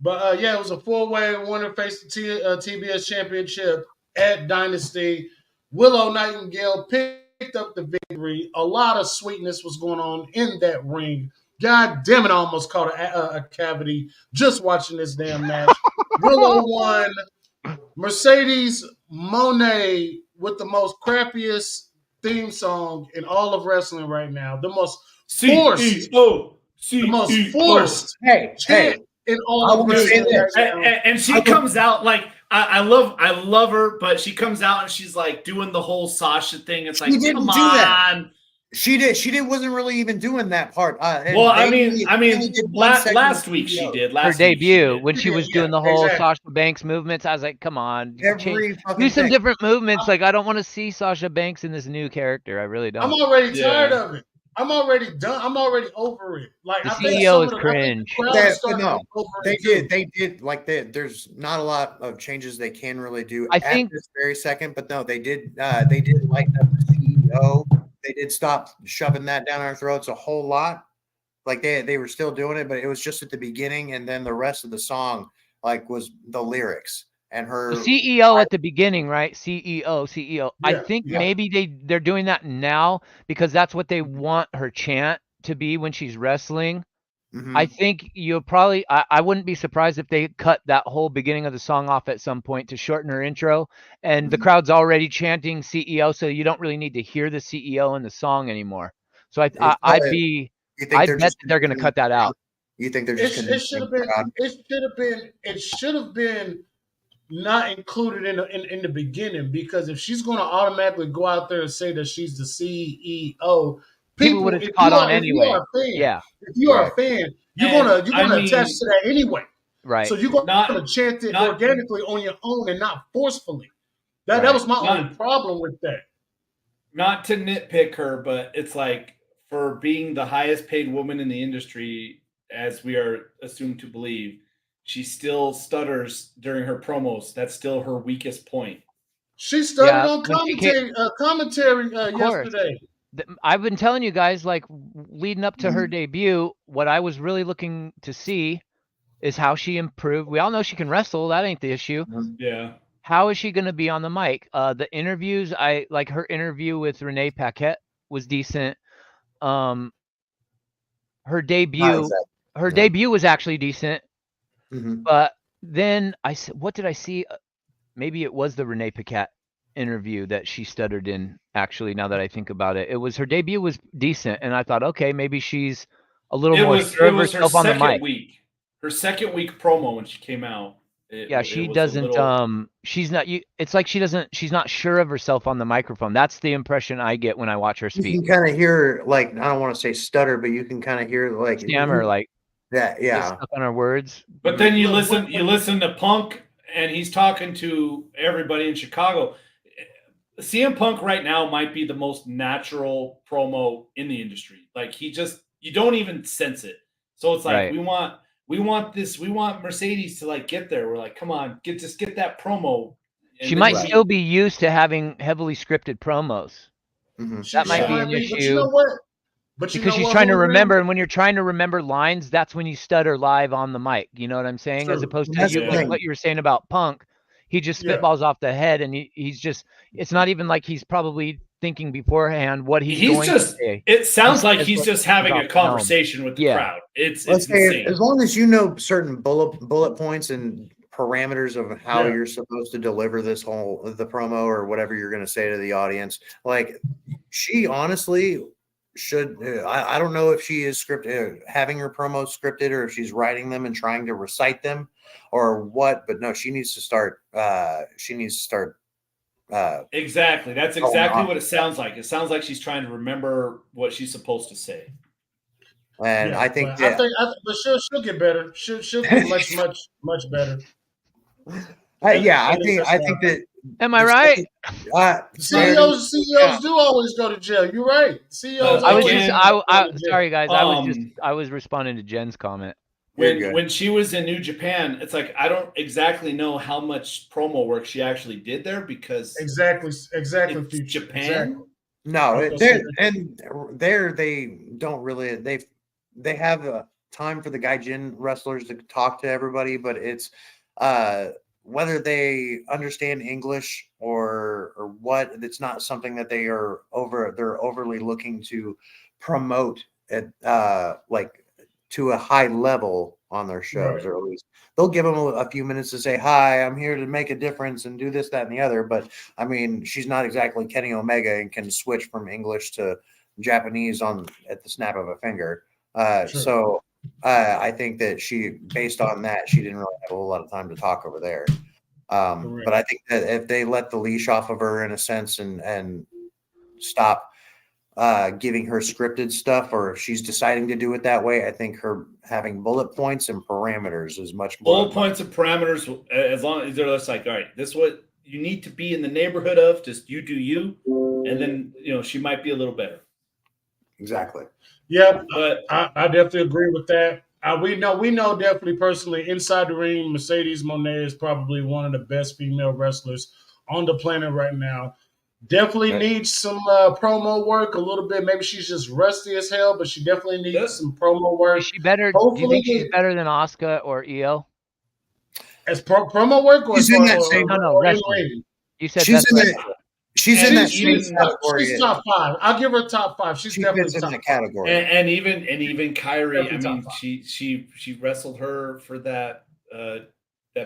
But yeah, it was a four-way winner faced the TBS championship at Dynasty. Willow Nightingale picked up the victory. A lot of sweetness was going on in that ring. God damn it, I almost caught a cavity just watching this damn match. Willow won. Mercedes Monet with the most crappiest theme song in all of wrestling right now. The most forced Hey, chant in all I of want to say wrestling right this. now. And she comes out like I love her, but she comes out and she's like doing the whole Sasha thing. It's like, She didn't come do that. on. She wasn't really even doing that part. Well, I mean, last week she did. Her Last week she debut, did. when she was Yeah, doing the whole exactly. Sasha Banks movements, I was like, come on. Every fucking Do some thing. different movements. Like, I don't want to see Sasha Banks in this new character. I really I'm don't. already tired Yeah. of it. I'm already done. I'm already over it. Like The I think CEO some is of the, I think cringe. the crowd is starting to get over They it too. did like there's not a lot of changes they can really do I at think- this very second, but no, they did lighten up the CEO. They did stop shoving that down our throats a whole lot. Like they were still doing it, but it was just at the beginning, and then the rest of the song like was the lyrics and her The CEO at the beginning, right? CEO. I Yeah, think yeah. maybe they're doing that now because that's what they want her chant to be when she's wrestling. Mhm. I think you'll probably I wouldn't be surprised if they cut that whole beginning of the song off at some point to shorten her intro, and the Mhm. crowd's already chanting CEO, so you don't really need to hear the CEO in the song anymore. So It's probably- I you think bet they're that just they're gonna cut that out. You think they're It, just it should have been. It should have been not included in the beginning, because if she's going to automatically go out there and say that she's the CEO, People would have caught on anyway. Yeah, if you are a fan, you're And, gonna attach to that anyway. right. So you're going Not- to chant it not- organically on your own and not forcefully. That Right. was my Not- only problem with that. Not to nitpick her, but it's like for being the highest paid woman in the industry, as we are assumed to believe, she still stutters during her promos. That's still her weakest point. She started Yeah, on when she commentary course. yesterday. I've been telling you guys, like, leading up to Mm-hmm. her debut, what I was really looking to see is how she improved. We all know she can wrestle. That ain't the issue. Yeah. How is she going to be on the mic? The interviews, I like her interview with Renee Paquette was decent. Her debut, debut was actually decent. Mhm. But then what did I see? Maybe it was the Renee Paquette interview that she stuttered in. Actually, now that I think about it, her debut was decent, and I thought, okay, maybe she's a little more sure of It was her herself on the second mic. week. Her second week promo when she came out. Yeah, she doesn't. She's not. It's like she's not sure of herself on the microphone. That's the impression I get when I watch her You speak. can kind of hear, like, I don't want to say stutter, but you can kind of hear like Stammer, like that. get Yeah. stuck on her words. But then you Look, listen to Punk, and he's talking to everybody in Chicago. CM Punk right now might be the most natural promo in the industry. Like you don't even sense it. So it's like Right. we want Mercedes to like get there. We're like, come on, get that promo. And She then might we- still be used to having heavily scripted promos. Mhm. That might Yeah. be an But issue. you know what? But you Because know she's what, trying to Hoover? remember, and when you're trying to remember lines, that's when you stutter live on the mic. You know what I'm saying? As True. opposed to That's the like thing. what you were saying about Punk. He just Yeah. spitballs off the head, and he's just. It's not even like he's probably thinking beforehand what he's going to say. It sounds like It's he's what just having comes a off the helm. conversation with the Yeah. crowd. It's Let's say insane. as long as you know certain bullet points and parameters of how Yeah. you're supposed to deliver the promo or whatever you're going to say to the audience, like she honestly should. I don't know if she is having her promos scripted or if she's writing them and trying to recite them or what. But no, she needs to start. She needs to start Exactly. That's going exactly on. what it sounds like. It sounds like she's trying to remember what she's supposed to say. And Yeah, I think but that but she'll get better. She'll get much better. I At least think that's that Am I the right? CEOs do always go to jail. You're right. CEOs I was always just, Again, go to jail. sorry guys. I was responding to Jen's comment. You're good. when she was in New Japan, it's like I don't exactly know how much promo work she actually did there because Exactly, it's Future. Japan. Exactly. No, I was gonna they don't really they have a time for the gaijin wrestlers to talk to everybody, but it's whether they understand English or what, it's not something that they're overly looking to promote at like to a high level on their shows, Right. or at least they'll give them a few minutes to say, hi, I'm here to make a difference and do this, that, and the other. But I mean, she's not exactly Kenny Omega and can switch from English to Japanese at the snap of a finger. So I think that based on that, she didn't really have a whole lot of time to talk over there. But I think that if they let the leash off of her in a sense and stop giving her scripted stuff, or if she's deciding to do it that way, I think her having bullet points and parameters is much more. Bullet points and parameters, as long as they're just like, all right, this is what you need to be in the neighborhood of. Just you do you, and then she might be a little better. Exactly. Yeah, but I definitely agree with that. We know definitely personally inside the ring, Mercedes Moné is probably one of the best female wrestlers on the planet right now. Definitely needs some promo work a little bit. Maybe she's just rusty as hell, but she definitely needs some promo work. Is she better? Hopefully, do you think she's better than Asuka or EO? As promo work, or she's in that same wrestling. You said she's in that. She's in that same category. She's top 5. I'll give her top 5. She's definitely in that category. And even Kyrie, I mean, she wrestled her for that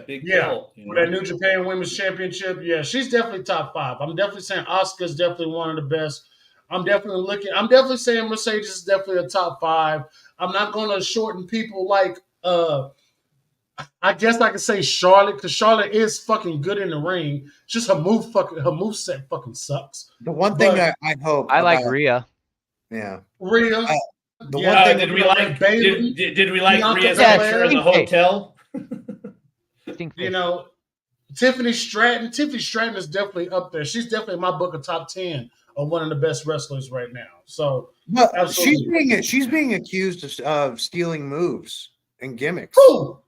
big belt. For that New Japan Women's Championship. Yeah, she's definitely top 5. I'm definitely saying Asuka's definitely one of the best. I'm definitely saying Mercedes is definitely a top 5. I'm not going to shorten people like I guess I could say Charlotte, because Charlotte is fucking good in the ring. It's just her moveset fucking sucks. The one thing I hope I like Rhea. Rhea. The one thing did we like Rhea's picture in the hotel? Tiffany Stratton. Tiffany Stratton is definitely up there. She's definitely in my book of top 10 of one of the best wrestlers right now. So she's being accused of stealing moves and gimmicks. Who?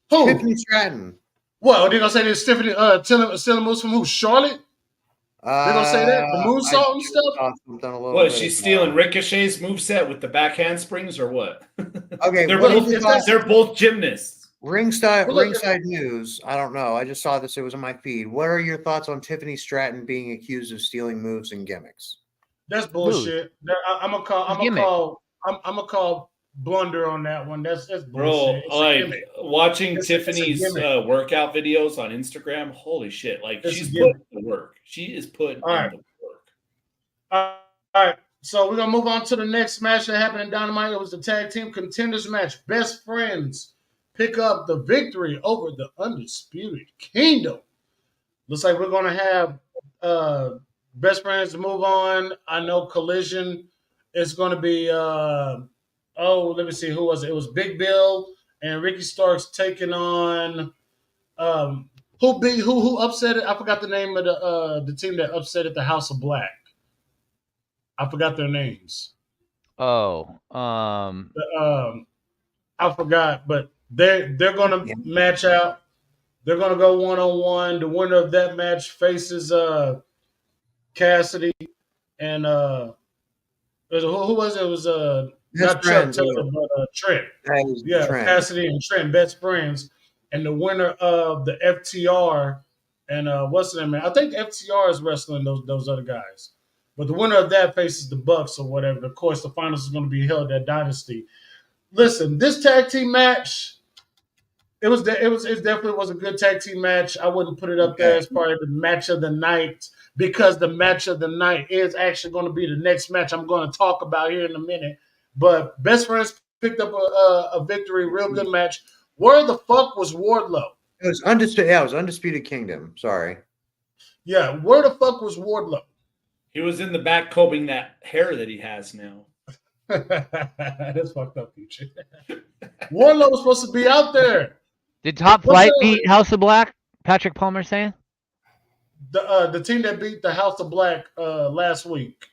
Tiffany Stratton. Well, they're gonna say this Tiffany stealing moves from who? Charlotte? They're gonna say that the moonsault and stuff. What is she stealing? Ricochet's moveset with the back handsprings or what? Okay, they're both gymnasts. Ringside News. I don't know. I just saw this. It was on my feed. What are your thoughts on Tiffany Stratton being accused of stealing moves and gimmicks? That's bullshit. I'm gonna call blunder on that one. That's bullshit. Bro, like watching Tiffany's workout videos on Instagram. Holy shit! Like she's putting the work. She is putting in the work. All right. So we're gonna move on to the next match that happened in Dynamite. It was the tag team contenders match. Best Friends pick up the victory over the Undisputed Kingdom. Looks like we're gonna have Best Friends to move on. I know Collision is gonna be let me see, who was it? It was Big Bill and Ricky Starks taking on who upset it? I forgot the name of the team that upset at the House of Black. I forgot their names. I forgot, but they're gonna match out. They're gonna go 1-on-1. The winner of that match faces Cassidy and who was it? It was not Chuck Taylor, but Trent. Trent. Cassidy and Trent, best friends. And the winner of the FTR and what's the name, man? I think FTR is wrestling those other guys. But the winner of that faces the Bucks or whatever. Of course, the finals is going to be held at Dynasty. Listen, this tag team match, it definitely was a good tag team match. I wouldn't put it up there as part of the match of the night, because the match of the night is actually going to be the next match I'm going to talk about here in a minute. But Best Friends picked up a victory, real good match. Where the fuck was Wardlow? It was Undisputed. Yeah, it was Undisputed Kingdom. Sorry. Yeah, where the fuck was Wardlow? He was in the back combing that hair that he has now. That's fucked up, future. Wardlow was supposed to be out there. Did Top What's Flight that? beat House of Black? Patrick Palmer saying The team that beat the House of Black last week.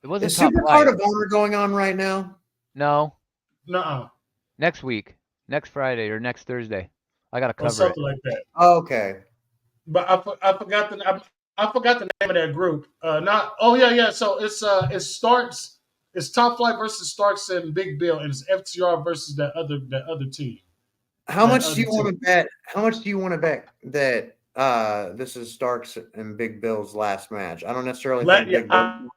it wasn't Is Top Super Flight. Card of Honor going on right now? No, Nuh-uh. next week, next Friday or next Thursday. I gotta Or cover it. something like that. Okay. But I forgot the name of that group. So it starts. It's Top Flight versus Starks and Big Bill, and it's FTR versus that other team. How That much do other you want to team. bet? How much do you want to bet that this is Starks and Big Bill's last match? I don't necessarily think Big Bill.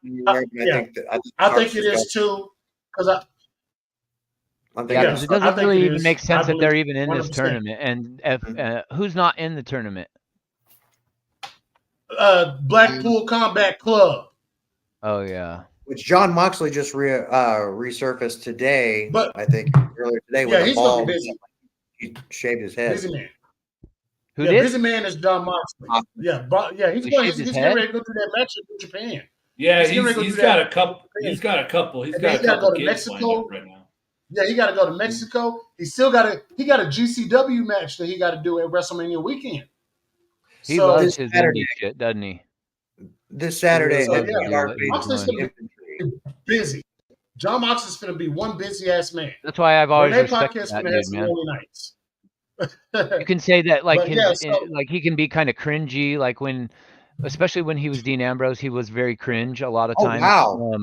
I think it is too. Because I'm Yeah, thinking because it Starks. doesn't I think really it even is. make I sense that they're believe even in this 100%. tournament. And if who's not in the tournament? Blackpool Combat Club. Oh yeah, Which John Moxley just resurfaced today. But I think earlier today with a he's gonna ball. be busy. He shaved his head. Busy man. who did? Busy man is John Moxley. He's He going. shaved his He's head? getting ready to go through that match in Japan. Yeah, He's getting ready to go he's do got that. a couple. He's got a couple. He's And got then a he gotta couple go to gigs lined Mexico. up right now. Yeah, he got to go to Mexico. He got a GCW match that he got to do at WrestleMania weekend. He So loves this his Saturday- indie shit, doesn't he? This Saturday, So, FTR he's Moxley's doing. gonna be busy. John Moxley's gonna be one busy ass man. That's why I've always Renee respected Podcast's that gonna have dude, some man. lonely nights. You can say that like But like he can be kind of cringy, like especially when he was Dean Ambrose, he was very cringe a lot of Oh, times. wow.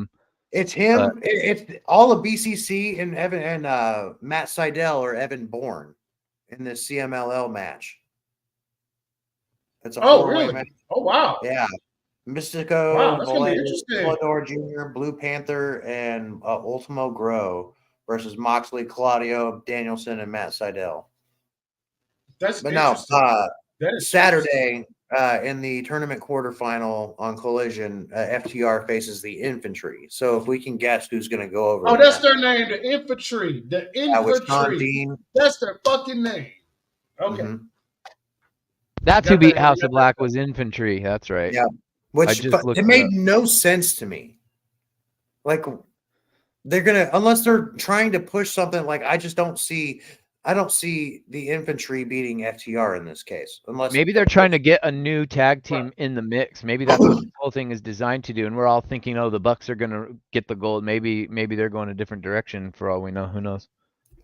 It's him. It's all of BCC and Evan and Matt Seidel or Evan Bourne in this CMLL match. It's a four-way really? match. Oh wow. Yeah. Mystico, Wow, that's gonna be Vallejo, interesting. Volador Jr., Blue Panther, and Ultimo Grow versus Moxley, Claudio, Danielson, and Matt Seidel. That's But no, interesting. That is Saturday in the tournament quarterfinal on Collision, FTR faces the Infantry. So if we can guess who's going to go over. Oh, that's their name, the Infantry. The with Sean Infantry. Dean. That's their fucking name. Okay. Mhm. That's Got who beat that- House got of Black was Infantry. That's right. Yeah. Which just looked it it made up. no sense to me. Like they're gonna, unless they're trying to push something. Like I don't see the Infantry beating FTR in this case. Unless Maybe they're trying to get a new tag team in the mix. Maybe that's what this whole thing is designed to do. And we're all thinking, oh, the Bucks are gonna get the gold. Maybe they're going a different direction for all we know. Who knows?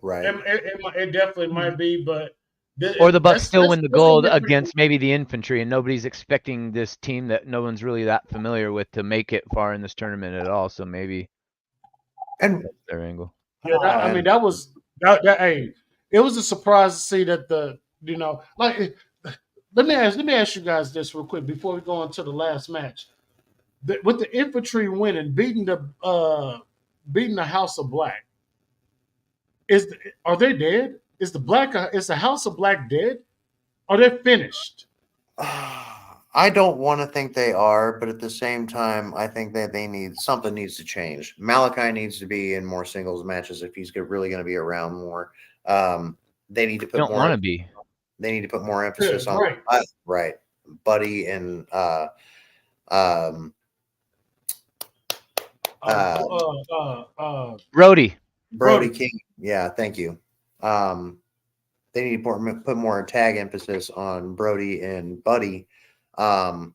right. It definitely might be, but Or the Bucks still win the gold that's gonna be against maybe the Infantry, and nobody's expecting this team that no one's really that familiar with to make it far in this tournament at all. So maybe And that's their angle. Yeah, I mean that was hey, it was a surprise to see that let me ask you guys this real quick before we go into the last match. With the Infantry winning, beating the House of Black, are they dead? Is the House of Black dead? Are they finished? I don't want to think they are, but at the same time, I think that something needs to change. Malachi needs to be in more singles matches if he's really going to be around more. They need to put Don't more. want to be. They need to put more emphasis on right. Buddy and Brody. Brody King. Yeah, thank you. They need to put more tag emphasis on Brody and Buddy. But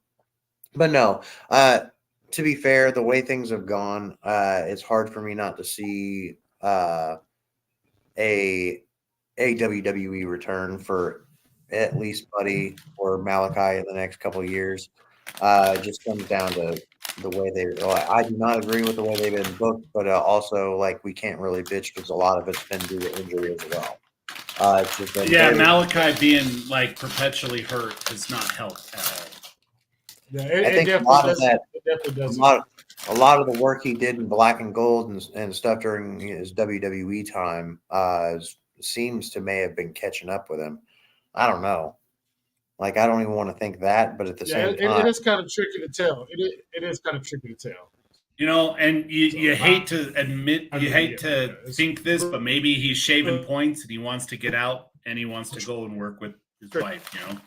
no, to be fair, the way things have gone, it's hard for me not to see a WWE return for at least Buddy or Malachi in the next couple of years. It just comes down to the way I do not agree with the way they've been booked, but also like we can't really bitch because a lot of it's been due to injury as well. It's just been Malachi being like perpetually hurt does not help at all. Yeah, I think a lot of that, a lot of the work he did in Black and Gold and stuff during his WWE time seems to may have been catching up with him. I don't know. Like, I don't even want to think that, but at the same time, it is kind of tricky to tell. It is kind of tricky to tell. You know, and you hate to admit, think this, but maybe he's shaving points and he wants to get out and he wants to go and work with his wife, you know?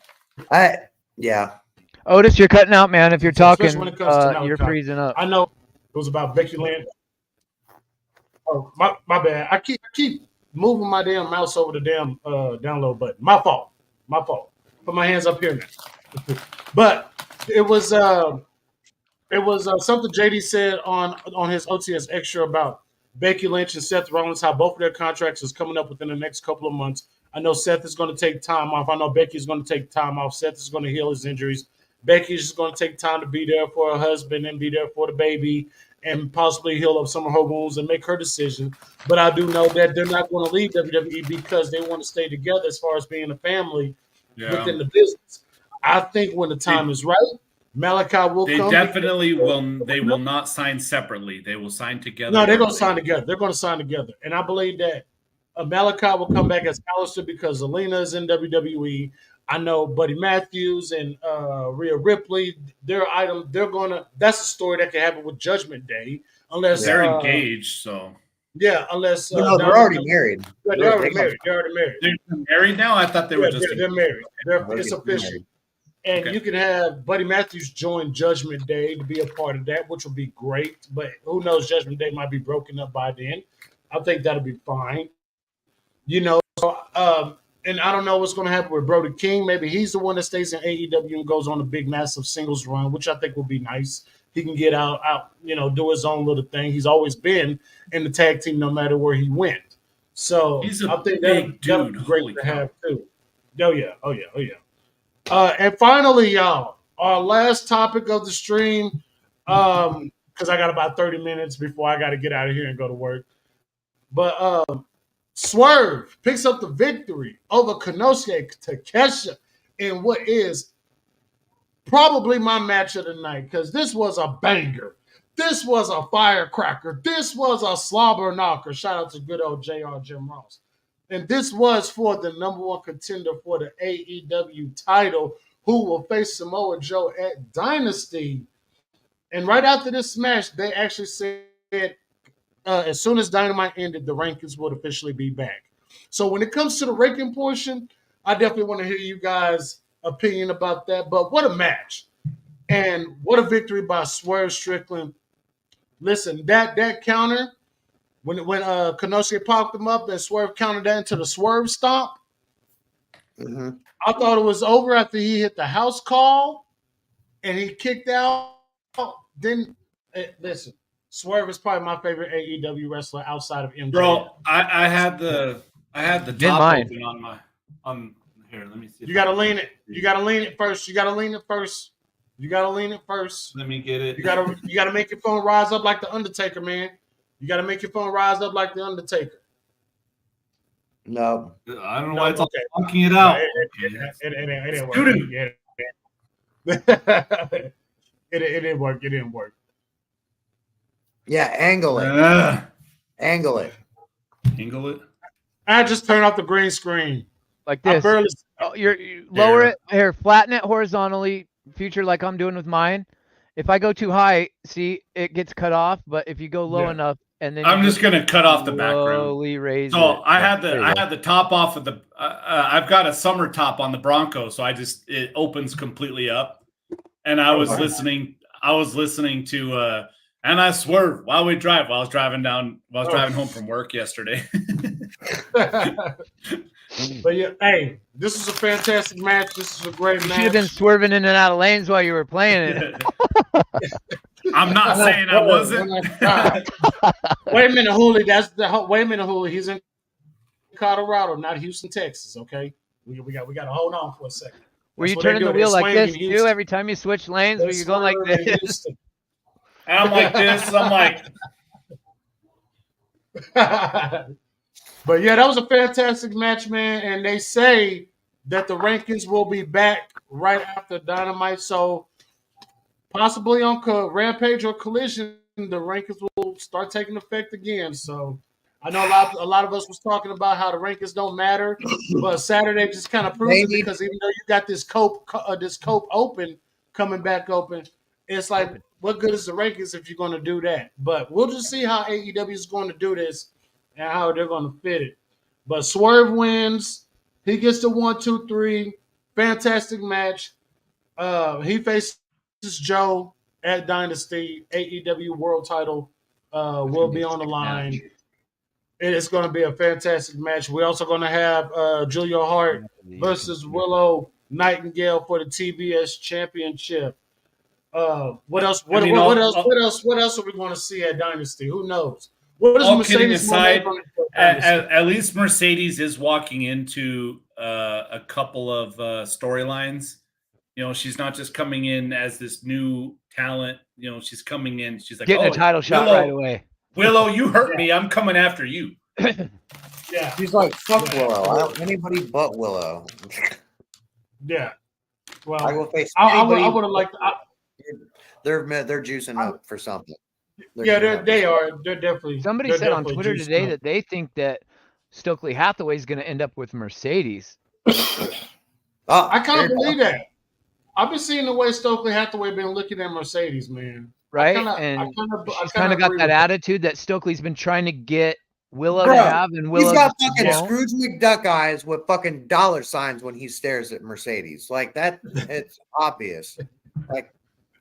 Otis, you're cutting out, man. If you're talking, especially when it comes to you're Malachi. freezing up. I know it was about Becky Lynch. Oh, my bad. I keep moving my damn mouse over the damn download button. My fault. My fault. Put my hands up here now. But it was something JD said on his OTS Extra about Becky Lynch and Seth Rollins, how both of their contracts is coming up within the next couple of months. I know Seth is going to take time off. I know Becky's going to take time off. Seth is going to heal his injuries. Becky's just going to take time to be there for her husband and be there for the baby and possibly heal up some of her wounds and make her decision. But I do know that they're not going to leave WWE because they want to stay together as far as being a family within the business. I think when the time is right, Malachi will They come. definitely will. They will not sign separately. They will sign together. No, they're going to sign together. They're going to sign together. And I believe that Malachi will come back as Alistair because Zelina is in WWE. I know Buddy Matthews and Rhea Ripley, they're going to, that's a story that can happen with Judgment Day. Unless they're engaged, so. Yeah, unless. No, they're already married. Yeah, they're already married. They're already married. They're married now? I thought they were just. They're married. It's official. And you can have Buddy Matthews join Judgment Day to be a part of that, which would be great. But who knows? Judgment Day might be broken up by then. I think that'll be fine. And I don't know what's going to happen with Brody King. Maybe he's the one that stays in AEW and goes on a big, massive singles run, which I think will be nice. He can get out, do his own little thing. He's always been in the tag team no matter where he went. So I think that'd be great to have too. Oh, yeah. And finally, y'all, our last topic of the stream, because I got about 30 minutes before I got to get out of here and go to work. But Swerve picks up the victory over Konosuke Takeshita in what is probably my match of the night, because this was a banger. This was a firecracker. This was a slobber knocker. Shout out to good old JR Jim Ross. And this was for the number one contender for the AEW title, who will face Samoa Joe at Dynasty. And right after this match, they actually said as soon as Dynamite ended, the rankings would officially be back. So when it comes to the ranking portion, I definitely want to hear you guys' opinion about that. But what a match. And what a victory by Swerve Strickland. Listen, that counter, when Konosuke popped him up and Swerve countered that into the Swerve stomp, I thought it was over after he hit the house call and he kicked out. Then, listen, Swerve is probably my favorite AEW wrestler outside of MJF. Bro, I had the top open on here. Let me see. You gotta lean it. You gotta lean it first. You gotta lean it first. Let me get it. You gotta make your phone rise up like the Undertaker, man. You gotta make your phone rise up like the Undertaker. No. I don't know why it's funking it out. It didn't work. It didn't work. It didn't work. Yeah, angle it. Angle it. Angle it. I just turned off the green screen. Like this. You lower it here, flatten it horizontally, future like I'm doing with mine. If I go too high, see, it gets cut off. But if you go low enough, and then I'm just gonna cut off the background. Raise so it. I had the top off of the. I've got a summer top on the Bronco, so it opens completely up. And I was listening. I was listening to. And I swerved while we drive. While I was driving home from work yesterday. But yeah, hey, this is a fantastic match. This is a great match. You should have been swerving in and out of lanes while you were playing it. I'm not saying I wasn't. Wait a minute, Hooley. Wait a minute, Hooley. He's in Colorado, not Houston, Texas. Okay, we got to hold on for a second. Were you turning the wheel like this too every time you switch lanes? Were you going like this? And I'm like this. I'm like. But yeah, that was a fantastic match, man. And they say that the rankings will be back right after Dynamite. So possibly on Rampage or Collision, the rankings will start taking effect again. So I know a lot of us was talking about how the rankings don't matter, but Saturday just kind of proves it, because even though you got this Cope open coming back open, it's like, what good is the rankings if you're going to do that? But we'll just see how AEW is going to do this and how they're going to fit it. But Swerve wins. He gets the 1, 2, 3. Fantastic match. He faces Joe at Dynasty. AEW World Title will be on the line. It is going to be a fantastic match. We're also going to have Julia Hart versus Willow Nightingale for the TBS Championship. What else? What, I mean, what else? What else? What else are we going to see at Dynasty? Who knows? What is all kidding Mercedes aside, going to do at Dynasty? at least Mercedes is walking into a couple of storylines. You know, she's not just coming in as this new talent. You know, she's coming in. She's like, Getting oh, a title shot Willow, right away. Willow, you hurt me. I'm coming after you. Yeah, She's like, fuck Willow. I don't anybody but Willow. yeah. Well, I will face I anybody. would have liked. They're juicing up for something. They are. They're definitely. Somebody they're said on definitely Twitter juiced today up. that they think that Stokely Hathaway is going to end up with Mercedes. I kind of believe that. I've been seeing the way Stokely Hathaway been looking at Mercedes, man. Right? She's kind of got that attitude that Stokely's been trying to get Willow to have, and Willow he's got just fucking won't. Scrooge McDuck eyes with fucking dollar signs when he stares at Mercedes. Like that, it's obvious. Like,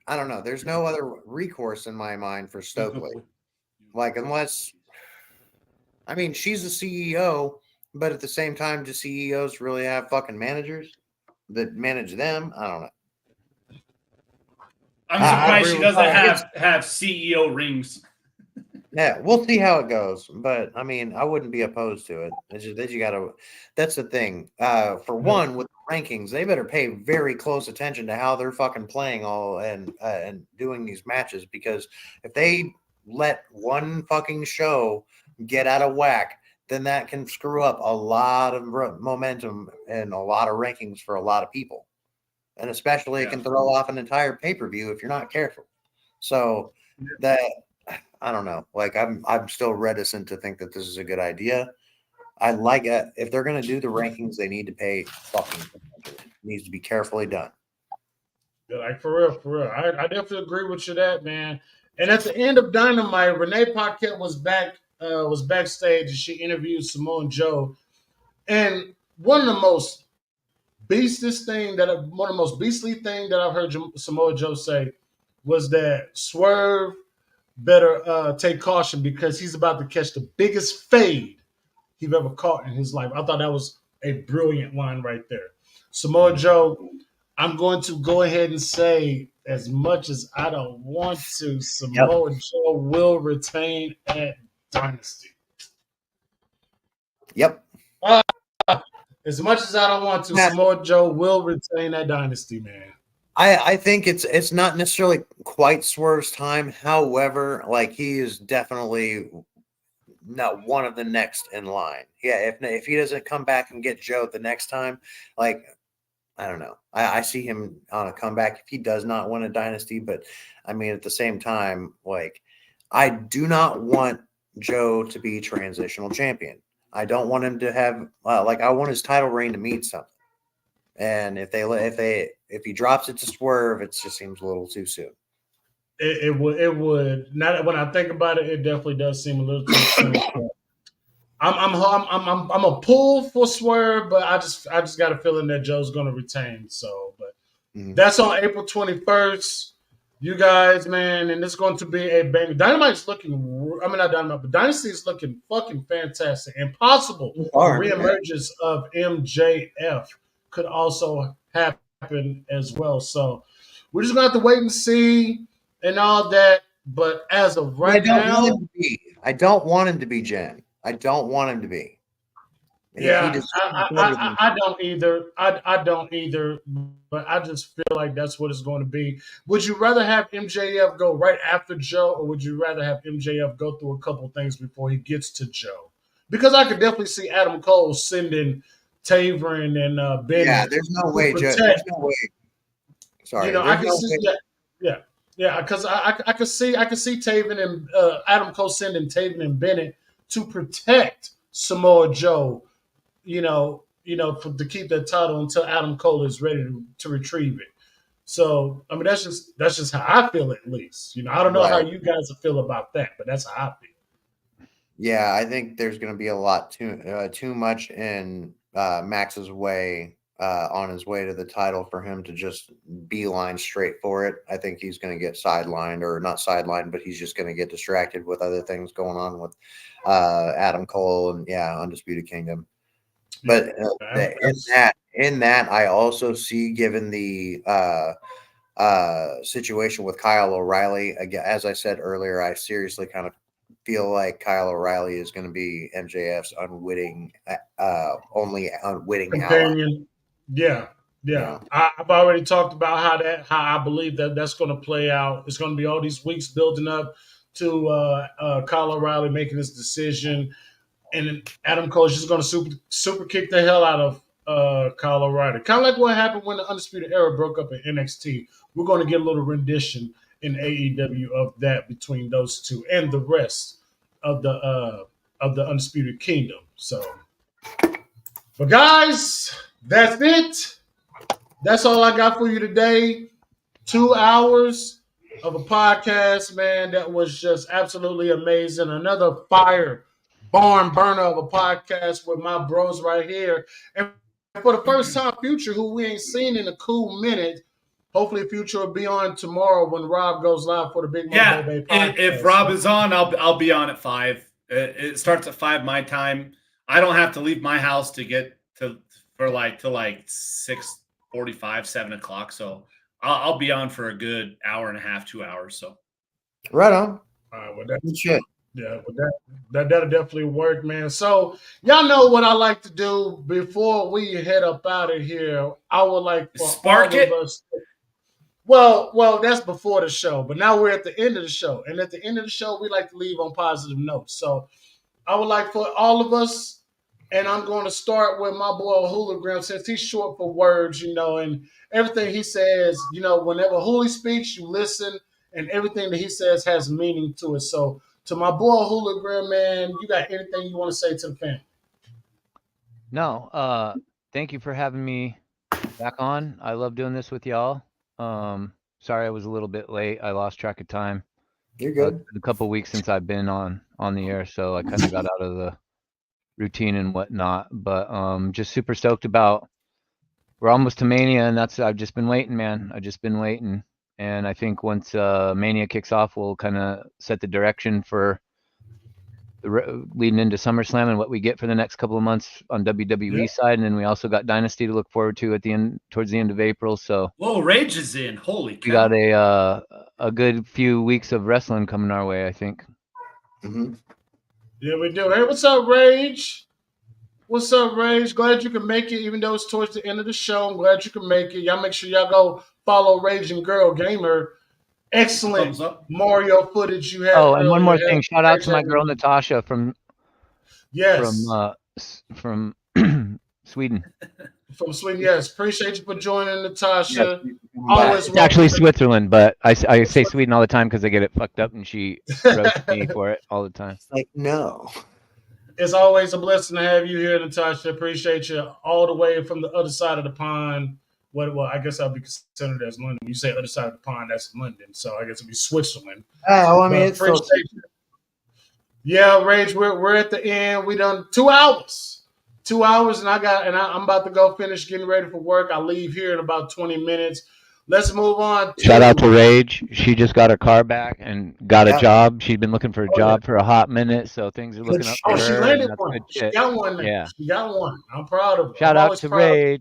I don't know. There's no other recourse in my mind for Stokely. Like, unless, I mean, she's the CEO, but at the same time, do CEOs really have fucking managers that manage them? I don't know. I'm surprised she doesn't have CEO rings. Yeah, we'll see how it goes. But I mean, I wouldn't be opposed to it. It's just that you gotta, that's the thing. For one, with the rankings, they better pay very close attention to how they're fucking playing all and doing these matches, because if they let one fucking show get out of whack, then that can screw up a lot of momentum and a lot of rankings for a lot of people. And especially it can throw off an entire pay-per-view if you're not careful. So that, I don't know. Like, I'm still reticent to think that this is a good idea. I like it. If they're going to do the rankings, they need to pay fucking attention. It needs to be carefully done. Like, for real. I definitely agree with you that, man. And at the end of Dynamite, Renee Paquette was backstage, and she interviewed Samoa Joe. And one of the most beastly thing that I've heard Samoa Joe say was that Swerve better take caution because he's about to catch the biggest fade he's ever caught in his life. I thought that was a brilliant line right there. Samoa Joe, I'm going to go ahead and say, as much as I don't want to, Samoa Joe will retain at Dynasty. Yep. As much as I don't want to, Samoa Joe will retain that Dynasty, man. I think it's not necessarily quite Swerve's time. However, like, he is definitely not one of the next in line. Yeah, if he doesn't come back and get Joe the next time, like, I don't know. I see him on a comeback if he does not win a Dynasty. But I mean, at the same time, like, I do not want Joe to be transitional champion. I don't want him to have I want his title reign to mean something. And if he drops it to Swerve, it just seems a little too soon. It would. Not when I think about it, it definitely does seem a little too soon. I'm a pull for Swerve, but I just got a feeling that Joe's going to retain. So, but that's on April 21st. You guys, man, and it's going to be a banger. Dynamite's looking. I mean, not Dynamite, but Dynasty is looking fucking fantastic. Impossible. The reemergence of MJF could also happen as well. So we're just gonna have to wait and see and all that. But as of right now, I don't want him to be Jen. I don't want him to be. Yeah, I don't either. I don't either. But I just feel like that's what it's going to be. Would you rather have MJF go right after Joe, or would you rather have MJF go through a couple things before he gets to Joe? Because I could definitely see Adam Cole sending Taven and Bennett. Yeah, there's no way, Joe. There's no way. Sorry, you know, I can see that. Yeah, because I could see Taven and Adam Cole sending Taven and Bennett to protect Samoa Joe. To keep that title until Adam Cole is ready to retrieve it. So, I mean, that's just how I feel, at least. I don't know how you guys feel about that, but that's how I feel. Yeah, I think there's going to be a lot too much in Max's way on his way to the title for him to just beeline straight for it. I think he's going to get sidelined, or not sidelined, but he's just going to get distracted with other things going on with Adam Cole and Undisputed Kingdom. But in that, I also see, given the situation with Kyle O'Reilly, again, as I said earlier, I seriously kind of feel like Kyle O'Reilly is going to be MJF's only unwitting ally. Companion. Yeah. I've already talked about how I believe that's going to play out. It's going to be all these weeks building up to Kyle O'Reilly making his decision, and then Adam Cole is just going to super kick the hell out of Kyle O'Reilly. Kind of like what happened when the Undisputed Era broke up in NXT. We're going to get a little rendition in AEW of that between those two and the rest of the Undisputed Kingdom. So, but guys, that's it. That's all I got for you today. 2 hours of a podcast, man. That was just absolutely amazing. Another fire barn burner of a podcast with my bros right here. And for the first time, Future, who we ain't seen in a cool minute. Hopefully, Future will be on tomorrow when Rob goes live for the Big Yeah, Monday podcast. if Rob is on, I'll be on at 5. It starts at 5 my time. I don't have to leave my house to get to 6:45, 7 o'clock. So I'll be on for a good hour and a half, 2 hours. So right on. Well, that's shit. Yeah, but that'll definitely work, man. So y'all know what I like to do before we head up out of here. I would like for Spark all it. of us. Well, that's before the show, but now we're at the end of the show, and at the end of the show, we like to leave on positive notes. So I would like for all of us, and I'm going to start with my boy Hologram, since he's short for words, and everything he says, whenever Huli speaks, you listen, and everything that he says has meaning to it. So to my boy Hologram, man, you got anything you want to say to the family? No, thank you for having me back on. I love doing this with y'all. Sorry I was a little bit late. I lost track of time. You're good. It's been a couple weeks since I've been on the air, so I kind of got out of the routine and whatnot. But just super stoked about. We're almost to Mania, and I've just been waiting, man. I've just been waiting, and I think once Mania kicks off, we'll kind of set the direction for leading into SummerSlam and what we get for the next couple of months on WWE side, and then we also got Dynasty to look forward to towards the end of April. So whoa, Rage is in. Holy cow. We got a good few weeks of wrestling coming our way, I think. Mm-hmm. Yeah, we do. Hey, what's up, Rage? What's up, Rage? Glad you can make it, even though it's towards the end of the show. I'm glad you can make it. Y'all make sure y'all go follow Rage and Girl Gamer. Excellent Mario footage you have. Oh, and one more thing. Shout out to my girl Natasha from from Sweden. From Sweden, yes. Appreciate you for joining, Natasha. Always it's actually Switzerland, but I say Sweden all the time because I get it fucked up, and she roasts me for it all the time. Like, no. It's always a blessing to have you here, Natasha. Appreciate you all the way from the other side of the pond. Well, I guess I'll be considered as London. When you say other side of the pond, that's London. So I guess it'll be Switzerland. Oh, I mean, it's still. Yeah, Rage, we're at the end. We done 2 hours. 2 hours, and I'm about to go finish getting ready for work. I leave here in about 20 minutes. Let's move on. Shout out to Rage. She just got her car back and got a job. She'd been looking for a job for a hot minute, so things are looking up for her. She landed one. She got one. Yeah. She got one. I'm proud of her. Shout out to Rage.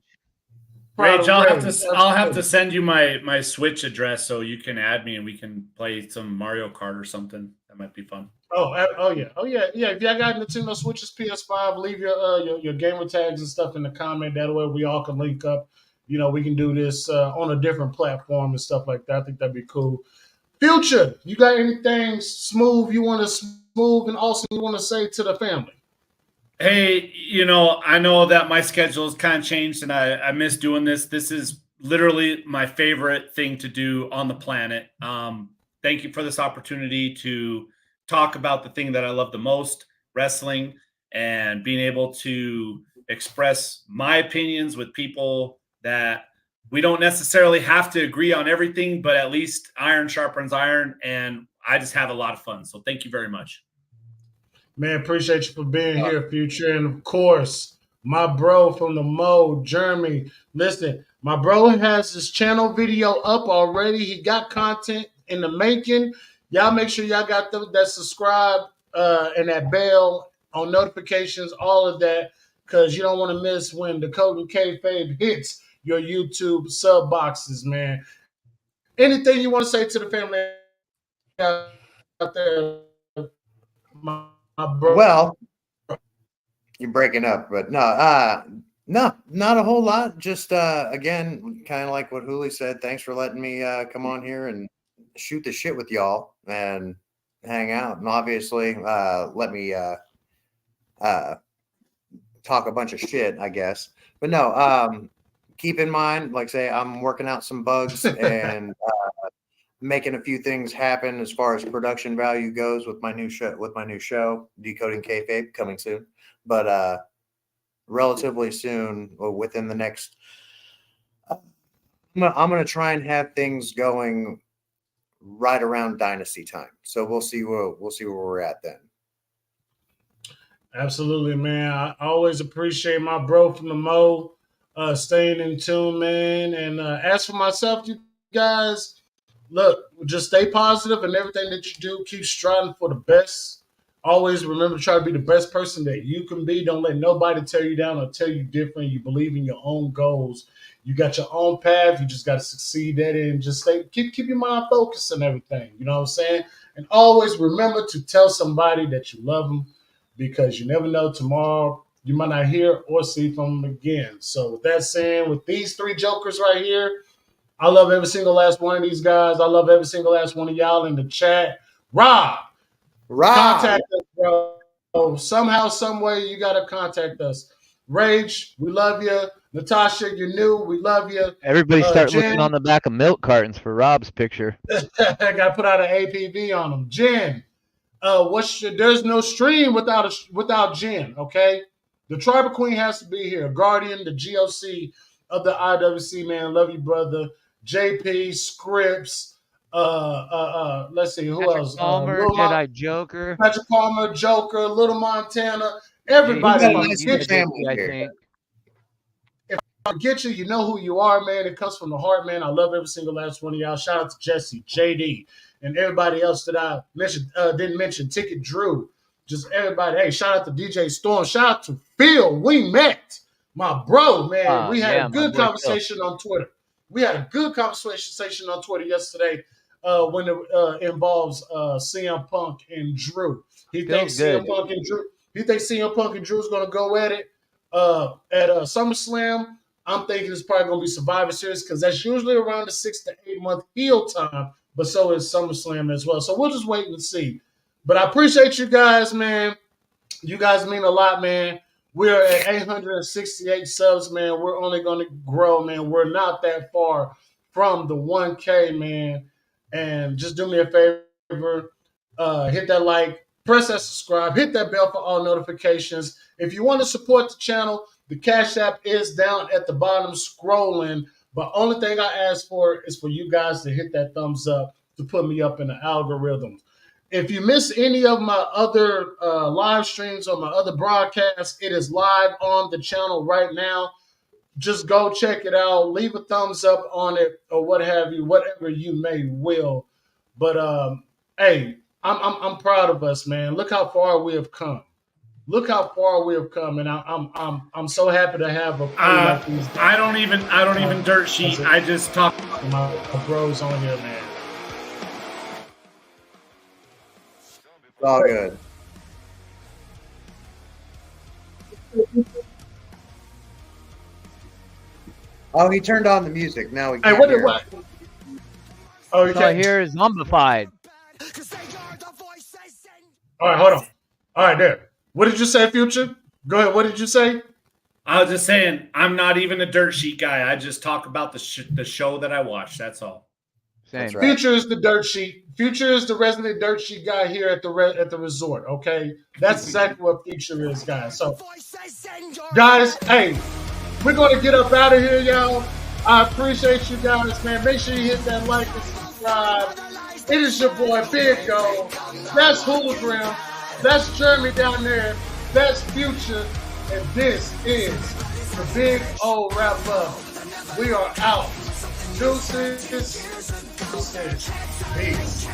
Rage, I'll have to send you my Switch address so you can add me and we can play some Mario Kart or something. That might be fun. Oh yeah. If y'all got Nintendo Switches, PS5, leave your gamer tags and stuff in the comment. That way we all can link up. We can do this on a different platform and stuff like that. I think that'd be cool. Future, you got anything smooth and awesome you want to say to the family? Hey, I know that my schedule has kind of changed and I miss doing this. This is literally my favorite thing to do on the planet. Thank you for this opportunity to talk about the thing that I love the most, wrestling, and being able to express my opinions with people that we don't necessarily have to agree on everything, but at least iron sharpens iron, and I just have a lot of fun. So thank you very much. Man, appreciate you for being here, Future. And of course, my bro from the Mo, Jeremy. Listen, my bro has his channel video up already. He got content in the making. Y'all make sure y'all got that subscribe and that bell on notifications, all of that, because you don't want to miss when the Code and Kayfabe hits your YouTube sub boxes, man. Anything you want to say to the family out there, my bro? Well, you're breaking up, but no, not a whole lot. Just again, kind of like what Hooli said. Thanks for letting me come on here and shoot the shit with y'all and hang out. And obviously, let me talk a bunch of shit, I guess. But no, keep in mind, like say, I'm working out some bugs and making a few things happen as far as production value goes with my new show, Decoding Kayfabe, coming soon. But relatively soon, within the next, I'm gonna try and have things going right around Dynasty time. So we'll see where we're at then. Absolutely, man. I always appreciate my bro from the Mo staying in tune, man. And as for myself, you guys, look, just stay positive in everything that you do. Keep striving for the best. Always remember to try to be the best person that you can be. Don't let nobody tear you down or tell you different. You believe in your own goals. You got your own path. You just got to succeed at it and just keep your mind focused and everything. You know what I'm saying? And always remember to tell somebody that you love them, because you never know, tomorrow you might not hear or see from them again. So with that saying, with these three jokers right here, I love every single last one of these guys. I love every single last one of y'all in the chat. Rob, contact us, bro. Somehow, some way, you got to contact us. Rage, we love you. Natasha, you're new. We love you. Everybody start Jen, looking on the back of milk cartons for Rob's picture. I got to put out an APB on them. Jen, there's no stream without Jen, okay? The Tribal Queen has to be here. Guardian, the GOC of the IWC, man. Love you, brother. JP, Scripps, let's see, who else? Palmer, Jedi Joker. Patrick Palmer, Joker, Little Montana. Everybody. I think. If I get you, you know who you are, man. It comes from the heart, man. I love every single last one of y'all. Shout out to Jesse, JD, and everybody else that I mentioned, didn't mention. Ticket Drew, just everybody. Hey, shout out to DJ Storm. Shout out to Phil. We met, my bro, man. We had a good conversation on Twitter. We had a good conversation on Twitter yesterday when it involves CM Punk and Drew. He thinks CM Punk and Drew's going to go at it at SummerSlam. I'm thinking it's probably going to be Survivor Series, because that's usually around the 6 to 8 month heel time, but so is SummerSlam as well. So we'll just wait and see. But I appreciate you guys, man. You guys mean a lot, man. We're at 868 subs, man. We're only going to grow, man. We're not that far from the 1K, man. And just do me a favor. Hit that like, press that subscribe, hit that bell for all notifications. If you want to support the channel, the Cash App is down at the bottom scrolling. But only thing I ask for is for you guys to hit that thumbs up to put me up in the algorithm. If you miss any of my other live streams or my other broadcasts, it is live on the channel right now. Just go check it out. Leave a thumbs up on it or what have you, whatever you may will. But hey, I'm proud of us, man. Look how far we have come. Look how far we have come, and I'm so happy to have a crew like these guys. I don't even dirt sheet. I just talk my bros on here, man. It's all good. Oh, he turned on the music. Now we can't hear. What? Oh, you can't hear is zombified. All right, hold on. All right, there. What did you say, Future? Go ahead. What did you say? I was just saying, I'm not even a dirt sheet guy. I just talk about the show that I watch. That's all. That's right. Future is the dirt sheet. Future is the resident dirt sheet guy here at the resort. Okay, that's exactly what Future is, guys. So, guys, hey, we're gonna get up out of here, y'all. I appreciate you guys, man. Make sure you hit that like and subscribe. It is your boy BiggOh. That's Hologram. That's Jeremy down there. That's Future. And this is the Big O Wrap Up. We are out. Deuces. Deuces. Peace.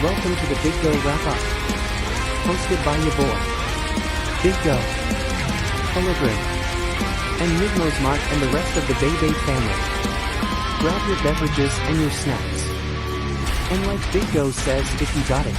Welcome to the BiggOh Wrap Up. Hosted by your boy, BiggOh, Color and Midnose Mark and the rest of the Bay family. Grab your beverages and your snacks. And like BiggOh says, if you got it,